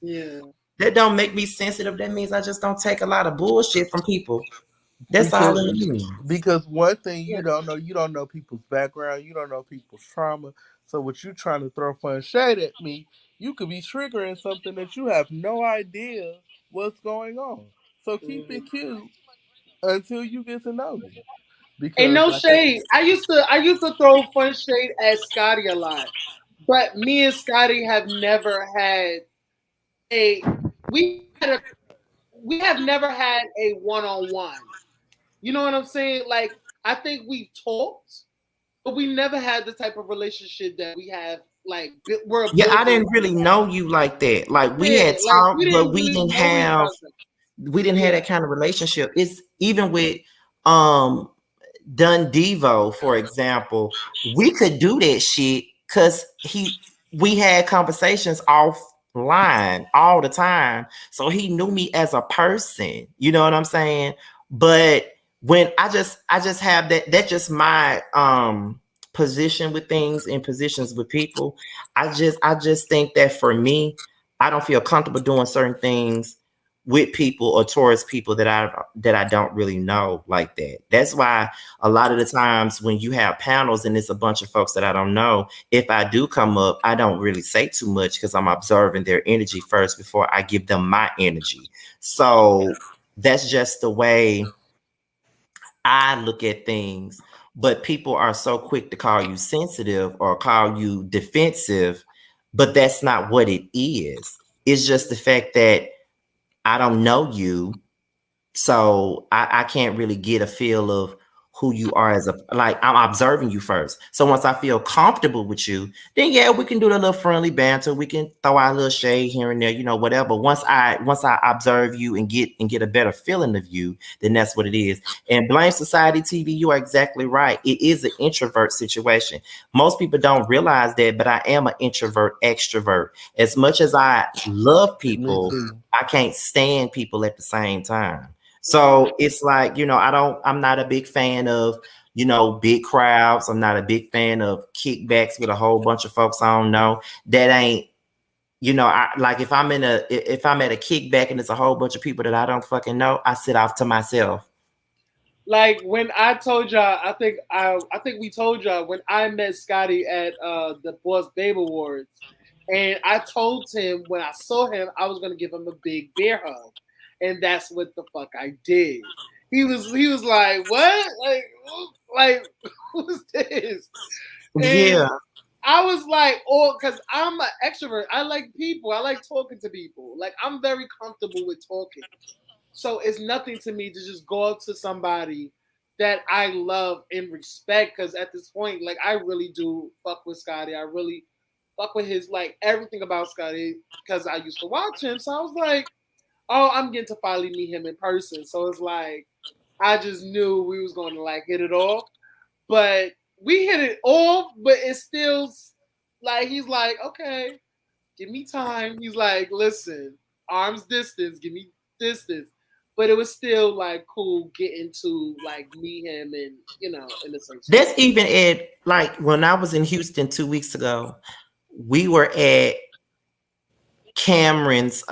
Yeah, That don't make me sensitive. That means I just don't take a lot of bullshit from people. That's all Because it means. one thing yeah, you don't know people's background, you don't know people's trauma. So what you trying to throw fun shade at me, you could be triggering something that you have no idea what's going on. So keep mhm. it cute until you get to know me. Ain't Because no like I shade. I used to throw fun shade at Scotty a lot, but me and Scotty have never had a we had a we have never had a one on one. You know what I'm saying? Like I think we've talked, but we never had the type of relationship that we have. Like we're Yeah, I building. didn't really know you like that. Like we Yeah, had like we talked, but didn't really know each other. we didn't have Yeah. that kind of relationship. It's even with um Dun Devo, for example, we could do that shit because we had conversations offline all the time. So he knew me as a person. You know what I'm saying? But when I just have that's just my position with things and positions with people. I just think that for me, I don't feel comfortable doing certain things with people or towards people that I don't really know like that. That's why a lot of the times when you have panels and it's a bunch of folks that I don't know, if I do come up, I don't really say too much because I'm observing their energy first before I give them my energy. So that's just the way I look at things. But people are so quick to call you sensitive or call you defensive, but that's not what it is. It's just the fact that I don't know you So I can't really get a feel of who you are as a like I'm observing you first. So once I feel comfortable with you, then yeah, we can do the little friendly banter. We can throw out a little shade here and there, whatever. Once I observe you and get a better feeling of you, then that's what it is. And Blame Society TV, you are exactly right. It is an introvert situation. Most people don't realize that, but I am an introvert extrovert. As much as I love Me people, too. I can't stand people at the same time. So it's like, I'm not a big fan of, big crowds. I'm not a big fan of kickbacks with a whole bunch of folks I don't know. That ain't, I like if I'm at a kickback and it's a whole bunch of people that I don't fucking know, I sit off to myself. Like when I told y'all, I think we told y'all when I met Scotty at the Boss Babe Awards, and I told him when I saw him I was gonna give him a big bear hug, and that's what the fuck I did. He was like, what? Like who's this? And Yeah. I was like, oh, because I'm an extrovert. I like people. I like talking to people. Like I'm very comfortable with talking. So it's nothing to me to just go up to somebody that I love and respect. Because at this point, like I really do fuck with Scotty. I really fuck with his like everything about Scotty because I used to watch him. So I was like, oh, I'm getting to finally meet him in person. So it's like I just knew we was going to like hit it off. But we hit it off, but it's still like he's like, okay, give me time. He's like, listen, arms distance, give me distance. But it was still like cool getting to like meet him and in the same space. That's even at like when I was in Houston 2 weeks ago, we were at Cameron's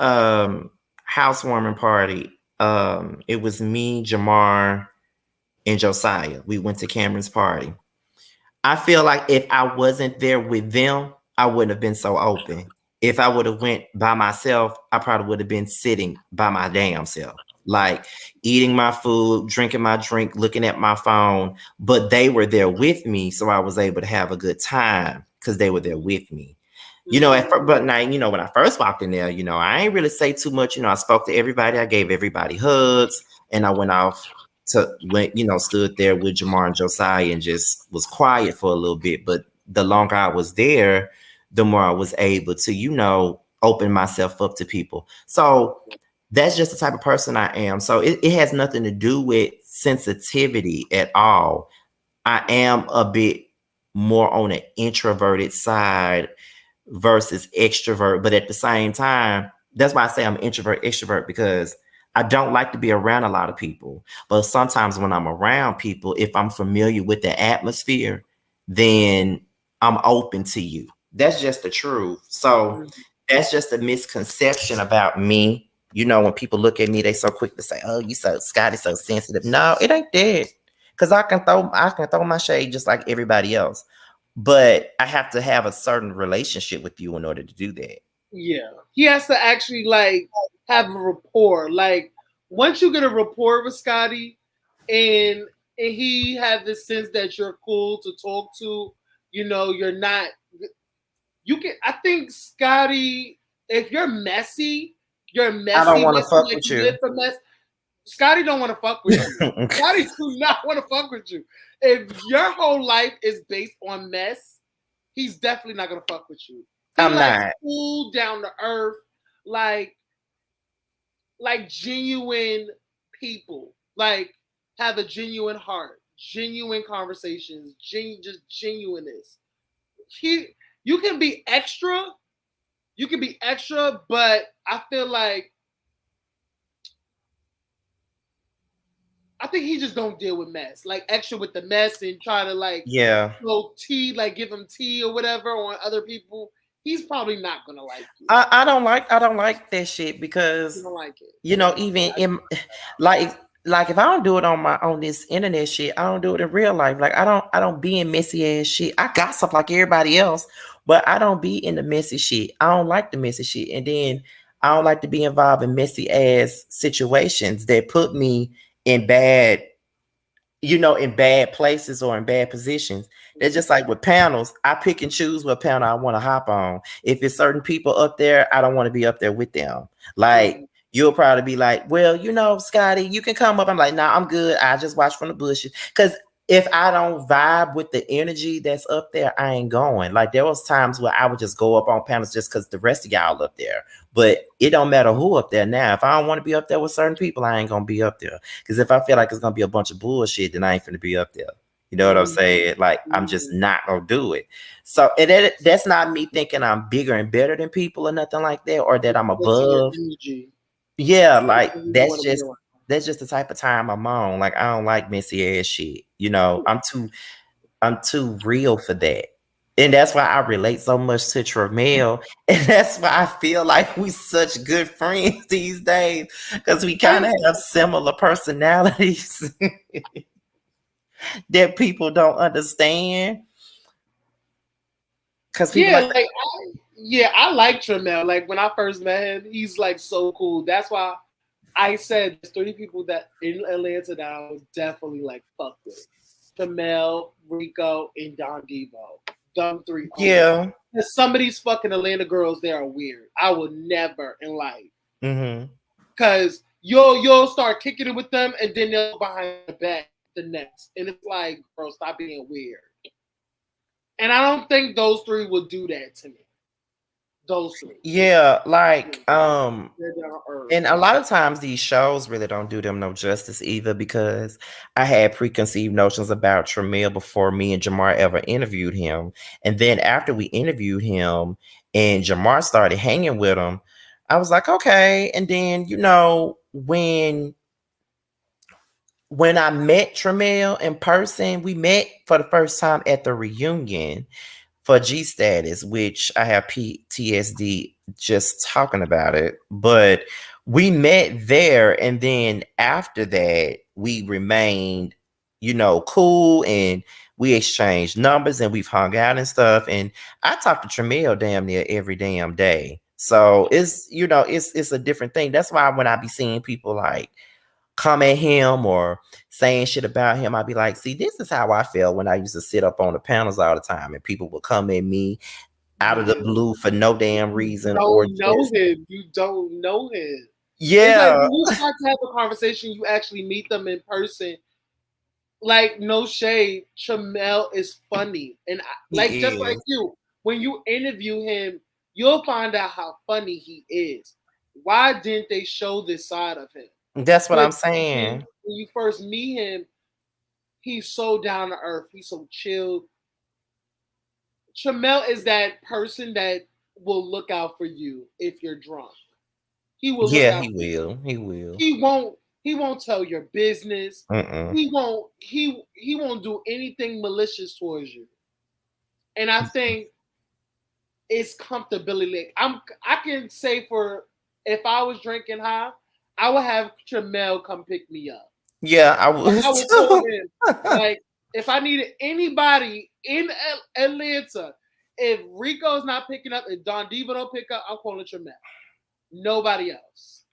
housewarming party. It was me, Jamar, and Josiah. We went to Cameron's party. I feel like if I wasn't there with them, I wouldn't have been so open. If I would have went by myself, I probably would have been sitting by my damn self, like eating my food, drinking my drink, looking at my phone. But they were there with me, so I was able to have a good time because they were there with me. But now, when I first walked in there, I ain't really say too much. I spoke to everybody. I gave everybody hugs, and I went off stood there with Jamar and Josiah and just was quiet for a little bit. But the longer I was there, the more I was able to, open myself up to people. So that's just the type of person I am. So it has nothing to do with sensitivity at all. I am a bit more on an introverted side versus extrovert. But at the same time, that's why I say I'm introvert, extrovert, because I don't like to be around a lot of people. But sometimes when I'm around people, if I'm familiar with the atmosphere, then I'm open to you. That's just the truth. So that's just a misconception about me. When people look at me, they so quick to say, "Oh, you so Scotty, so sensitive." No, it ain't that. Because I can throw my shade just like everybody else. But I have to have a certain relationship with you in order to do that. Yeah, he has to actually like have a rapport. Like once you get a rapport with Scotty, and he have this sense that you're cool to talk to. You're not. You can. I think Scotty, if you're messy, you're I don't messy. want to Messy fuck like with you you. live for mess. Scotty don't want to fuck with you. Scotty do not want to fuck with you. If your whole life is based on mess, he's definitely not gonna fuck with you. He I'm likes not. cool, down to earth, like genuine people, like have a genuine heart, genuine conversations, just genuineness. He, you can be extra, but I feel like I think he just don't deal with mess, like extra with the mess and try to like Yeah. tea, like give him tea or whatever on other people. He's probably not gonna like you. I don't like that shit You because don't like it. even in like if I don't do it on this internet shit, I don't do it in real life. Like I don't be in messy ass shit. I gossip like everybody else, but I don't be in the messy shit. I don't like the messy shit. And then I don't like to be involved in messy ass situations that put me in bad places or in bad positions. They're just like with panels. I pick and choose what panel I want to hop on. If it's certain people up there, I don't want to be up there with them. Like, you'll probably be like, well, Scotty, you can come up. I'm like, nah, I'm good. I just watch from the bushes. Because if I don't vibe with the energy that's up there, I ain't going. Like there was times where I would just go up on panels just because the rest of y'all up there. But it don't matter who up there now. If I don't want to be up there with certain people, I ain't gonna be up there. Because if I feel like it's gonna be a bunch of bullshit, then I ain't finna be up there. You know what I'm saying? Like I'm just not gonna do it. So that's not me thinking I'm bigger and better than people or nothing like that, or that I'm above. Yeah, like that's just the type of time I'm on. Like I don't like messy ass shit. I'm too real for that. And that's why I relate so much to Tramel. And that's why I feel like we such good friends these days. Because we kind of have similar personalities that people don't understand. Because people I like Tramel. Like when I first met him, he's like so cool. That's why I said there's 30 people that in Atlanta that I was definitely like fuck with. Tramel, Rico, and Don Devo. Them three. Yeah. Some of these fucking Atlanta girls, they are weird. I would never in life. Mm-hmm. Cause you'll start kicking it with them, and then they'll go behind the back the next, and it's like, bro, stop being weird. And I don't think those three would do that to me. Those three. Yeah, like and a lot of times these shows really don't do them no justice either, because I had preconceived notions about Tramel before me and Jamar ever interviewed him. And then after we interviewed him and Jamar started hanging with him, I was like, okay. And then, when I met Tramel in person, we met for the first time at the reunion for G Status, which I have PTSD just talking about it. But we met there, and then after that, we remained, cool, and we exchanged numbers, and we've hung out and stuff. And I talk to Tramel damn near every damn day. So it's a different thing. That's why when I be seeing people like come at him or saying shit about him, I'd be like, see, this is how I felt when I used to sit up on the panels all the time, and people would come at me out of the blue for no damn reason. You don't know him. Yeah. It's like when you start to have a conversation, you actually meet them in person. Like, no shade, Tramel is funny. And just like you, when you interview him, you'll find out how funny he is. Why didn't they show this side of him? That's what I'm saying. When you first meet him, he's so down to earth. He's so chill. Tramel is that person that will look out for you if you're drunk. He will. Yeah, he will. He will. He won't tell your business. Mm-mm. He won't do anything malicious towards you. And I think it's comfortability. I can say if I was drinking high, I would have Tramel come pick me up. Yeah, I would. I would call him. Like, if I needed anybody in Atlanta, if Rico's not picking up, if Don Diva don't pick up, I'm calling Tramel. Nobody else.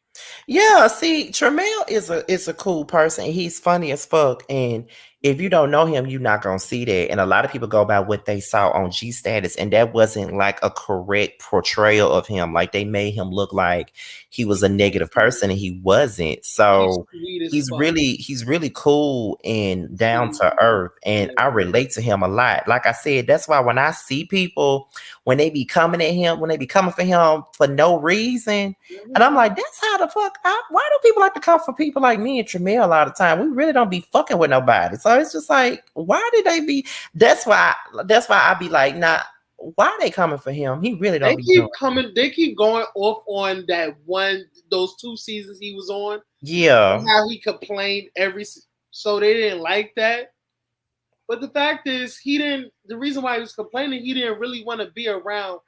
Yeah, see, Tramel is a cool person. He's funny as fuck. And if you don't know him, you're not gonna see that. And a lot of people go by what they saw on G Status, and that wasn't like a correct portrayal of him. Like they made him look like he was a negative person, and he wasn't. So he's really cool and down to earth, and I relate to him a lot. Like I said, that's why when I see people, when they be coming at him, when they be coming for him for no reason, and I'm like, that's how the fuck. Why do people like to come for people like me and Tramel all the time? We really don't be fucking with nobody. So it's just like, why did they be? That's why I be like, nah. Why are they coming for him? He really don't. They keep going off on those 2 seasons he was on. Yeah. How he complained so they didn't like that. But the fact is, the reason why he was complaining, he didn't really want to be around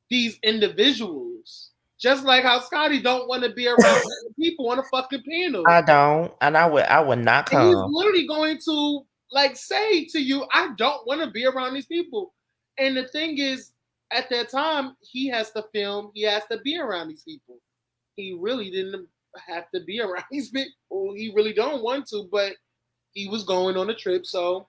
these individuals. Just like how Scotty don't want to be around people on a fucking panel. I don't, and I would not come. And he's literally going to say to you, I don't want to be around these people. And the thing is, at that time, he has to film. He has to be around these people. He really didn't have to be around these people. He really don't want to, but he was going on a trip, so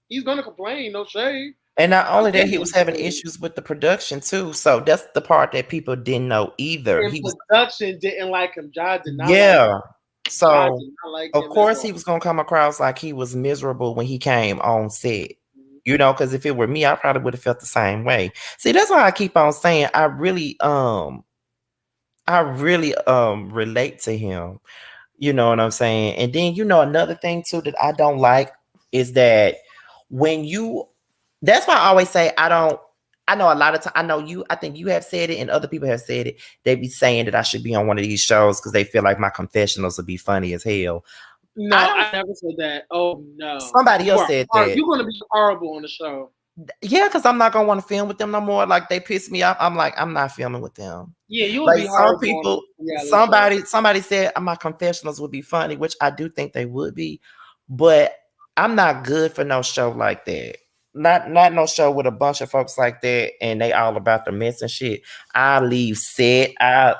he's gonna complain. No shade. And not I'm only that, he was having saying, issues with the production too. So that's the part that people didn't know either. and He was, production didn't like him. Jai did not like him. yeah. Jai So did not like of him at course he all. was gonna come across like he was miserable when he came on set. You know, because if it were me, I probably would have felt the same way. See, that's why I keep on saying I really relate to him. You know what I'm saying? And then another thing too that I don't like is that when you that's why I always say I know a lot of time I know you I think you have said it and other people have said it. They be saying that I should be on one of these shows because they feel like my confessionals would be funny as hell. No, I don't I never said that. Oh no, somebody else said that. You're gonna be horrible on the show. Yeah, because I'm not gonna want to film with them no more. Like they piss me off. I'm like, I'm not filming with them. Yeah, you will Like be some horrible on people, the reality show. somebody said my confessionals would be funny, which I do think they would be, but I'm not good for no show like that. Not no show with a bunch of folks like that and they all about the mess and shit. I leave set. I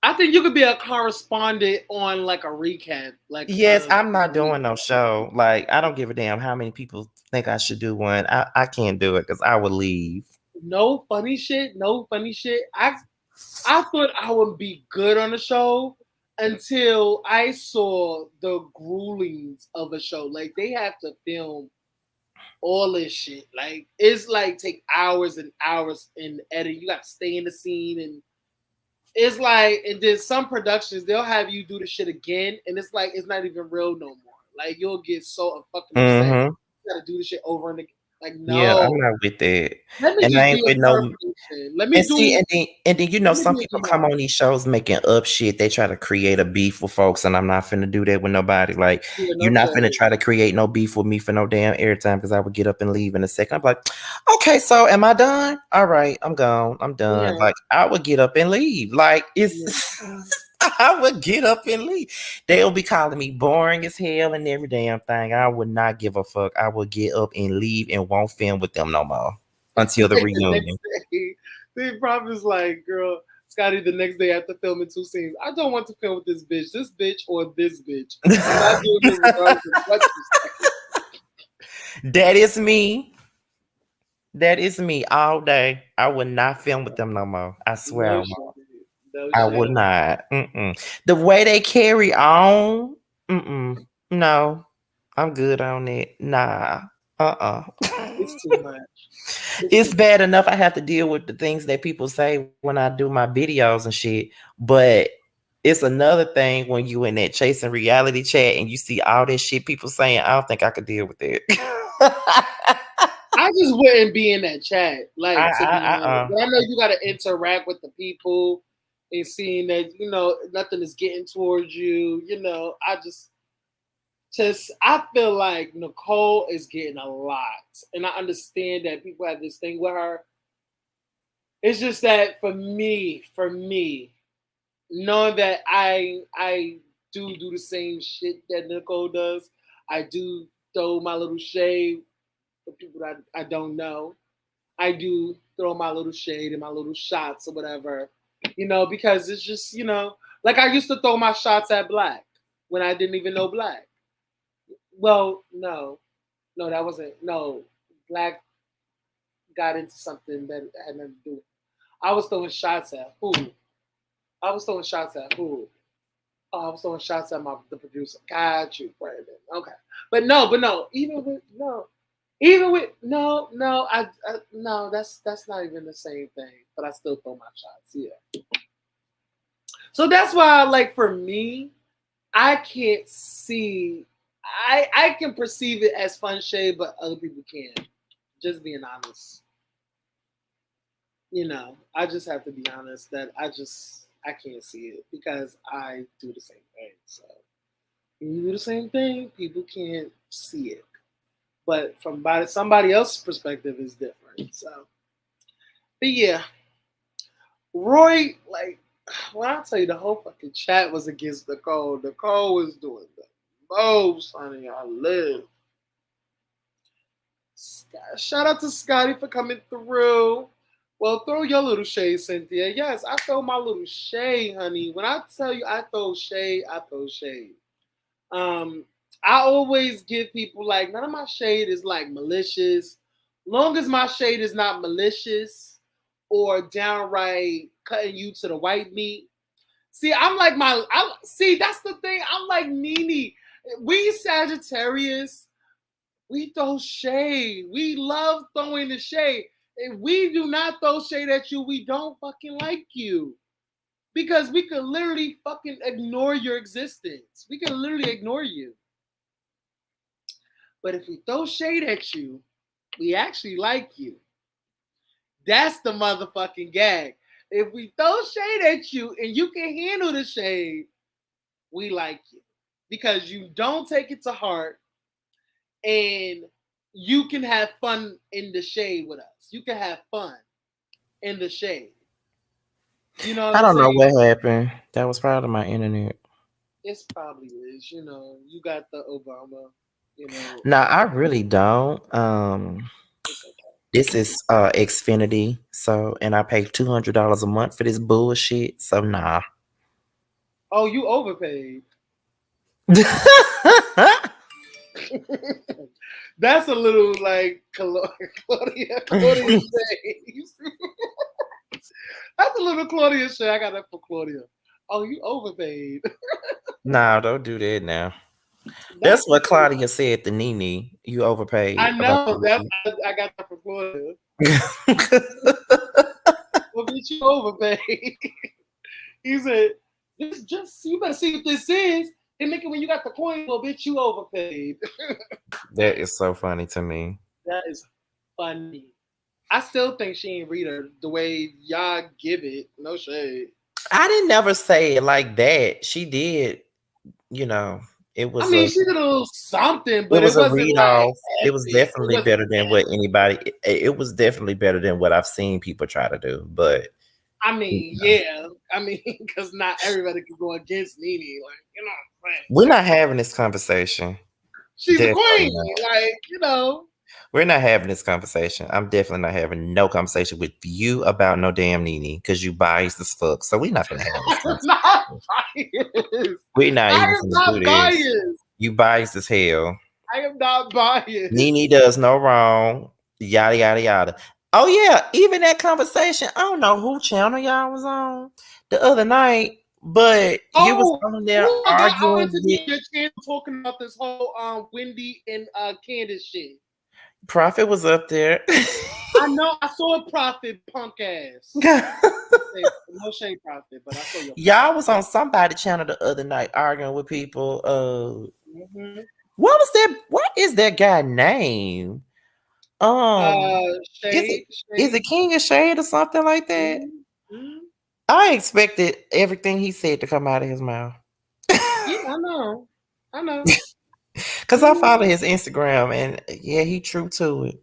I think you could be a correspondent on like a recap, like yes, I'm not doing no show. Like I don't give a damn how many people think I should do one. I can't do it because I would leave. no funny shit, no funny shit. I thought I would be good on the show until I saw the gruelings of a show. Like they have to film all this shit. Like it's like take hours and hours in editing. You got to stay in the scene, and it's like, and then some productions they'll have you do the shit again, and it's like it's not even real no more. Like you'll get so fucking upset. Mm-hmm. You got to do the shit over and again. Like Yeah, I'm no, not with that. let me And I just ain't be a with no third person. Let me and see, do. and then Let some me people do come on these shows making up shit. They try to create a beef with folks, and I'm not finna do that with nobody. Like, yeah, you're no not shade. finna try to create no beef with me for no damn airtime because I would get up and leave in a second. I'm like, okay, so am I done? All right, I'm gone. I'm done. Yeah. Like, I would get up and leave. Like, Yeah. it's I would get up and leave. They'll be calling me boring as hell and every damn thing. I would not give a fuck. I would get up and leave and won't film with them no more until the Like the reunion. next day, the prop is like, girl, Scotty, the next day after filming 2 scenes, I don't want to film with this bitch or this bitch. I'm not doing it regardless of what you say. That is me. That is me all day. I would not film with them no more. I swear I No won't. shade. No I would shade. not. The way they carry on, no, I'm good on it. Nah, It's too much. It's It's too much. bad enough I have to deal with the things that people say when I do my videos and shit, but it's another thing when you in that chasing reality chat and you see all that shit people saying. I don't think I could deal with it. I just wouldn't be in that chat, I, like to I, be I, honest. But I know you got to interact with the people and seeing that nothing is getting towards you. Just I feel like Nicole is getting a lot, and I understand that people have this thing with her. It's just that for me, knowing that I do the same shit that Nicole does, I do throw my little shade for people that I don't know. I do throw my little shade and my little shots or whatever, because it's just like I used to throw my shots at Black when I didn't even know Black. Well, no, that wasn't no. Black got into something that had nothing to do. I was throwing shots at who? I was throwing shots at who? Oh, I was throwing shots at the producer. Got you, Brandon. Okay, but no. Even with no, no. That's not even the same thing. But I still throw my shots. Yeah. So that's why, like for me, I can't see. I can perceive it as fun shade, but other people can't. Just being honest. I just have to be honest that I can't see it because I do the same thing. So when you do the same thing, people can't see it. But from somebody else's perspective is different. So, but yeah, Roy, like when I tell you the whole fucking chat was against Nicole. Nicole was doing the most, honey. I live. Shout out to Scotty for coming through. Well, throw your little shade, Cynthia. Yes, I throw my little shade, honey. When I tell you I throw shade, I throw shade. I always give people like none of my shade is like malicious. Long as my shade is not malicious or downright cutting you to the white meat. See, I'm like see, that's the thing. I'm like Nene. We Sagittarius, we throw shade. We love throwing the shade. If we do not throw shade at you, we don't fucking like you. Because we could literally fucking ignore your existence. We can literally ignore you. But if we throw shade at you, we actually like you. That's the motherfucking gag. If we throw shade at you and you can handle the shade, we like you. Because you don't take it to heart and you can have fun in the shade with us. You can have fun in the shade. You know what I I'm don't know saying? what happened. That was probably my internet. It's probably is. You know, you got the Obama. You know, No, I really don't. it's okay. This is Xfinity, so and I pay $200 a month for this bullshit. So nah. Oh, you overpaid. That's a little like Claudia shade. That's a little Claudia shade. I got that for Claudia. Oh, you overpaid. Nah, don't do that now. That's That's what Claudia said to Nene. You I overpaid about know. the I got that for Claudia. movie. Well, bitch, you overpaid. He said, "This just you better see what this is. They make it when you got the coin. Well, bitch, you overpaid." That is so funny to me. That is funny. I still think she ain't read her the way y'all give it. No shade. I didn't never say it like that. She did, you know, it I was mean, a she did a little something, it but it was a wasn't read like off. It was epic. It definitely wasn't better than what anybody it was definitely better than what I've seen people try to do. But I you mean, know, yeah. I mean, because not everybody can go against Nene. Like, you know what I'm saying? we're not having this conversation. She's the Definitely queen. not. Like, you know. We're not having this conversation. I'm definitely not having no conversation with you about no damn Nene because you biased as fuck. So we're not gonna have this I'm not conversation. biased. We're not I even am gonna do not this. biased. You biased as hell. I am not biased. Nene does no wrong. Yada yada yada. Oh yeah, even that conversation. I don't know who channel y'all was on the other night, but you was Oh, on there oh my god! I wanted arguing to be with on your channel talking about this whole Wendy and Candace shit. Prophet was up there. I know. I saw a Prophet punk ass. No shade, Prophet, but I saw your. Y'all was on somebody channel the other night arguing with people. Mm-hmm. What was that? What is that guy name? Um, is it Shade, is it shade. King of Shade or something like that? Mm-hmm. I expected everything he said to come out of his mouth. Yeah, I know. I know. Cause I Mm-hmm. follow his Instagram and yeah, he true to it.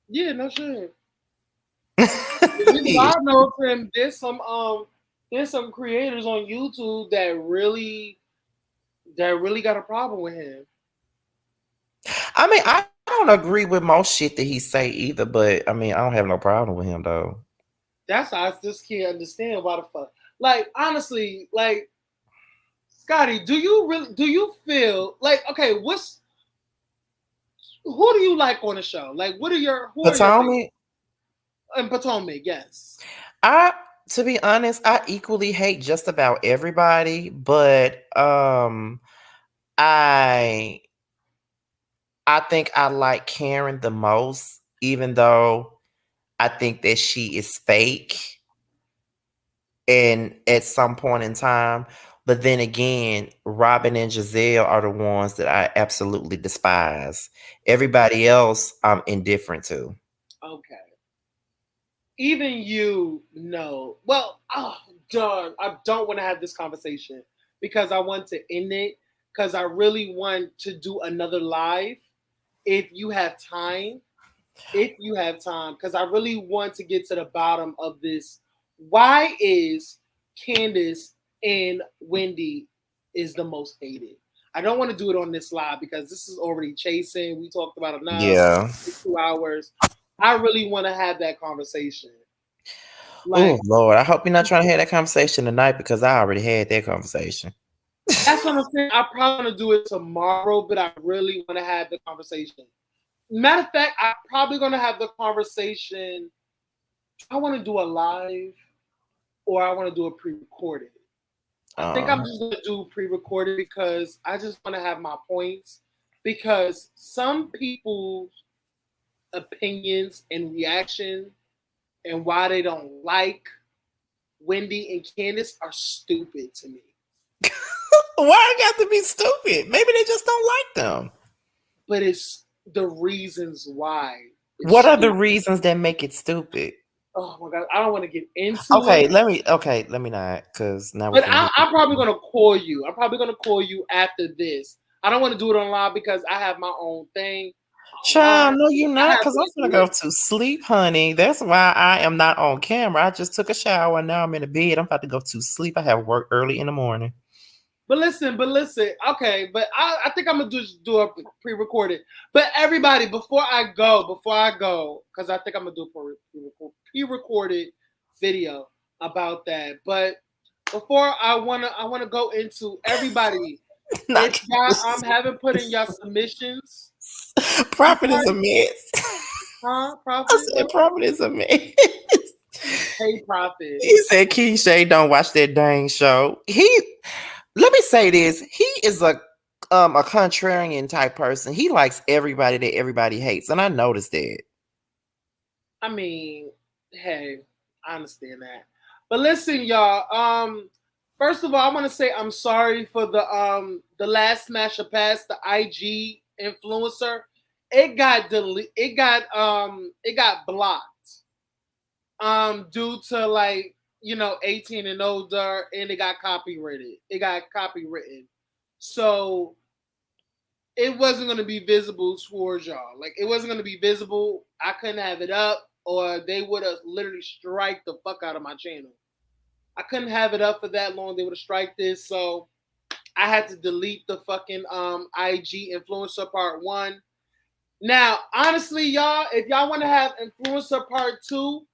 Yeah, no shade. The reason I know him, there's some creators on YouTube that really got a problem with him. I mean, I don't agree with most shit that he say either, but I mean, I don't have no problem with him though. That's why I just can't understand why the fuck. Like honestly, like Scotty, do you feel like okay? Who do you like on the show? Like, who are your favorites? Potomac, And Potomac, yes. I to be honest, I equally hate just about everybody, but I I think I like Karen the most, even though I think that she is fake and at some point in time. But then again, Robin and Giselle are the ones that I absolutely despise. Everybody else I'm indifferent to. Okay. Even you know. Well, oh darn, I don't want to have this conversation because I want to end it because I really want to do another live if you have time. If you have time, because I really want to get to the bottom of this. Why is Candace and Wendy is the most hated? I don't want to do it on this live because this is already chasing. We talked about enough. Yeah. 2 hours. I really want to have that conversation. Oh Like, Lord, I hope you're not trying to have that conversation tonight because I already had that conversation. That's what I'm saying. I probably want to do it tomorrow, but I really want to have the conversation. Matter of fact, I'm probably going to have the conversation. I want to do a live or I want to do a pre-recorded. I think I'm just going to do pre-recorded because I just want to have my points. Because some people's opinions and reaction and why they don't like Wendy and Candace are stupid to me. Why it got to be stupid? Maybe they just don't like them. But it's the reasons why. What are the reasons that make it stupid? Oh my god, I don't want to get into Okay, it. let me not, because now. But I'm probably gonna call you. I'm probably gonna call you after this. I don't want to do it online because I have my own thing. Child, no, you're not, because I'm gonna go to sleep, honey. That's why I am not on camera. I just took a shower and now I'm in the bed. I'm about to go to sleep. I have work early in the morning. But listen. Okay, but I think I'm gonna do a pre-recorded. But everybody, before I go, because I think I'm gonna do a pre-recorded video about that. But before I wanna go into everybody. If y'all haven't put in y'all submissions. Profit is a mess. Huh? Profit? I said Profit is a mess. Hey, Profit. He said Keisha don't watch that dang show. Let me say this. He is a contrarian type person. He likes everybody that everybody hates, and I noticed that. I mean, hey, I understand that. But listen, y'all. First of all, I want to say I'm sorry for the last Smash or Pass, the IG influencer. It got it got blocked. Due to 18 and older, and it got copyrighted. It got copywritten. So it wasn't going to be visible towards y'all. Like, it wasn't going to be visible. I couldn't have it up, or they would have literally striked the fuck out of my channel. I couldn't have it up for that long. They would have striked this. So I had to delete the fucking IG influencer part 1. Now, honestly, y'all, if y'all want to have influencer part 2,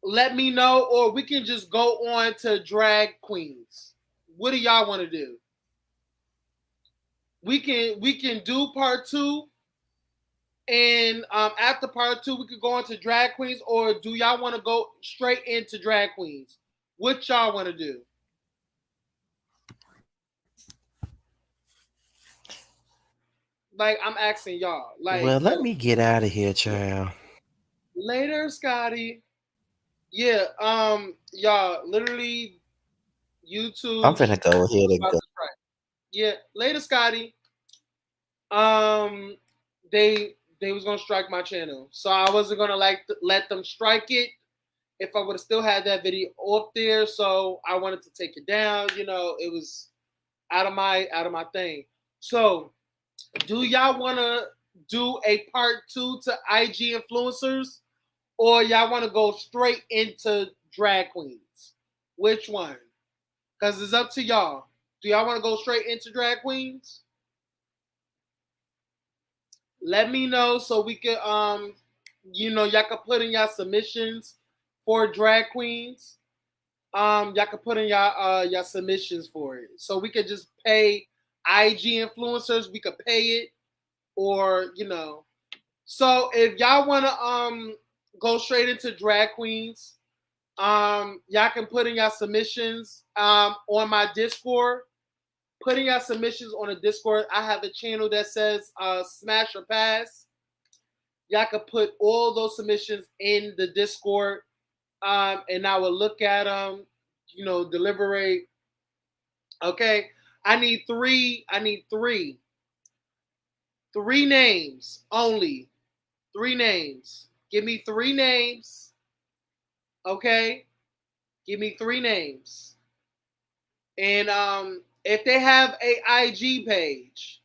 let me know, or we can just go on to drag queens. What do y'all want to do? We can do part 2, and after part 2, we could go on to drag queens, or do y'all want to go straight into drag queens? What y'all want to do? Like, I'm asking y'all. Like, well, let me get out of here, child. Later, Scotty. Yeah, y'all, literally, YouTube. I'm finna go ahead and go. Yeah, later, Scotty. They was gonna strike my channel, so I wasn't gonna let them strike it. If I would have still had that video up there, so I wanted to take it down. You know, it was out of my thing. So, do y'all want to do a part 2 to IG influencers, or y'all want to go straight into drag queens? Which one? Because it's up to y'all. Do y'all want to go straight into drag queens? Let me know so we could y'all can put in y'all submissions for drag queens. Y'all can put in y'all submissions for it. So we could just pay IG influencers, we could pay it, or So if y'all wanna go straight into drag queens, y'all can put in y'all submissions on my Discord. Put in y'all submissions on the Discord. I have a channel that says Smash or Pass. Y'all can put all those submissions in the Discord, and I will look at them, deliberate. Okay, I need three names only. 3 names. Give me 3 names. Okay, give me 3 names. And if they have a IG page,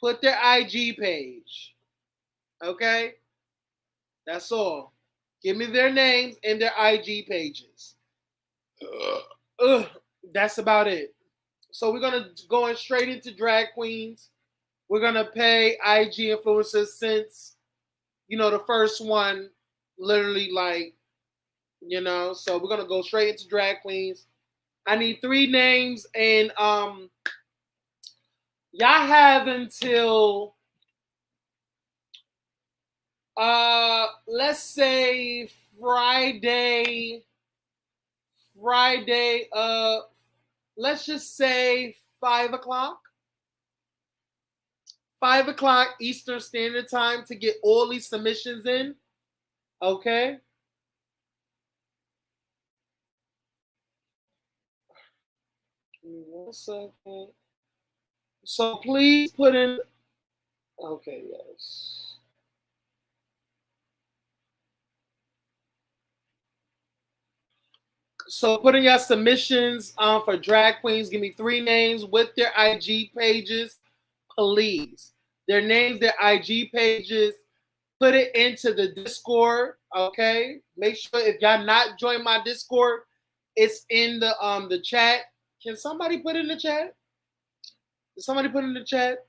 put their IG page. Okay? That's all. Give me their names and their IG pages. That's about it. So we're going to go straight into drag queens. We're going to pay IG influencers since, the first one literally so we're going to go straight into drag queens. I need 3 names, and y'all have until let's say Friday. Let's just say 5 o'clock. 5 o'clock Eastern Standard Time to get all these submissions in. Okay. Give me 1 second. So please put in. Okay, yes. So put in your submissions for drag queens. Give me 3 names with their IG pages, please. Their names, their IG pages. Put it into the Discord. Okay. Make sure if y'all not join my Discord, it's in the chat. Can somebody put it in the chat? Did somebody put it in the chat?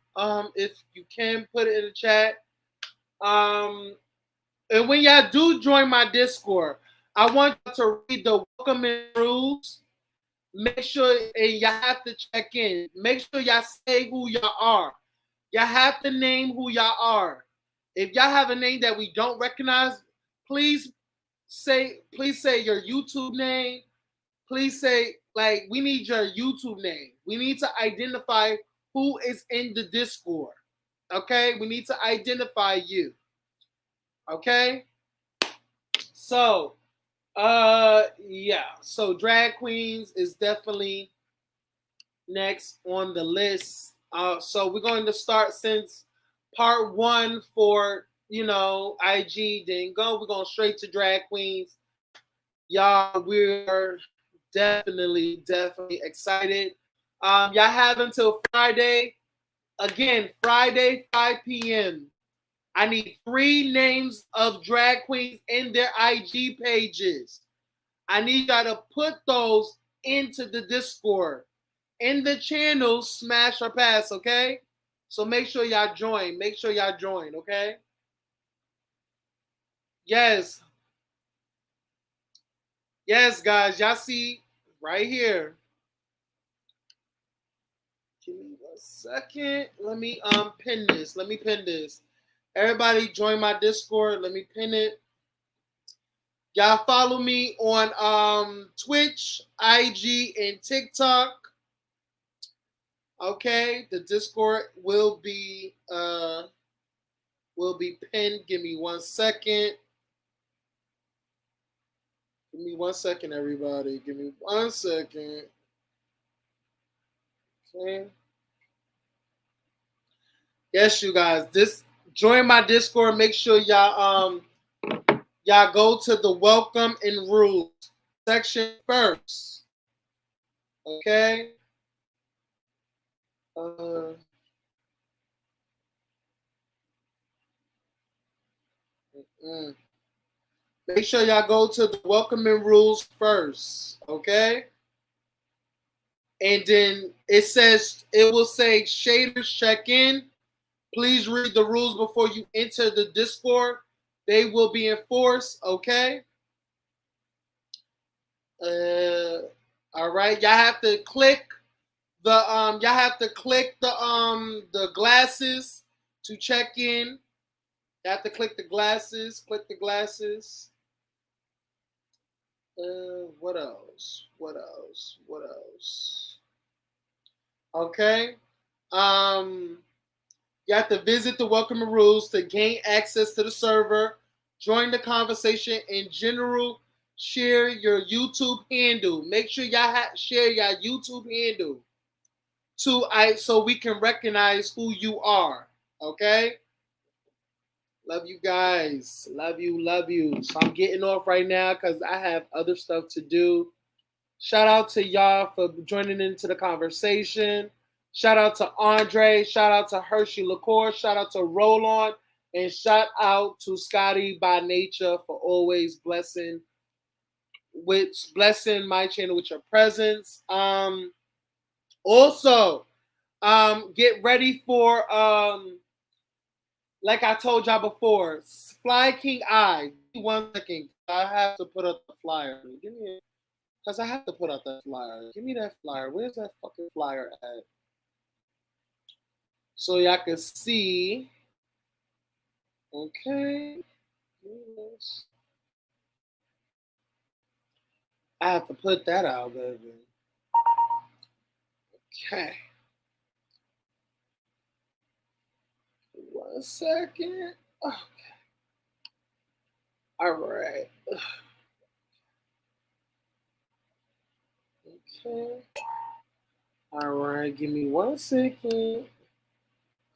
If you can put it in the chat. And when y'all do join my Discord, I want you to read the welcoming rules. Make sure, and y'all have to check in. Make sure y'all say who y'all are. Y'all have to name who y'all are. If y'all have a name that we don't recognize, please say your YouTube name. Please say, like, we need your YouTube name. We need to identify who is in the Discord. Okay? We need to identify you. Okay? So, yeah. So drag queens is definitely next on the list. So we're going to start, since part 1 for IG didn't go. We're going straight to drag queens. Y'all, we're definitely excited. Y'all have until Friday. Again, Friday, 5 p.m. I need 3 names of drag queens in their IG pages. I need y'all to put those into the Discord. In the channel, smash or pass, okay? So make sure y'all join. Make sure y'all join, okay? Yes. Yes, guys. Y'all see right here. Give me 1 second. Let me pin this. Let me pin this. Everybody join my Discord. Let me pin it. Y'all follow me on Twitch, IG, and TikTok. Okay, the Discord will be pinned. Give me 1 second. Give me 1 second, everybody. Give me 1 second. Okay. Yes, you guys. Join my Discord. Make sure y'all go to the welcome and rules section first. Okay. Make sure y'all go to the welcoming rules first, okay? And then it will say shaders check in. Please read the rules before you enter the Discord. They will be enforced, okay? All right. Y'all have to click the glasses to check in. You have to click the glasses. Click the glasses. What else? Okay. You have to visit the welcoming rules to gain access to the server, join the conversation in general, share your YouTube handle. Make sure y'all share your YouTube handle so we can recognize who you are. Okay. Love you guys. Love you. So I'm getting off right now because I have other stuff to do. Shout out to y'all for joining into the conversation. Shout out to Andre. Shout out to Hershey LaCour. Shout out to Roland. And shout out to Scotty by Nature for always blessing my channel with your presence. Also, get ready for like I told y'all before, Fly King Eye. 1 second. I have to put up the flyer. Give me Because I have to put out that flyer. Give me that flyer. Where's that fucking flyer at? So y'all can see. Okay. I have to put that out, baby. Okay. 1 second. Okay. All right. Okay. All right. Give me 1 second.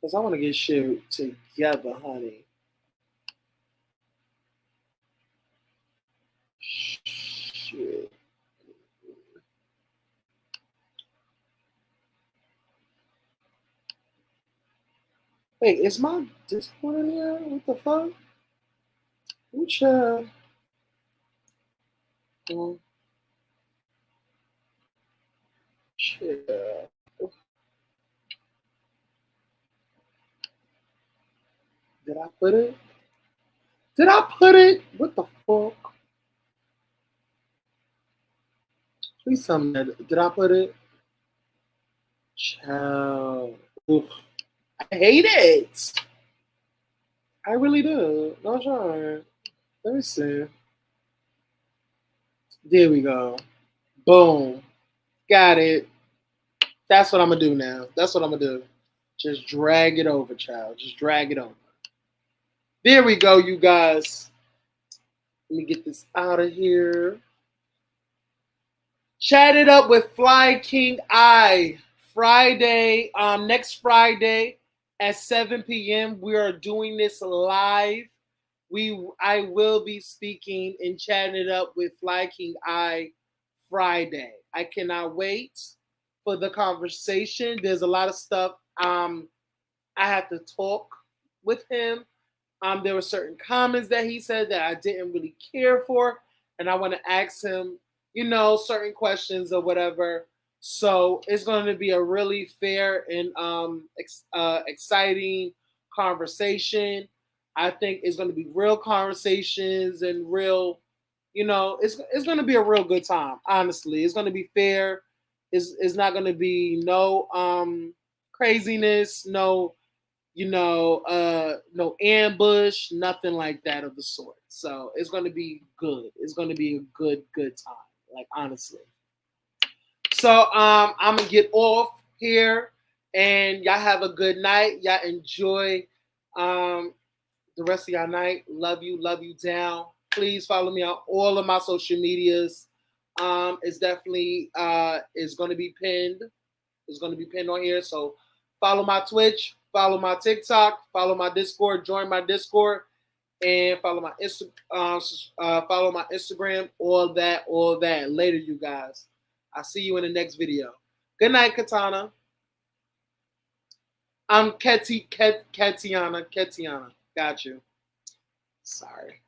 Because I want to get shit together, honey. Shit. Wait, is my Discord in here? What the fuck? Which shit. Did I put it? Did I put it? What the fuck? Please tell me that. Did I put it? Child. Oof. I hate it. I really do. No sure. Let me see. There we go. Boom. Got it. That's what I'm gonna do now. That's what I'm gonna do. Just drag it over, child. Just drag it over. There we go, you guys. Let me get this out of here. Chat it up with Fly King I. Friday, next Friday at 7 p.m. We are doing this live. I will be speaking and chatting it up with Fly King I Friday. I cannot wait for the conversation. There's a lot of stuff I have to talk with him. There were certain comments that he said that I didn't really care for, and I want to ask him, certain questions or whatever. So it's going to be a really fair and exciting conversation. I think it's going to be real conversations and real, it's going to be a real good time. Honestly, it's going to be fair. It's not going to be no craziness, no no ambush, nothing like that of the sort. So it's going to be good. It's going to be a good time. Like, honestly. So I'm gonna get off here, and y'all have a good night. Y'all enjoy the rest of y'all night. Love you down. Please follow me on all of my social medias. It's definitely is going to be pinned. It's going to be pinned on here. So follow my Twitch, follow my TikTok, follow my Discord, join my Discord, and follow my Instagram. All that. Later, you guys. I'll see you in the next video. Good night, Katana. I'm Katiana. Got you. Sorry.